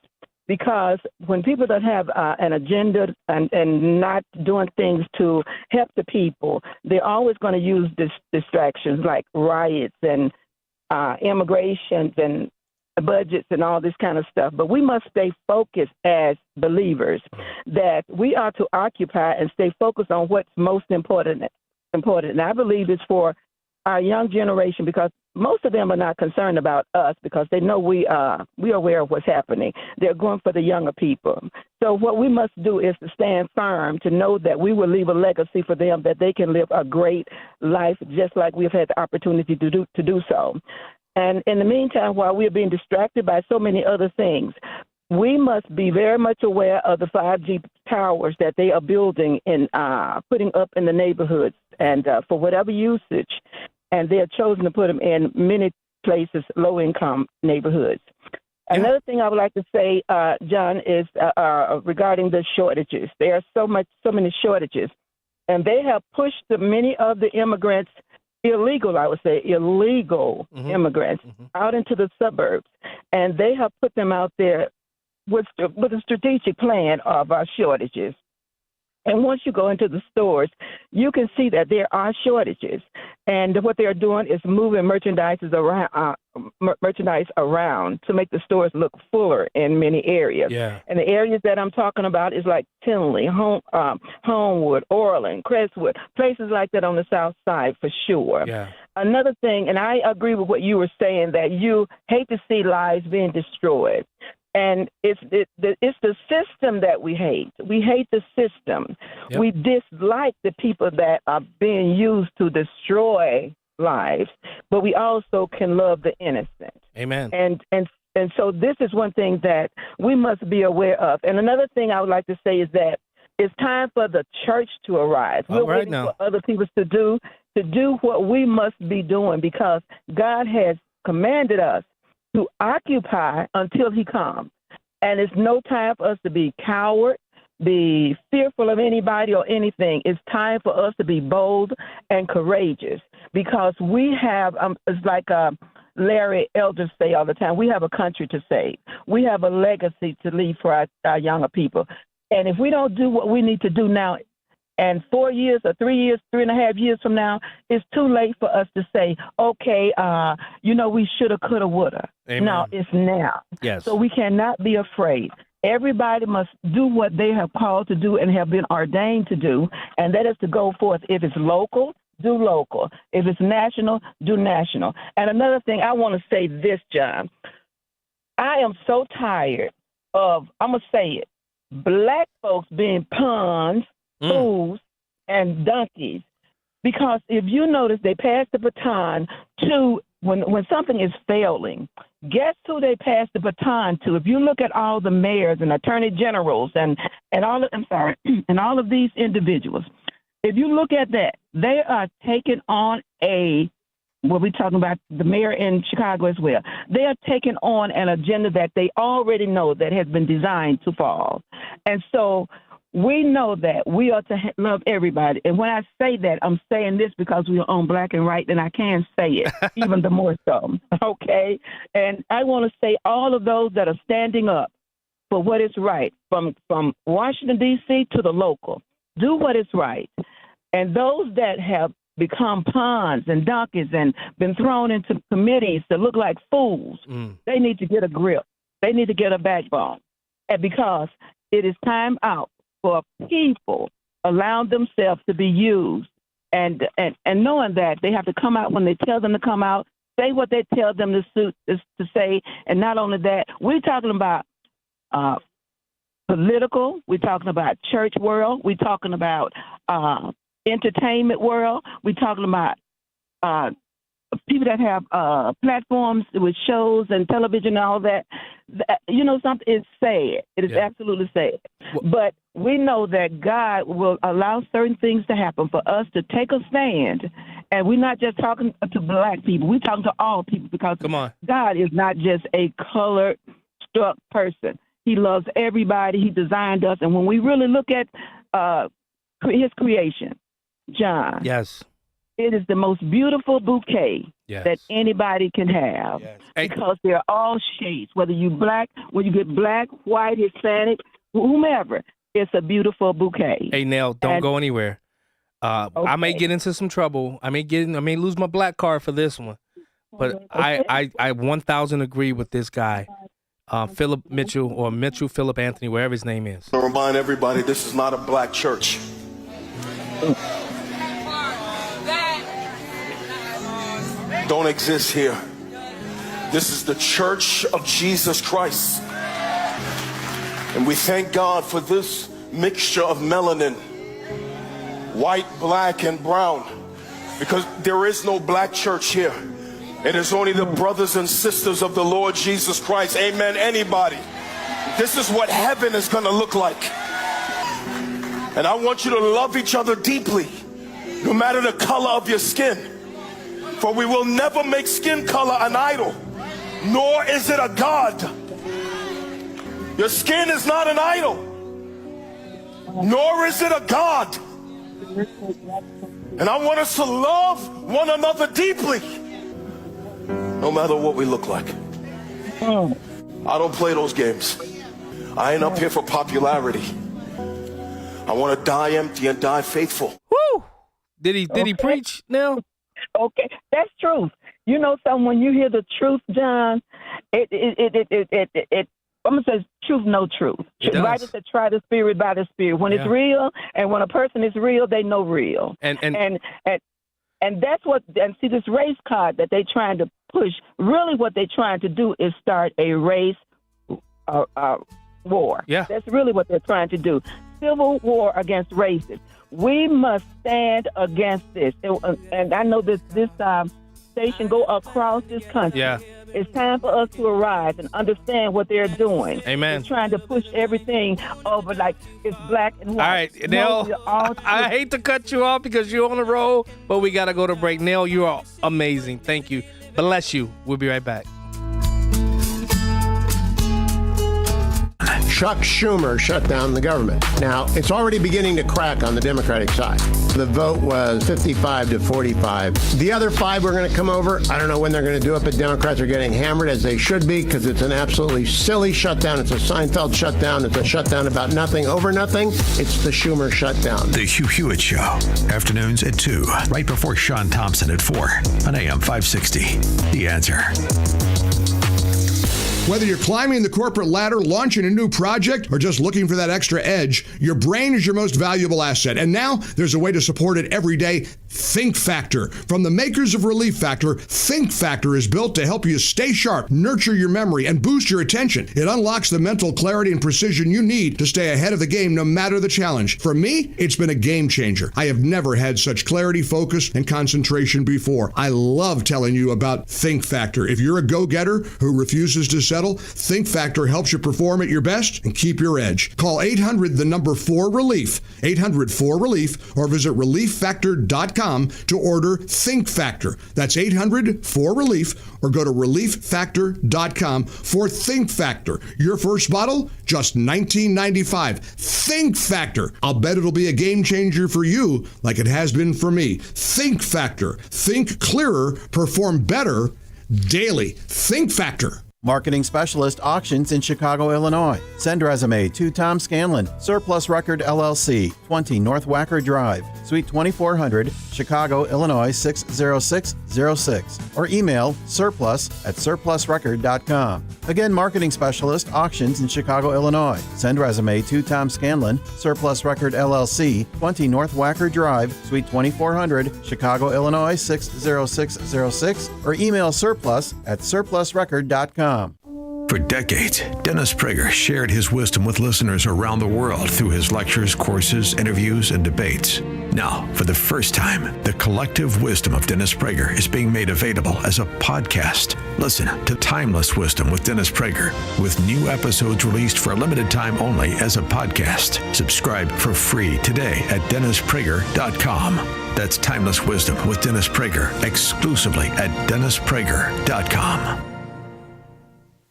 Because when people don't have an agenda and not doing things to help the people, they're always going to use distractions like riots and immigrations and budgets and all this kind of stuff. But we must stay focused as believers, that we are to occupy and stay focused on what's most important. And I believe it's for our young generation, because most of them are not concerned about us because they know we are aware of what's happening. They're going for the younger people. So what we must do is to stand firm, to know that we will leave a legacy for them, that they can live a great life just like we've had the opportunity to do so. And in the meantime, while we're being distracted by so many other things, we must be very much aware of the 5G towers that they are building and putting up in the neighborhoods and for whatever usage. And they have chosen to put them in many places, low-income neighborhoods. Yeah. Another thing I would like to say, John, is regarding the shortages. There are so many shortages, and they have pushed many of the immigrants, illegal immigrants, out into the suburbs, and they have put them out there with a strategic plan of our shortages. And once you go into the stores, you can see that there are shortages. And what they're doing is moving merchandise around to make the stores look fuller in many areas. Yeah. And the areas that I'm talking about is like Tinley, Homewood, Orland, Crestwood, places like that on the south side for sure. Yeah. Another thing, and I agree with what you were saying, that you hate to see lives being destroyed. And it's the system that we hate. We hate the system. Yep. We dislike the people that are being used to destroy lives, but we also can love the innocent. Amen. And so this is one thing that we must be aware of. And another thing I would like to say is that it's time for the church to arise. We're waiting for other people to do what we must be doing, because God has commanded us to occupy until He comes. And it's no time for us to be coward, be fearful of anybody or anything. It's time for us to be bold and courageous, because we have, it's like Larry Elder say all the time, we have a country to save. We have a legacy to leave for our younger people. And if we don't do what we need to do now, and 4 years or 3 years, 3.5 years from now, it's too late for us to say, okay, we shoulda, coulda, woulda. Amen. No, it's now. Yes. So we cannot be afraid. Everybody must do what they have called to do and have been ordained to do, and that is to go forth. If it's local, do local. If it's national, do national. And another thing, I want to say this, John. I am so tired of, I'm going to say it, black folks being pawns, fools, and donkeys. Because if you notice, they pass the baton to, when something is failing, guess who they pass the baton to? If you look at all the mayors and attorney generals and all of these individuals, If you look at that, they are taking on what we're talking about, the mayor in Chicago as well. They are taking on an agenda that they already know that has been designed to fall. And so we know that we are to love everybody. And when I say that, I'm saying this because we are on Black and Right, and I can say it even the more so. Okay? And I want to say all of those that are standing up for what is right, from Washington, D.C. to the local, do what is right. And those that have become pawns and donkeys and been thrown into committees that look like fools, they need to get a grip. They need to get a backbone. And because it is time out for people allowing themselves to be used and knowing that they have to come out when they tell them to come out, say what they tell them to say. And not only that, we're talking about political, we're talking about church world, we're talking about entertainment world, we're talking about people that have platforms with shows and television and all that. You know, something is sad. It is absolutely sad. But we know that God will allow certain things to happen for us to take a stand. And we're not just talking to Black people. We're talking to all people, because God is not just a color-struck person. He loves everybody. He designed us. And when we really look at his creation, John. Yes. It is the most beautiful bouquet that anybody can have, because they're all shades, whether you Black, when you get Black, white, Hispanic, whomever, it's a beautiful bouquet. Hey, Nell, don't go anywhere. I may get into some trouble. I may lose my Black card for this one, but I 1,000 agree with this guy, Philip Mitchell, or Mitchell Philip Anthony, wherever his name is. I remind everybody, this is not a Black church. Don't exist here. This is the Church of Jesus Christ. And we thank God for this mixture of melanin, white, Black, and brown, because there is no Black church here. It is only the brothers and sisters of the Lord Jesus Christ. Amen, anybody. This is what heaven is going to look like. And I want you to love each other deeply, no matter the color of your skin. For we will never make skin color an idol, nor is it a god. Your skin is not an idol, nor is it a god. And I want us to love one another deeply, no matter what we look like. I don't play those games. I ain't up here for popularity. I want to die empty and die faithful. Woo! Did he preach now? Okay, that's truth. You know something, when you hear the truth, John, I'm gonna say truth, no truth. The Bible said, try the spirit by the spirit. When it's real, and when a person is real, they know real. And that's what. And see, this race card that they're trying to push. Really, what they're trying to do is start a race war. Yeah, that's really what they're trying to do. Civil war against races. We must stand against this. And I know this station go across this country. Yeah. It's time for us to arise and understand what they're doing. Amen. They're trying to push everything over like it's black and white. All right, Nell, I hate to cut you off because you're on the road, but we got to go to break. Nell, you are amazing. Thank you. Bless you. We'll be right back. Chuck Schumer shut down the government. Now, it's already beginning to crack on the Democratic side. The vote was 55 to 45. The other 5 were going to come over. I don't know when they're going to do it, but Democrats are getting hammered, as they should be, because it's an absolutely silly shutdown. It's a Seinfeld shutdown. It's a shutdown about nothing, over nothing. It's the Schumer shutdown. The Hugh Hewitt Show. Afternoons at 2, right before Sean Thompson at 4 on AM 560. The Answer. Whether you're climbing the corporate ladder, launching a new project, or just looking for that extra edge, your brain is your most valuable asset. And now there's a way to support it every day. Think Factor. From the makers of Relief Factor, Think Factor is built to help you stay sharp, nurture your memory, and boost your attention. It unlocks the mental clarity and precision you need to stay ahead of the game no matter the challenge. For me, it's been a game changer. I have never had such clarity, focus, and concentration before. I love telling you about Think Factor. If you're a go-getter who refuses to settle, Think Factor helps you perform at your best and keep your edge. Call 800-4RELIEF, 800-4RELIEF, or visit ReliefFactor.com to order Think Factor. That's 800-4RELIEF, or go to ReliefFactor.com for Think Factor. Your first bottle, just $19.95. Think Factor. I'll bet it'll be a game changer for you like it has been for me. Think Factor. Think clearer, perform better daily. Think Factor. Marketing Specialist Auctions in Chicago, Illinois. Send resume to Tom Scanlon, Surplus Record LLC, 20 North Wacker Drive, Suite 2400, Chicago, Illinois 60606, or email surplus@surplusrecord.com. Again, Marketing Specialist Auctions in Chicago, Illinois. Send resume to Tom Scanlon, Surplus Record LLC, 20 North Wacker Drive, Suite 2400, Chicago, Illinois 60606, or email surplus@surplusrecord.com. For decades, Dennis Prager shared his wisdom with listeners around the world through his lectures, courses, interviews, and debates. Now, for the first time, the collective wisdom of Dennis Prager is being made available as a podcast. Listen to Timeless Wisdom with Dennis Prager, with new episodes released for a limited time only as a podcast. Subscribe for free today at DennisPrager.com. That's Timeless Wisdom with Dennis Prager, exclusively at DennisPrager.com.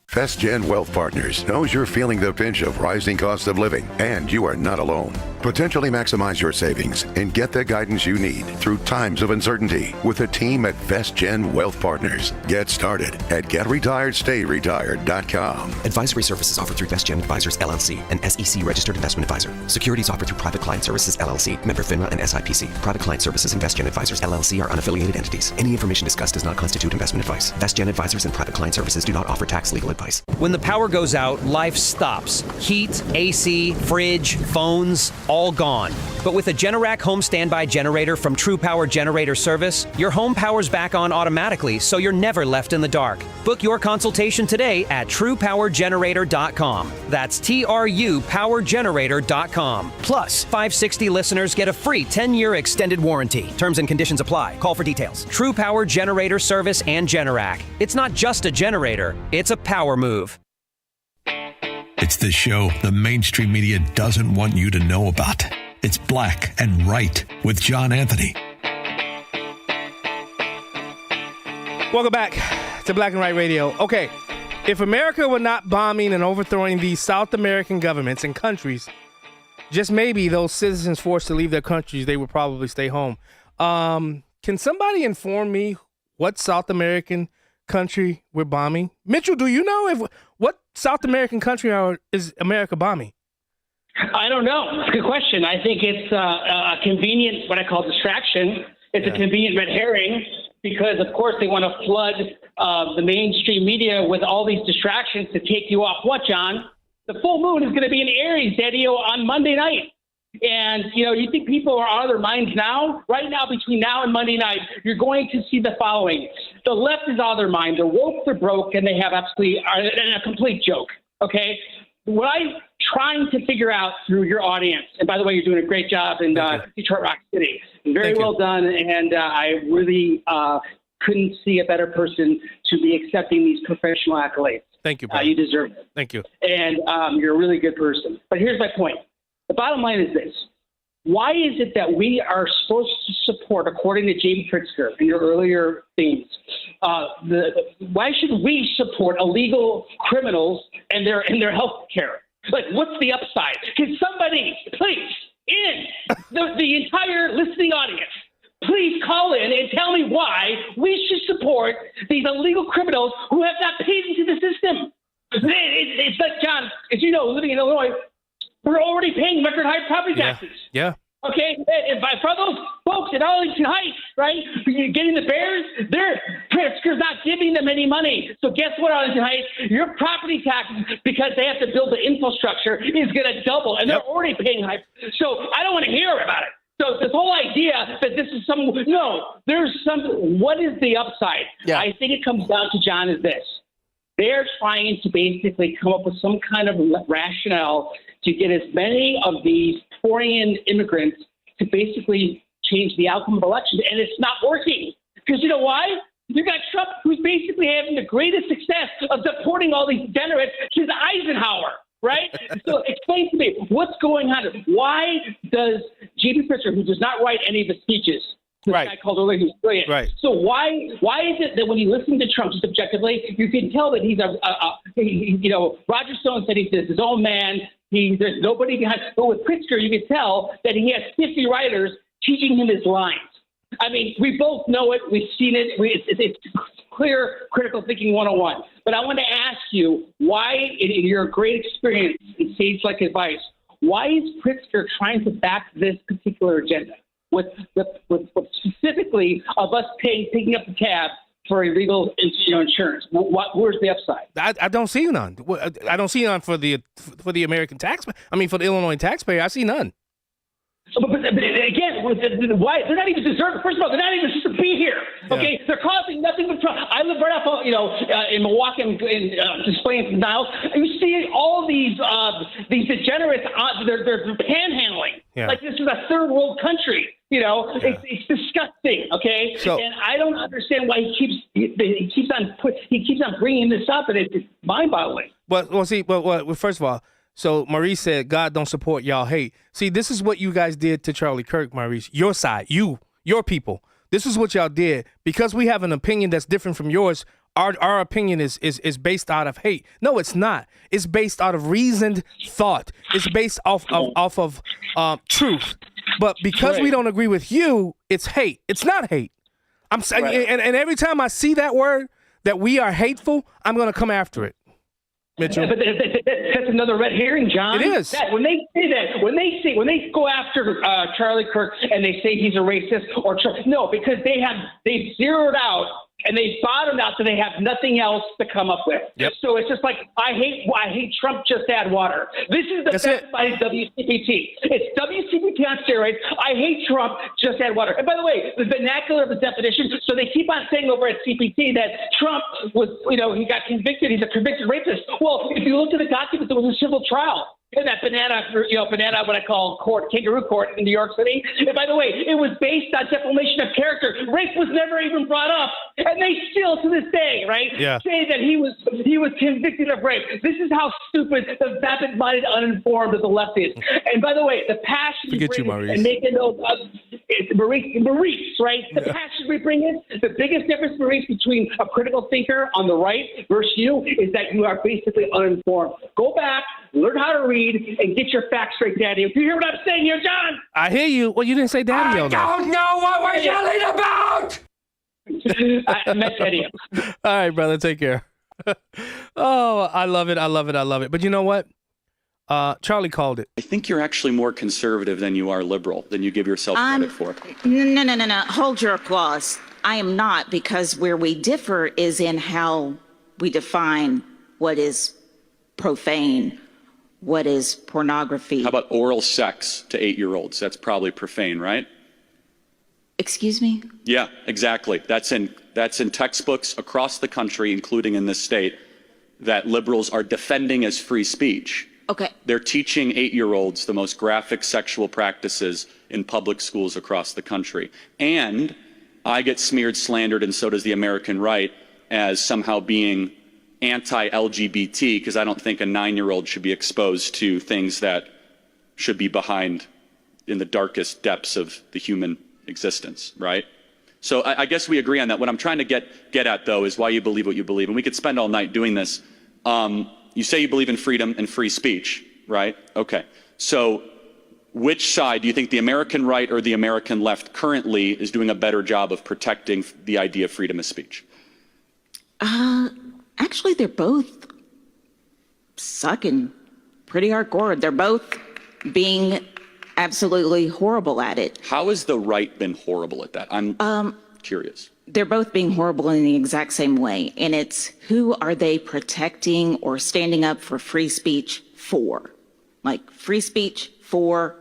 FestGen Wealth Partners knows you're feeling the pinch of rising cost of living, and you are not alone. Potentially maximize your savings and get the guidance you need through times of uncertainty with a team at FestGen Wealth Partners. Get started at GetRetiredStayRetired.com. Advisory services offered through FestGen Advisors, LLC, an SEC registered investment advisor. Securities offered through Private Client Services, LLC, member FINRA and SIPC. Private Client Services and FestGen Advisors, LLC are unaffiliated entities. Any information discussed does not constitute investment advice. FestGen Advisors and Private Client Services do not offer tax legal advice. When the power goes out, life stops. Heat, AC, fridge, phones, all gone. But with a Generac home standby generator from True Power Generator Service, your home powers back on automatically, so you're never left in the dark. Book your consultation today at TruePowerGenerator.com. That's TruePowerGenerator.com. Plus, 560 listeners get a free 10-year extended warranty. Terms and conditions apply. Call for details. True Power Generator Service and Generac. It's not just a generator, it's a power move. It's the show the mainstream media doesn't want you to know about. It's Black and Right with John Anthony. Welcome back to Black and Right Radio. Okay, if America were not bombing and overthrowing these South American governments and countries, just maybe those citizens forced to leave their countries, they would probably stay home. Can somebody inform me what South American country we're bombing? Mitchell, do you know what South American country is America bombing? I don't know. It's a good question. I think it's a convenient, what I call distraction. It's a convenient red herring because, of course, they want to flood the mainstream media with all these distractions to take you off what, John? The full moon is going to be in Aries, Daddy-O, on Monday night. And, you think people are out of their minds now? Right now, between now and Monday night, you're going to see the following. The left is out of their mind. They're woke, they're broke, and they have absolutely a complete joke, okay? What I'm trying to figure out through your audience, and by the way, you're doing a great job in Detroit Rock City. Very well done, and I really couldn't see a better person to be accepting these professional accolades. Thank you, bro. You deserve it. Thank you. And you're a really good person. But here's my point. The bottom line is this. Why is it that we are supposed to support, according to James Pritzker in your earlier themes, why should we support illegal criminals and their health care? Like, what's the upside? Can somebody, please, in the entire listening audience, please call in and tell me why we should support these illegal criminals who have not paid into the system? It's like, John, as you know, living in Illinois, we're already paying record high property taxes. Yeah. Okay, and for those folks in Arlington Heights, right, getting the Bears, their Pritzker's not giving them any money. So guess what, Arlington Heights? Your property taxes, because they have to build the infrastructure, is going to double, and they're already paying high. So I don't want to hear about it. So this whole idea that this is what is the upside? Yeah. I think it comes down to, John, is this. They're trying to basically come up with some kind of rationale to get as many of these foreign immigrants to basically change the outcome of elections. And it's not working. Because you know why? You got Trump, who's basically having the greatest success of deporting all these degenerates to Eisenhower. Right? So explain to me what's going on. Why does J.B. Pritzker, who does not write any of the speeches, this guy called earlier, who's brilliant. Right. So why is it that when you listen to Trump just objectively, you can tell that he's Roger Stone said he's his own man. There's nobody behind. But with Pritzker, you can tell that he has 50 writers teaching him his lines. I mean, we both know it. We've seen it. It's clear critical thinking 101. But I want to ask you, why, in your great experience in sage-like advice, why is Pritzker trying to back this particular agenda? With specifically of us picking up the tab for illegal insurance? Where's the upside? I don't see none. I don't see none for the American taxpayer. I mean, for the Illinois taxpayer, I see none. But again, why they're not even deserving? First of all, they're not even supposed to be here. Okay, they're causing nothing but trouble. I live right off, in Milwaukee, displaying some dials. You see all these degenerates. They're panhandling. Yeah. Like this is a third world country. It's disgusting. Okay, and I don't understand why he keeps on bringing this up, and it's mind boggling. Well, first of all. So Maurice said, God don't support y'all hate. See, this is what you guys did to Charlie Kirk, Maurice. Your side, your people. This is what y'all did. Because we have an opinion that's different from yours, our opinion is based out of hate. No, it's not. It's based out of reasoned thought. It's based off of truth. But because we don't agree with you, it's hate. It's not hate. I'm saying, and every time I see that word, that we are hateful, I'm going to come after it. Mitchell. But that's another red herring, John. It is. When they say that, when they go after Charlie Kirk and they say he's a racist because they've zeroed out and they bottomed out so they have nothing else to come up with. Yep. So it's just like I hate Trump. Just add water. This is the best by WCPT. It's WCPT on steroids. I hate Trump. Just add water. And by the way, the vernacular of the definition. So they keep on saying over at CPT that Trump was, he got convicted. He's a convicted rapist. Well, if you look at the documents, there was a civil trial. In that banana, what I call kangaroo court in New York City. And by the way, it was based on defamation of character. Rape was never even brought up, and they still, to this day, say that he was convicted of rape. This is how stupid the vapid-minded, uninformed of the left is. And by the way, the passion and making those Maurice, right? The passion we bring in. The biggest difference, Maurice, between a critical thinker on the right versus you is that you are basically uninformed. Go back. Learn how to read and get your facts straight, Daddy. Do you hear what I'm saying here, John? I hear you. Well, you didn't say Daddy. I don't know what we're yelling about. I met Daddy. All right, brother. Take care. Oh, I love it. I love it. I love it. But you know what? Charlie called it. I think you're actually more conservative than you are liberal, than you give yourself credit for. No. Hold your applause. I am not, because where we differ is in how we define what is profane. What is pornography? How about oral sex to 8-year-olds? That's probably profane, right? Excuse me? Yeah, exactly. That's in textbooks across the country, including in this state, that liberals are defending as free speech. Okay. They're teaching 8-year-olds the most graphic sexual practices in public schools across the country. And I get smeared, slandered, and so does the American right, as somehow being anti-LGBT, because I don't think a 9-year-old should be exposed to things that should be behind in the darkest depths of the human existence, right? So I guess we agree on that. What I'm trying to get at, though, is why you believe what you believe. And we could spend all night doing this. You say you believe in freedom and free speech, right? Okay. So which side do you think the American right or the American left currently is doing a better job of protecting the idea of freedom of speech? Actually, they're both sucking pretty hardcore. They're both being absolutely horrible at it. How has the right been horrible at that? I'm curious. They're both being horrible in the exact same way. And it's who are they protecting or standing up for free speech for? Like, free speech for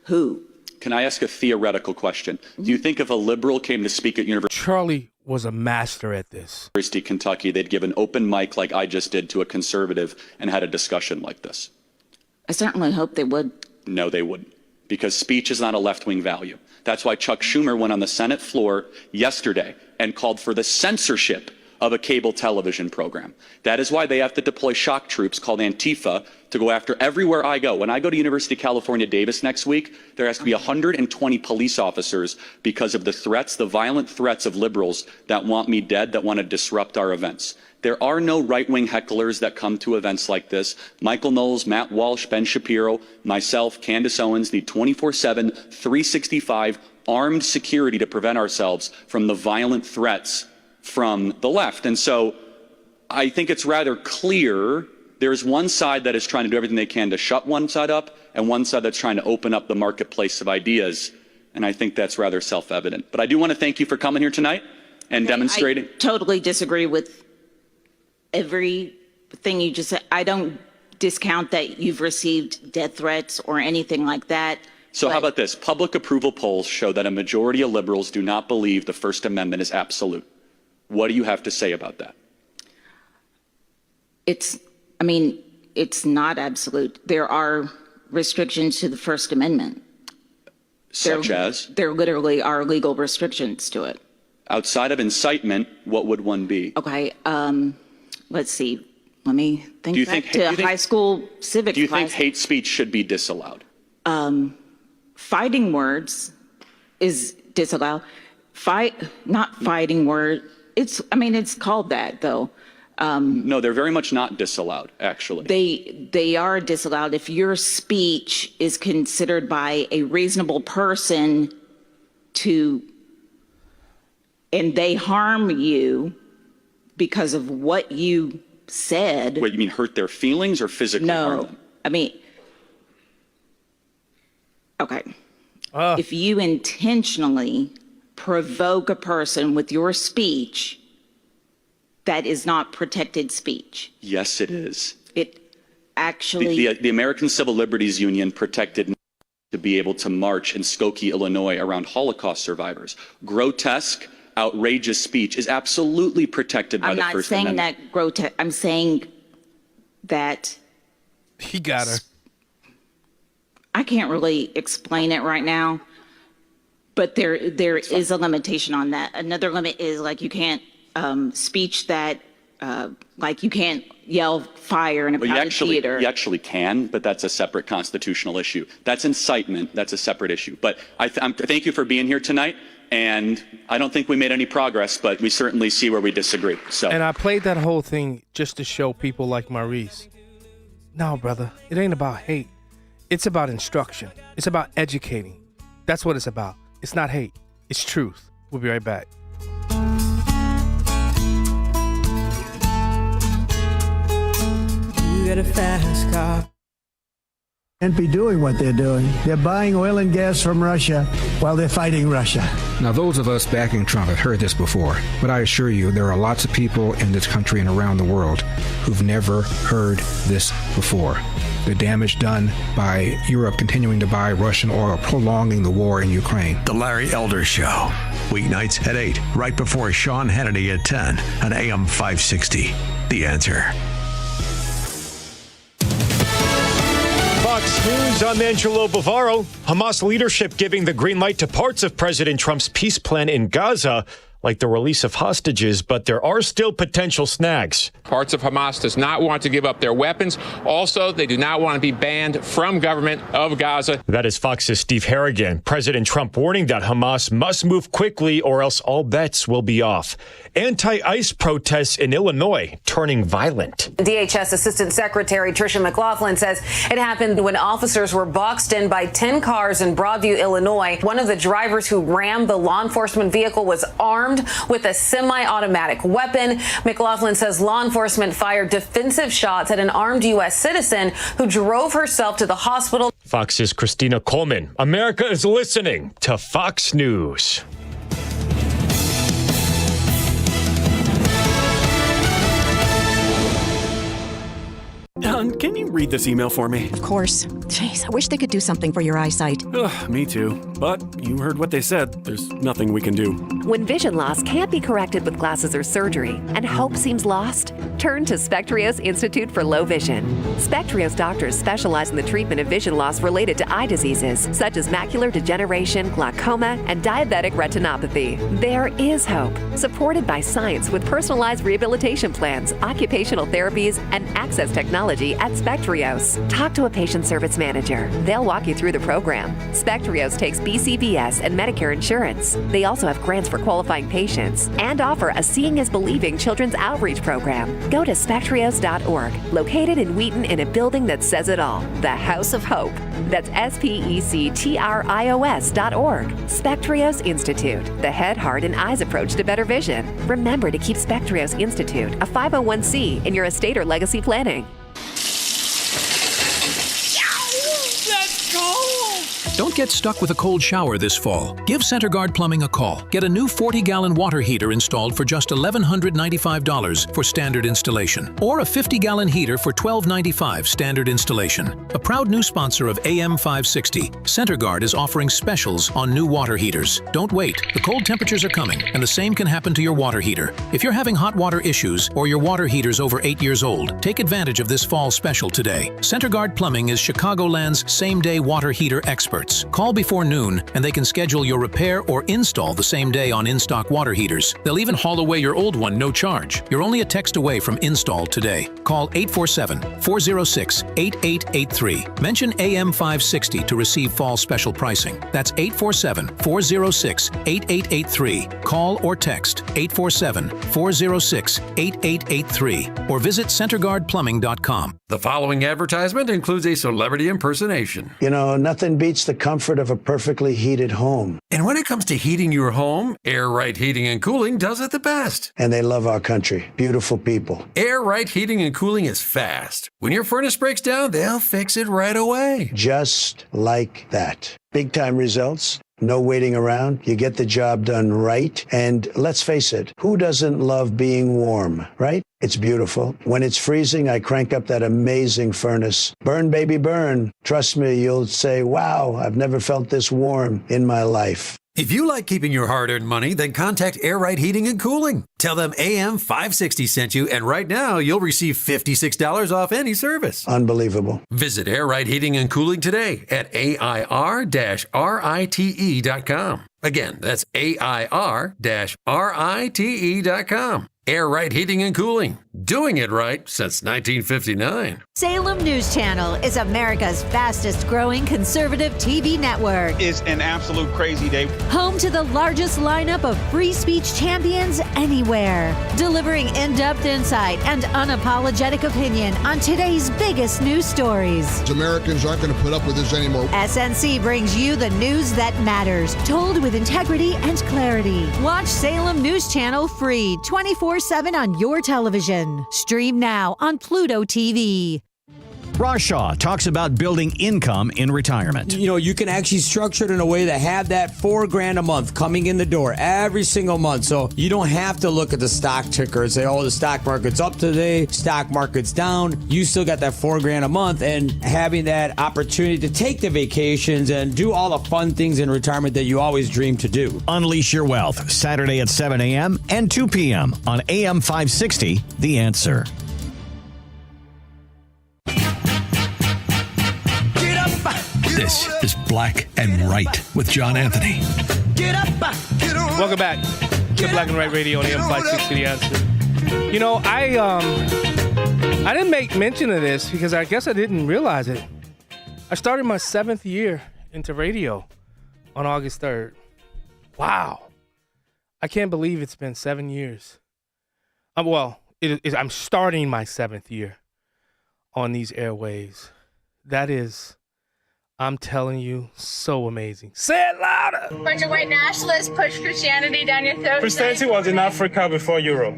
who? Can I ask a theoretical question? Do you think if a liberal came to speak at Charlie was a master at this. University of Kentucky, they'd give an open mic like I just did to a conservative and had a discussion like this? I certainly hope they would. No, they wouldn't, because speech is not a left-wing value. That's why Chuck Schumer went on the Senate floor yesterday and called for the censorship of a cable television program. That is why they have to deploy shock troops called Antifa to go after everywhere I go. When I go to University of California, Davis next week, there has to be 120 police officers because of the threats, the violent threats of liberals that want me dead, that want to disrupt our events. There are no right-wing hecklers that come to events like this. Michael Knowles, Matt Walsh, Ben Shapiro, myself, Candace Owens need 24/7, 365 armed security to prevent ourselves from the violent threats from the left. And so I think it's rather clear there's one side that is trying to do everything they can to shut one side up and one side that's trying to open up the marketplace of ideas. And I think that's rather self-evident. But I do want to thank you for coming here tonight and demonstrating. I totally disagree with everything you just said. I don't discount that you've received death threats or anything like that. So how about this? Public approval polls show that a majority of liberals do not believe the First Amendment is absolute. What do you have to say about that? It's not absolute. There are restrictions to the First Amendment. Such as? There literally are legal restrictions to it. Outside of incitement, what would one be? Okay, let's see. Let me think back to high school civics class. Do you think hate speech should be disallowed? Fighting words is disallowed. Not fighting word. It's called that though. No, they're very much not disallowed, actually. They are disallowed if your speech is considered by a reasonable person and they harm you because of what you said. Wait, you mean hurt their feelings or physically harm them? Okay. If you intentionally provoke a person with your speech, that is not protected speech. Yes, it is. It actually... The American Civil Liberties Union protected to be able to march in Skokie, Illinois around Holocaust survivors. Grotesque, outrageous speech is absolutely protected by the First Amendment. I'm not saying that grotesque. I'm saying that... He got her. I can't really explain it right now, but there is a limitation on that. Another limit is like you can't speech that like you can't yell fire in a crowded theater. You actually can, but that's a separate constitutional issue. That's incitement. That's a separate issue. But thank you for being here tonight. And I don't think we made any progress, but we certainly see where we disagree. So. And I played that whole thing just to show people like Maurice. No, brother, it ain't about hate. It's about instruction. It's about educating. That's what it's about. It's not hate. It's truth. We'll be right back. You got a fast car. And be doing what they're doing. They're buying oil and gas from Russia while they're fighting Russia. Now, those of us backing Trump have heard this before, but I assure you there are lots of people in this country and around the world who've never heard this before. The damage done by Europe continuing to buy Russian oil, prolonging the war in Ukraine. The Larry Elder Show, weeknights at 8, right before Sean Hannity at 10 on AM 560. The Answer. Fox News, I'm Angelo Bavaro. Hamas leadership giving the green light to parts of President Trump's peace plan in Gaza, like the release of hostages, but there are still potential snags. Parts of Hamas does not want to give up their weapons. Also, they do not want to be banned from government of Gaza. That is Fox's Steve Harrigan. President Trump warning that Hamas must move quickly or else all bets will be off. Anti-ICE protests in Illinois turning violent. DHS Assistant Secretary Tricia McLaughlin says it happened when officers were boxed in by 10 cars in Broadview, Illinois. One of the drivers who rammed the law enforcement vehicle was armed with a semi-automatic weapon. McLaughlin says law enforcement fired defensive shots at an armed U.S. citizen who drove herself to the hospital. Fox's Christina Coleman. America is listening to Fox News. Don, can you read this email for me? Of course. Jeez, I wish they could do something for your eyesight. Ugh, me too. But you heard what they said. There's nothing we can do. When vision loss can't be corrected with glasses or surgery, and hope seems lost, turn to Spectrios Institute for Low Vision. Spectrios doctors specialize in the treatment of vision loss related to eye diseases, such as macular degeneration, glaucoma, and diabetic retinopathy. There is hope, supported by science with personalized rehabilitation plans, occupational therapies, and access technology at Spectrios. Talk to a patient service manager. They'll walk you through the program. Spectrios takes BCBS and Medicare insurance. They also have grants for qualifying patients and offer a Seeing is Believing children's outreach program. Go to spectrios.org, located in Wheaton in a building that says it all, the House of Hope. That's SPECTRIOS.org. Spectrios Institute, the head, heart, and eyes approach to better vision. Remember to keep Spectrios Institute, a 501c, in your estate or legacy planning. Don't get stuck with a cold shower this fall. Give CenterGuard Plumbing a call. Get a new 40-gallon water heater installed for just $1,195 for standard installation, or a 50-gallon heater for $1,295 standard installation. A proud new sponsor of AM 560, CenterGuard is offering specials on new water heaters. Don't wait. The cold temperatures are coming, and the same can happen to your water heater. If you're having hot water issues or your water heater's over 8 years old, take advantage of this fall special today. CenterGuard Plumbing is Chicagoland's same-day water heater experts. Call before noon and they can schedule your repair or install the same day on in-stock water heaters. They'll even haul away your old one no charge. You're only a text away from install today. Call 847-406-8883. Mention AM 560 to receive fall special pricing. That's 847-406-8883. Call or text 847-406-8883 or visit CenterGuardPlumbing.com. The following advertisement includes a celebrity impersonation. You know, nothing beats the comfort of a perfectly heated home. And when it comes to heating your home, Air Right Heating and Cooling does it the best. And they love our country. Beautiful people. Air Right Heating and Cooling is fast. When your furnace breaks down, they'll fix it right away. Just like that. Big time results. No waiting around. You get the job done right. And let's face it, who doesn't love being warm, right? It's beautiful. When it's freezing, I crank up that amazing furnace. Burn, baby, burn. Trust me, you'll say, wow, I've never felt this warm in my life. If you like keeping your hard-earned money, then contact Air Right Heating and Cooling. Tell them AM 560 sent you, and right now you'll receive $56 off any service. Unbelievable. Visit Air Right Heating and Cooling today at AIR-RITE.com. Again, that's AIR-RITE.com. Air Right Heating and Cooling. Doing it right since 1959. Salem News Channel is America's fastest growing conservative TV network. It's an absolute crazy day. Home to the largest lineup of free speech champions anywhere. Delivering in-depth insight and unapologetic opinion on today's biggest news stories. Americans aren't going to put up with this anymore. SNC brings you the news that matters, told with integrity and clarity. Watch Salem News Channel free 24/7 on your television. Stream now on Pluto TV. Ross Shaw talks about building income in retirement. You know, you can actually structure it in a way that have that $4,000 a month coming in the door every single month. So you don't have to look at the stock ticker and say, oh, the stock market's up today, stock market's down. You still got that $4,000 a month, and having that opportunity to take the vacations and do all the fun things in retirement that you always dream to do. Unleash your wealth, Saturday at 7 a.m. and 2 p.m. on AM 560, The Answer. This is Black and Right with John Anthony. Welcome back to Black and Right Radio on AM 560 The Answer. You know, I didn't make mention of this because I guess I didn't realize it. I started my 7th year into radio on August 3rd. Wow. I can't believe it's been 7 years. I'm starting my 7th year on these airwaves. That is, I'm telling you, so amazing. Say it louder! Bunch of white nationalists push Christianity down your throat. Christianity was in Africa before Europe.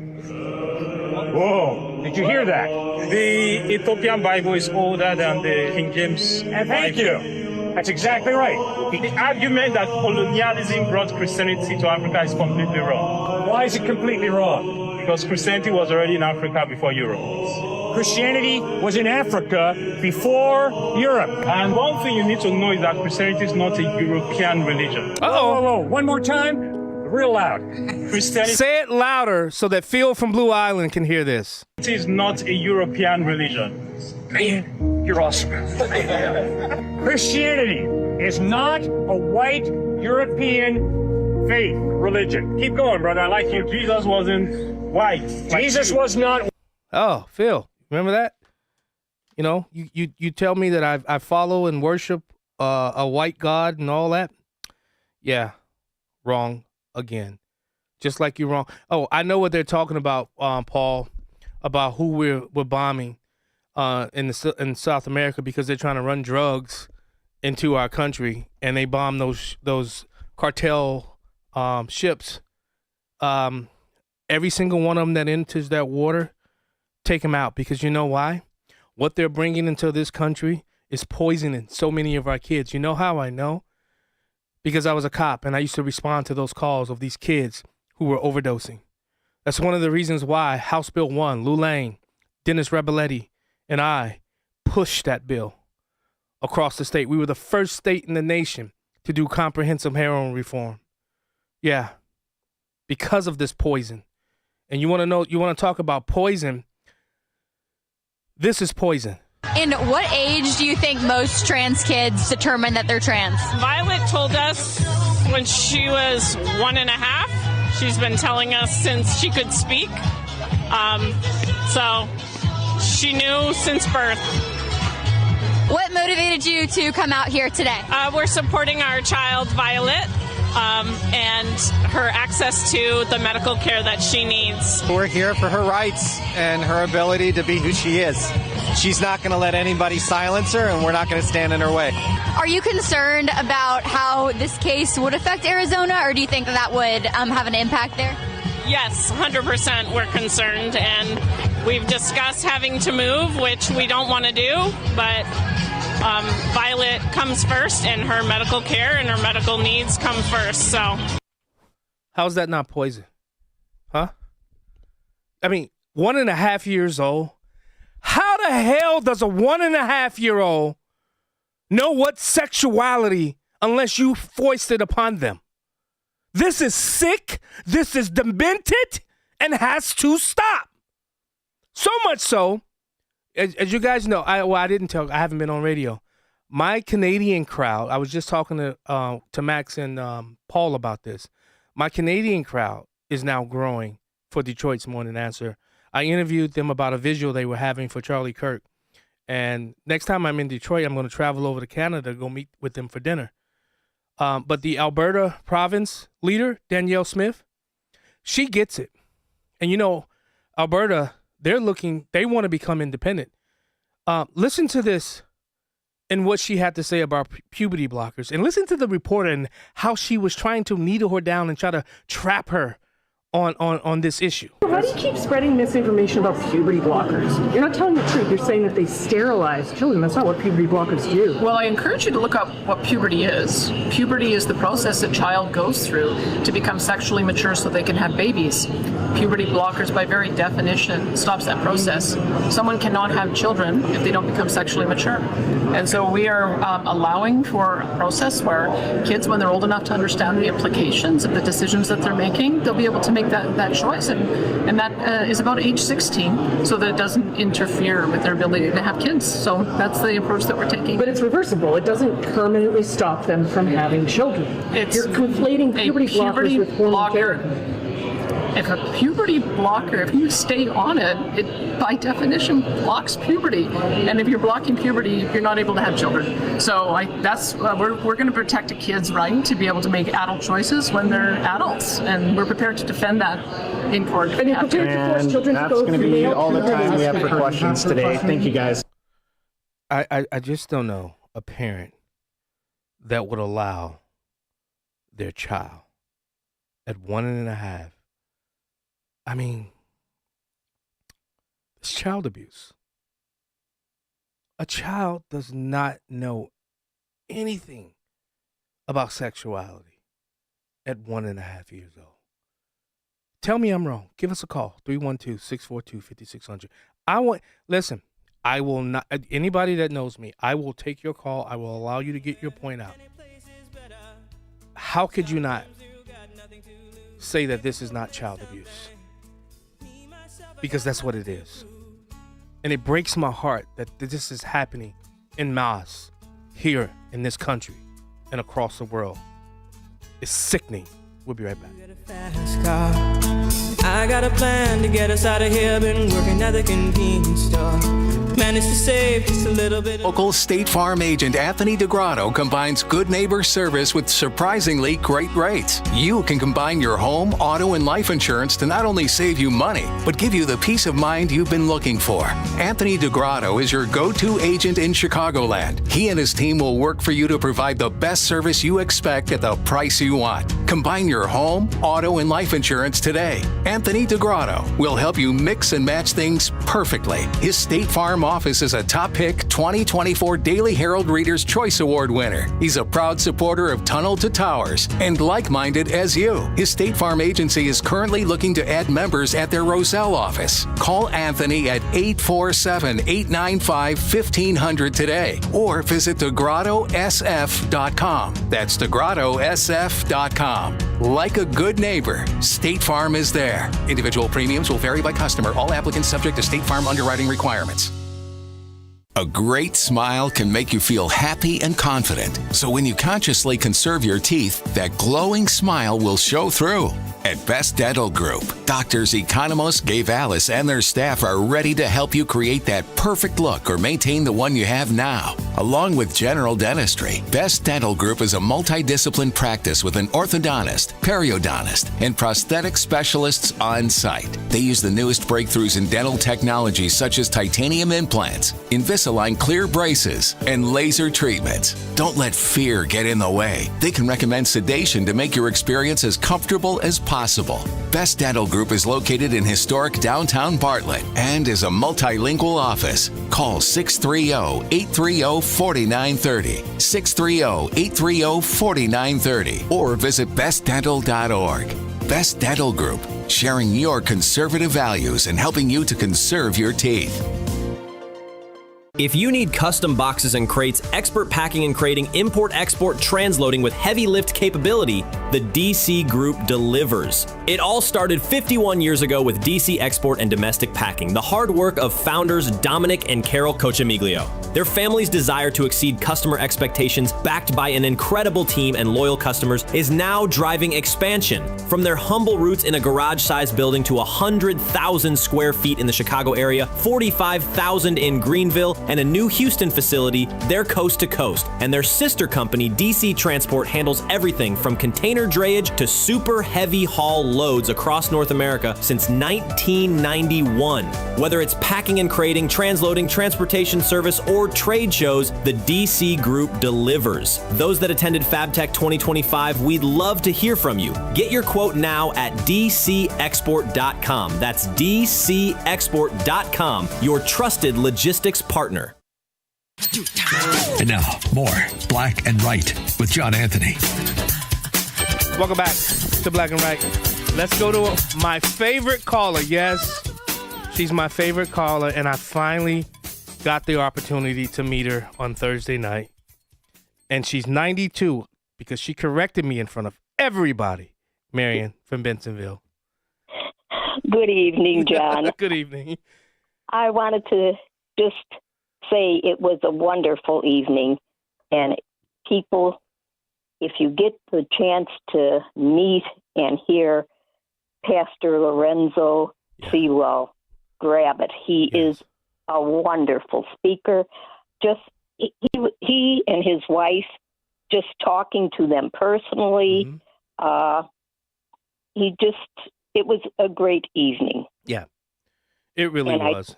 Whoa, did you hear that? The Ethiopian Bible is older than the King James Bible. Thank you. That's exactly right. The argument that colonialism brought Christianity to Africa is completely wrong. Why is it completely wrong? Because Christianity was already in Africa before Europe. Christianity was in Africa before Europe. And one thing you need to know is that Christianity is not a European religion. Whoa, whoa, whoa. One more time, real loud. Christianity Say it louder so that Phil from Blue Island can hear this. is not a European religion. Man, you're awesome. Christianity is not a white European faith religion. Keep going, brother. I like you. Jesus wasn't white. Jesus was not. Oh, Phil, remember that? You know, you tell me that I follow and worship a white God and all that. Yeah, wrong again. Just like you're wrong. Oh, I know what they're talking about, Paul, about who we're bombing in South America because they're trying to run drugs into our country, and they bomb those cartel ships. Every single one of them that enters that water, take them out, because you know why? What they're bringing into this country is poisoning so many of our kids. You know how I know? Because I was a cop and I used to respond to those calls of these kids who were overdosing. That's one of the reasons why House Bill 1, Lou Lane, Dennis Rebelletti, and I pushed that bill across the state. We were the first state in the nation to do comprehensive heroin reform. Yeah, because of this poison. And you want to talk about poison? This is poison. In what age do you think most trans kids determine that they're trans? Violet told us when she was 1.5. She's been telling us since she could speak. So she knew since birth. What motivated you to come out here today? We're supporting our child, Violet, and her access to the medical care that she needs. We're here for her rights and her ability to be who she is. She's not going to let anybody silence her, and we're not going to stand in her way. Are you concerned about how this case would affect Arizona, or do you think that would have an impact there? Yes, 100% we're concerned, and we've discussed having to move, which we don't want to do, but Violet comes first, and her medical care and her medical needs come first. So, how's that not poison? Huh? I mean, 1.5 years old. How the hell does a 1.5-year-old know what sexuality unless you foist it upon them? This is sick. This is demented and has to stop. So much so, as you guys know, I haven't been on radio. My Canadian crowd, I was just talking to Max and Paul about this. My Canadian crowd is now growing for Detroit's Morning Answer. I interviewed them about a visual they were having for Charlie Kirk. And next time I'm in Detroit, I'm going to travel over to Canada to go meet with them for dinner. But the Alberta province leader, Danielle Smith, she gets it. And, you know, Alberta, they want to become independent. Listen to this and what she had to say about puberty blockers. And listen to the reporter and how she was trying to needle her down and try to trap her on this issue. How do you keep spreading misinformation about puberty blockers? You're not telling the truth. You're saying that they sterilize children. That's not what puberty blockers do. Well, I encourage you to look up what puberty is. Puberty is the process a child goes through to become sexually mature so they can have babies. Puberty blockers, by very definition, stops that process. Someone cannot have children if they don't become sexually mature. And so we are allowing for a process where kids, when they're old enough to understand the implications of the decisions that they're making, they'll be able to make that choice. And that is about age 16, so that it doesn't interfere with their ability to have kids. So that's the approach that we're taking. But it's reversible. It doesn't permanently stop them from having children. You're conflating puberty blockers with hormone therapy. If a puberty blocker, if you stay on it, it by definition blocks puberty. And if you're blocking puberty, you're not able to have children. So we're going to protect a kid's right to be able to make adult choices when they're adults. And we're prepared to defend that in court. And you're prepared to force children to go through going to be all the time we have for questions today. Thank you, guys. I just don't know a parent that would allow their child at 1.5. I mean, it's child abuse. A child does not know anything about sexuality at 1.5 years old. Tell me I'm wrong. Give us a call, 312-642-5600. Listen, I will not, anybody that knows me, I will take your call. I will allow you to get your point out. How could you not say that this is not child abuse? Because that's what it is. And it breaks my heart that this is happening en masse here in this country and across the world. It's sickening. We'll be right back. I got a plan to get us out of here. Been working at the convenience store. Managed to save just a little bit. Local State Farm agent Anthony DeGrotto combines good neighbor service with surprisingly great rates. You can combine your home, auto, and life insurance to not only save you money, but give you the peace of mind you've been looking for. Anthony DeGrotto is your go-to agent in Chicagoland. He and his team will work for you to provide the best service you expect at the price you want. Combine your home, auto, and life insurance today. Anthony DeGrotto will help you mix and match things perfectly. His State Farm office is a top pick 2024 Daily Herald Reader's Choice Award winner. He's a proud supporter of Tunnel to Towers and like-minded as you. His State Farm agency is currently looking to add members at their Roselle office. Call Anthony at 847-895-1500 today or visit DeGrottoSF.com. That's DeGrottoSF.com. Like a good neighbor, State Farm is there. Individual premiums will vary by customer. All applicants subject to State Farm underwriting requirements. A great smile can make you feel happy and confident. So when you consciously conserve your teeth, that glowing smile will show through. At Best Dental Group, doctors Economos, Gave Alice, and their staff are ready to help you create that perfect look or maintain the one you have now. Along with general dentistry, Best Dental Group is a multidiscipline practice with an orthodontist, periodontist, and prosthetic specialists on site. They use the newest breakthroughs in dental technology such as titanium implants, Invisalign clear braces, and laser treatments. Don't let fear get in the way. They can recommend sedation to make your experience as comfortable as possible. Best Dental Group is located in historic downtown Bartlett and is a multilingual office. Call 630-830-4930, 630-830-4930, or visit bestdental.org. Best Dental Group, sharing your conservative values and helping you to conserve your teeth. If you need custom boxes and crates, expert packing and crating, import-export transloading with heavy lift capability, the DC Group delivers. It all started 51 years ago with DC Export and Domestic Packing, the hard work of founders Dominic and Carol Cochamiglio. Their family's desire to exceed customer expectations, backed by an incredible team and loyal customers, is now driving expansion. From their humble roots in a garage-sized building to 100,000 square feet in the Chicago area, 45,000 in Greenville, and a new Houston facility, they're coast to coast. And their sister company, DC Transport, handles everything from container drayage to super heavy haul loads across North America since 1991. Whether it's packing and crating, transloading, transportation service, or trade shows, the DC Group delivers. Those that attended FabTech 2025, we'd love to hear from you. Get your quote now at dcexport.com. That's dcexport.com, your trusted logistics partner. And now, more Black and Right with John Anthony. Welcome back to Black and Right. Let's go to my favorite caller. Yes, she's my favorite caller, and I finally got the opportunity to meet her on Thursday night. And she's 92 because she corrected me in front of everybody. Marion from Bentonville. Good evening, John. Good evening. I wanted to just say it was a wonderful evening, and people, if you get the chance to meet and hear Pastor Lorenzo Sewell, grab it. He is a wonderful speaker. Just he and his wife, just talking to them personally, it was a great evening. Yeah, it really was.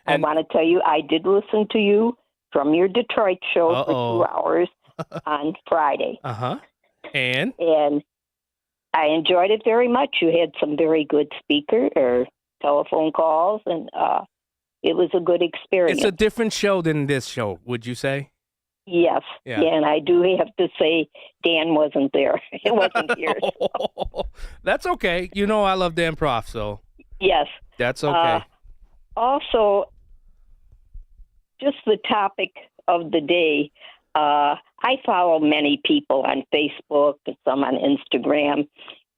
I want to tell you, I did listen to you from your Detroit show for 2 hours on Friday. And I enjoyed it very much. You had some very good telephone calls, and it was a good experience. It's a different show than this show, would you say? Yes. Yeah. And I do have to say Dan wasn't there. It wasn't here. So. That's okay. You know I love Dan Prof, so. Yes. That's okay. also, just the topic of the day, I follow many people on Facebook and some on Instagram,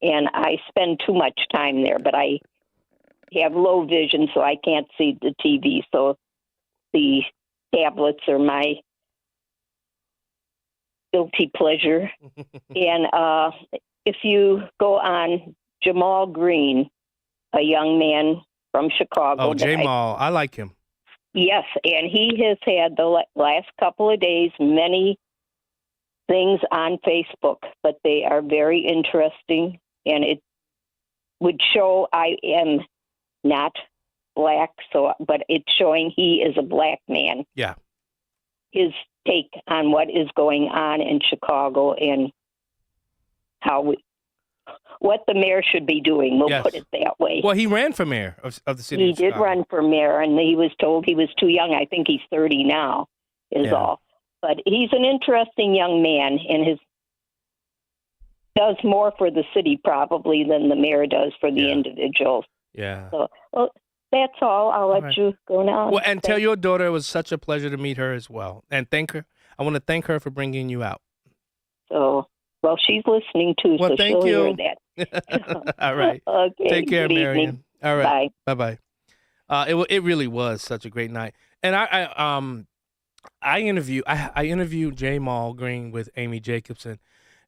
and I spend too much time there, but I have low vision, so I can't see the TV, so the tablets are my guilty pleasure. And if you go on Jamal Green, a young man from Chicago. Oh, Jamal, I like him. Yes, and he has had the last couple of days many things on Facebook, but they are very interesting, and it would show I am not black, but it's showing he is a black man. Yeah. His take on what is going on in Chicago and what the mayor should be doing. We'll put it that way. Well, he ran for mayor of the city. He of did Chicago. run for mayor, and he was told he was too young. I think he's 30 now, is all. But he's an interesting young man, and does more for the city probably than the mayor does for the individuals. Yeah. So, well, that's all. I'll let you go now. Well, and tell your daughter it was such a pleasure to meet her as well, and thank her. I want to thank her for bringing you out. So, well, she's listening too, Well, so thank she'll you. hear that. All right. Okay. Take care, good Marion. evening. All right. Bye. Bye. It really was such a great night, and I interviewed Jamal Green with Amy Jacobson,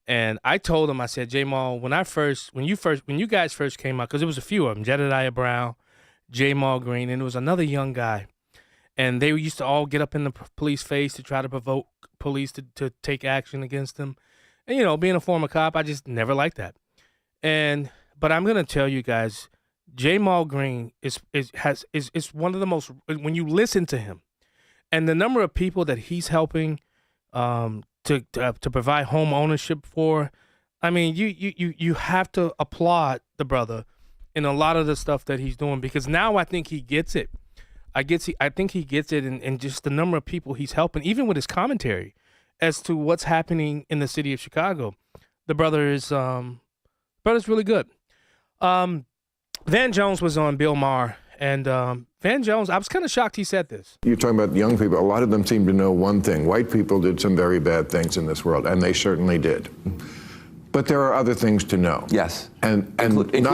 and I told him, I said, Jamal, when you guys first came out, because there was a few of them, Jedediah Brown, Jamal Green, and there was another young guy, and they used to all get up in the police face to try to provoke police to take action against them. And, being a former cop, I just never liked that. But I'm going to tell you guys, Jamal Green is one of the most, when you listen to him, and the number of people that he's helping to provide home ownership for, I mean, you have to applaud the brother in a lot of the stuff that he's doing, because now I think he gets it. I think he gets it, and just the number of people he's helping, even with his commentary as to what's happening in the city of Chicago. The brother's really good. Van Jones was on Bill Maher, and Van Jones, I was kind of shocked he said this. You're talking about young people. A lot of them seem to know one thing. White people did some very bad things in this world, and they certainly did. But there are other things to know. Yes. Including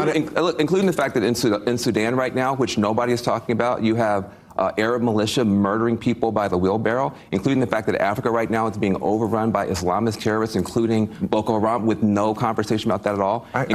the fact that in Sudan right now, which nobody is talking about, you have Arab militia murdering people by the wheelbarrow, including the fact that Africa right now is being overrun by Islamist terrorists, including Boko Haram, with no conversation about that at all. I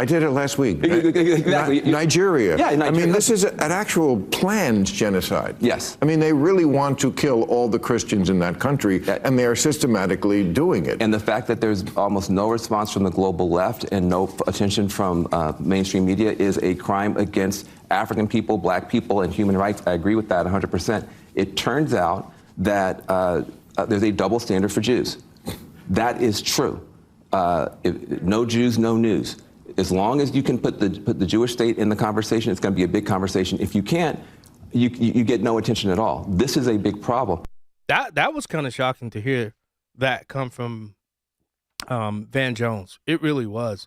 did it last week. Exactly. Nigeria. Yeah, Nigeria. I mean, this is an actual planned genocide. Yes. I mean, they really want to kill all the Christians in that country, and they are systematically doing it. And the fact that there's almost no response from the global left and no attention from mainstream media is a crime against African people, black people, and human rights. I agree with that 100%. It turns out that there's a double standard for Jews. That is true. No Jews, no news. As long as you can put the Jewish state in the conversation, it's going to be a big conversation. If you can't, you get no attention at all. This is a big problem. That was kind of shocking to hear that come from Van Jones. It really was.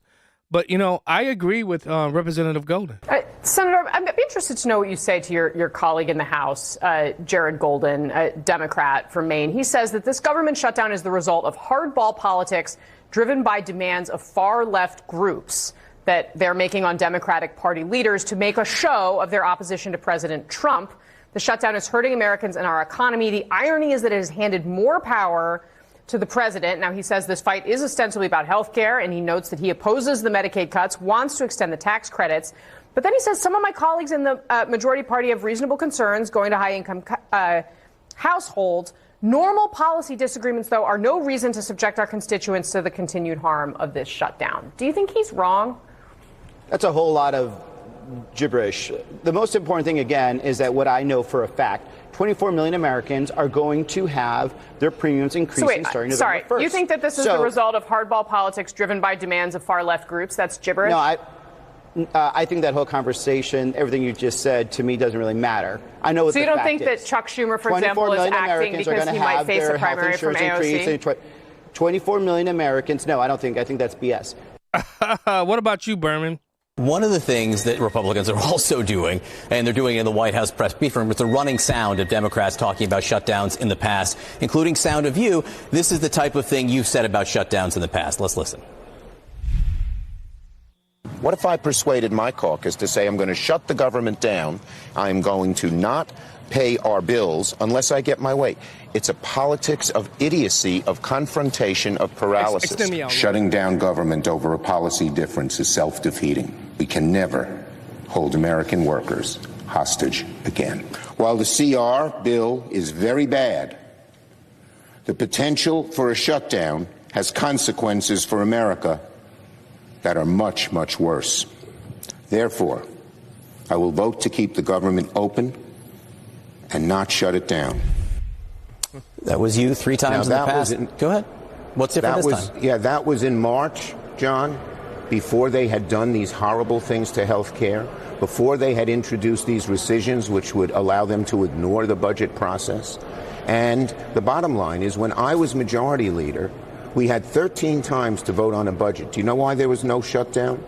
But, I agree with Representative Golden. Senator, I'd be interested to know what you say to your colleague in the House, Jared Golden, a Democrat from Maine. He says that this government shutdown is the result of hardball politics driven by demands of far-left groups that they're making on Democratic Party leaders to make a show of their opposition to President Trump. The shutdown is hurting Americans and our economy. The irony is that it has handed more power to the president. Now, he says this fight is ostensibly about health care, and he notes that he opposes the Medicaid cuts, wants to extend the tax credits. But then he says some of my colleagues in the majority party have reasonable concerns going to high-income households. Normal policy disagreements, though, are no reason to subject our constituents to the continued harm of this shutdown. Do you think he's wrong? That's a whole lot of gibberish. The most important thing, again, is that what I know for a fact, 24 million Americans are going to have their premiums increasing starting November 1st. You think that this is the result of hardball politics driven by demands of far-left groups? That's gibberish? No, I think that whole conversation, everything you just said, to me doesn't really matter. I know what so the you don't fact think is. that Chuck Schumer, for example, is acting because he might face a primary from AOC? 24 million Americans, no, I don't think. I think that's BS. What about you, Berman? One of the things that Republicans are also doing, and they're doing it in the White House press briefing room, it's a running sound of Democrats talking about shutdowns in the past, including sound of you. This is the type of thing you've said about shutdowns in the past. Let's listen. What if I persuaded my caucus to say I'm going to shut the government down, I'm going to not pay our bills unless I get my way? It's a politics of idiocy, of confrontation, of paralysis. Shutting down government over a policy difference is self-defeating. We can never hold American workers hostage again. While the CR bill is very bad, the potential for a shutdown has consequences for America that are much, much worse. Therefore, I will vote to keep the government open and not shut it down. That was you 3 times in the past. Go ahead. What's different this time? Yeah, that was in March, John, before they had done these horrible things to health care, before they had introduced these rescissions which would allow them to ignore the budget process. And the bottom line is, when I was majority leader, we had 13 times to vote on a budget. Do you know why there was no shutdown?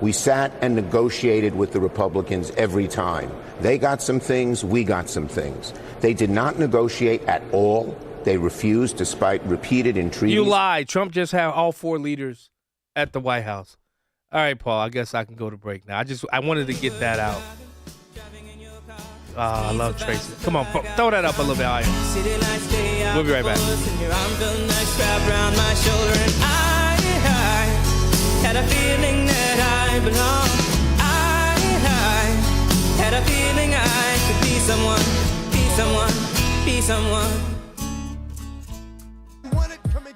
We sat and negotiated with the Republicans every time. They got some things, we got some things. They did not negotiate at all. They refused, despite repeated entreaties. You lied. Trump just had all 4 leaders at the White House. All right, Paul, I guess I can go to break now. I wanted to get that out. I love Tracy. Come on, throw that up a little bit higher. We'll be right back. Had a feeling that I belong. I had a feeling I could be someone, be someone.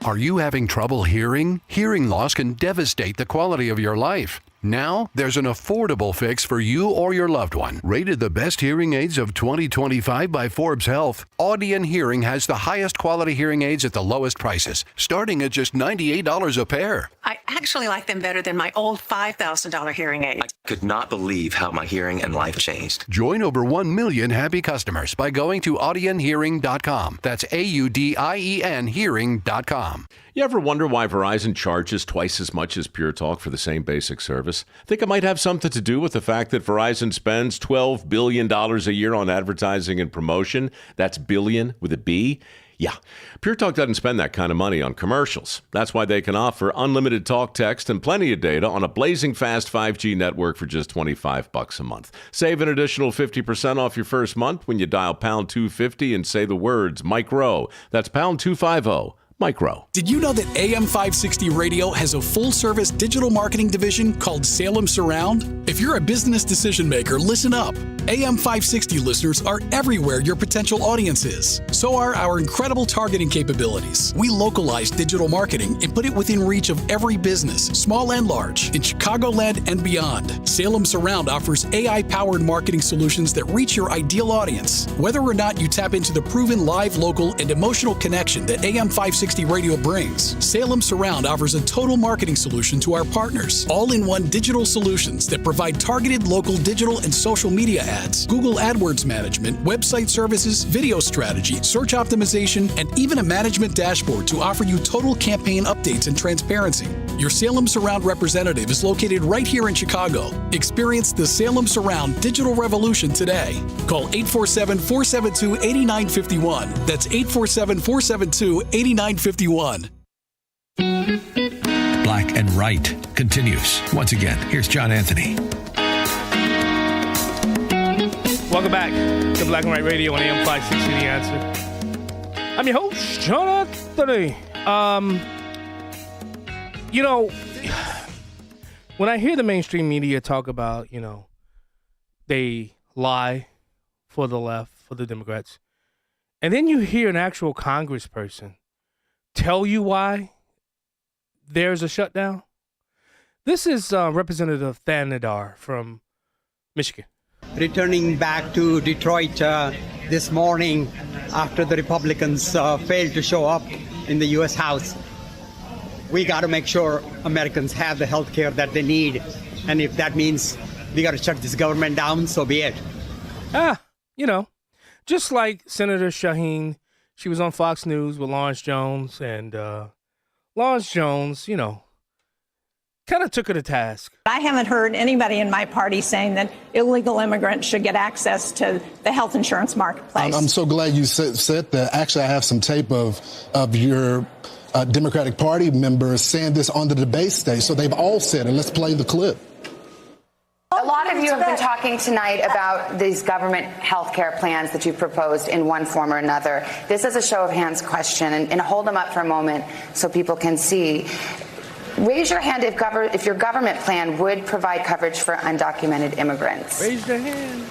Are you having trouble hearing? Hearing loss can devastate the quality of your life. Now, there's an affordable fix for you or your loved one. Rated the best hearing aids of 2025 by Forbes Health, Audion Hearing has the highest quality hearing aids at the lowest prices, starting at just $98 a pair. I actually like them better than my old $5,000 hearing aid. I could not believe how my hearing and life changed. Join over 1 million happy customers by going to audionhearing.com. That's AUDIEN hearing.com. You ever wonder why Verizon charges twice as much as Pure Talk for the same basic service? Think it might have something to do with the fact that Verizon spends $12 billion a year on advertising and promotion. That's billion with a B. Yeah, Pure Talk doesn't spend that kind of money on commercials. That's why they can offer unlimited talk, text, and plenty of data on a blazing fast 5G network for just $25 a month. Save an additional 50% off your first month when you dial pound 250 and say the words Mike Rowe. That's pound 250. Micro. Did you know that AM 560 Radio has a full-service digital marketing division called Salem Surround? If you're a business decision maker, listen up. AM 560 listeners are everywhere your potential audience is. So are our incredible targeting capabilities. We localize digital marketing and put it within reach of every business, small and large, in Chicagoland and beyond. Salem Surround offers AI-powered marketing solutions that reach your ideal audience. Whether or not you tap into the proven live, local, and emotional connection that AM 560 Radio brings, Salem Surround offers a total marketing solution to our partners. All-in-one digital solutions that provide targeted local digital and social media ads, Google AdWords management, website services, video strategy, search optimization, and even a management dashboard to offer you total campaign updates and transparency. Your Salem Surround representative is located right here in Chicago. Experience the Salem Surround digital revolution today. Call 847-472-8951. That's 847-472-8951. Black and Right continues. Once again, here's John Anthony. Welcome back to Black and White Radio on AM 560 The Answer. I'm your host, John Anthony. When I hear the mainstream media talk about, they lie for the left, for the Democrats, and then you hear an actual congressperson tell you why there's a shutdown. This is Representative Thanedar from Michigan. Returning back to Detroit this morning after the Republicans failed to show up in the U.S. House. We got to make sure Americans have the health care that they need. And if that means we got to shut this government down, so be it. Just like Senator Shaheen, she was on Fox News with Lawrence Jones. And Lawrence Jones, kind of took her to task. I haven't heard anybody in my party saying that illegal immigrants should get access to the health insurance marketplace. I'm so glad you said that. Actually, I have some tape of your Democratic Party members saying this on the debate stage. So they've all said it. Let's play the clip. A lot of you have been talking tonight about these government health care plans that you've proposed in one form or another. This is a show of hands question, and hold them up for a moment so people can see. Raise your hand if your government plan would provide coverage for undocumented immigrants. Raise your hand.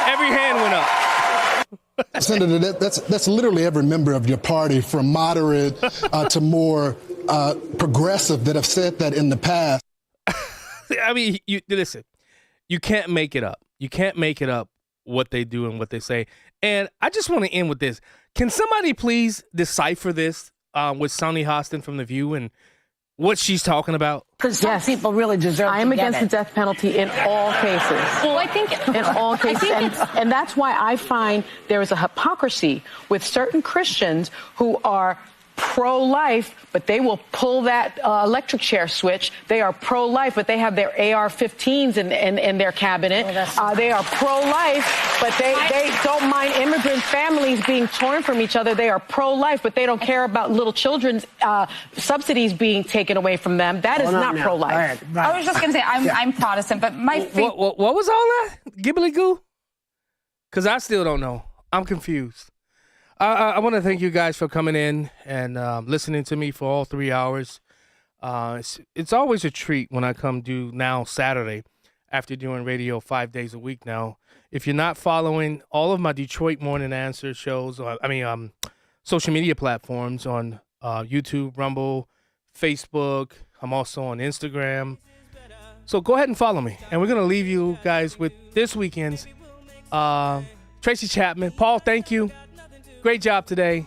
Every hand went up. Senator, that's literally every member of your party, from moderate to more progressive, that have said that in the past. I mean, listen, you can't make it up. You can't make it up what they do and what they say. And I just want to end with this. Can somebody please decipher this with Sunny Hostin from The View and what she's talking about? Because some people really deserve I am against the death penalty in all cases. Well, I think in all cases. And that's why I find there is a hypocrisy with certain Christians who are pro-life, but they will pull that electric chair switch. They are pro-life, but they have their AR-15s in their cabinet. They are pro-life, but they don't mind immigrant families being torn from each other. They are pro-life, but they don't care about little children's subsidies being taken away from them. That is not pro-life. Right. I was just going to say, I'm Protestant, but my faith... What was all that? Gibbly-goo? Because I still don't know. I'm confused. I want to thank you guys for coming in and listening to me for all 3 hours. It's always a treat when I come do now Saturday after doing radio 5 days a week now. If you're not following all of my Detroit Morning Answer shows, social media platforms on YouTube, Rumble, Facebook, I'm also on Instagram. So go ahead and follow me. And we're going to leave you guys with this weekend's Tracy Chapman. Paul, thank you. Great job today.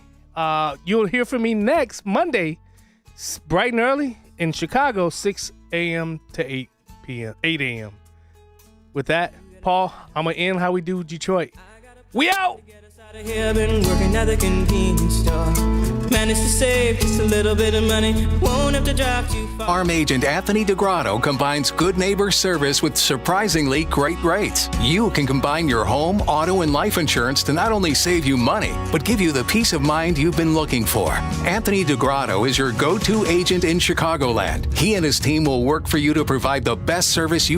You'll hear from me next Monday, bright and early in Chicago, 6 a.m. to 8 a.m. With that, Paul, I'm going to end how we do Detroit. We out! Here, been working at the convenience store. Managed to save just a little bit of money. Won't have to drive too far. Farm agent Anthony DeGrotto combines good neighbor service with surprisingly great rates. You can combine your home, auto, and life insurance to not only save you money, but give you the peace of mind you've been looking for. Anthony DeGrotto is your go-to agent in Chicagoland. He and his team will work for you to provide the best service you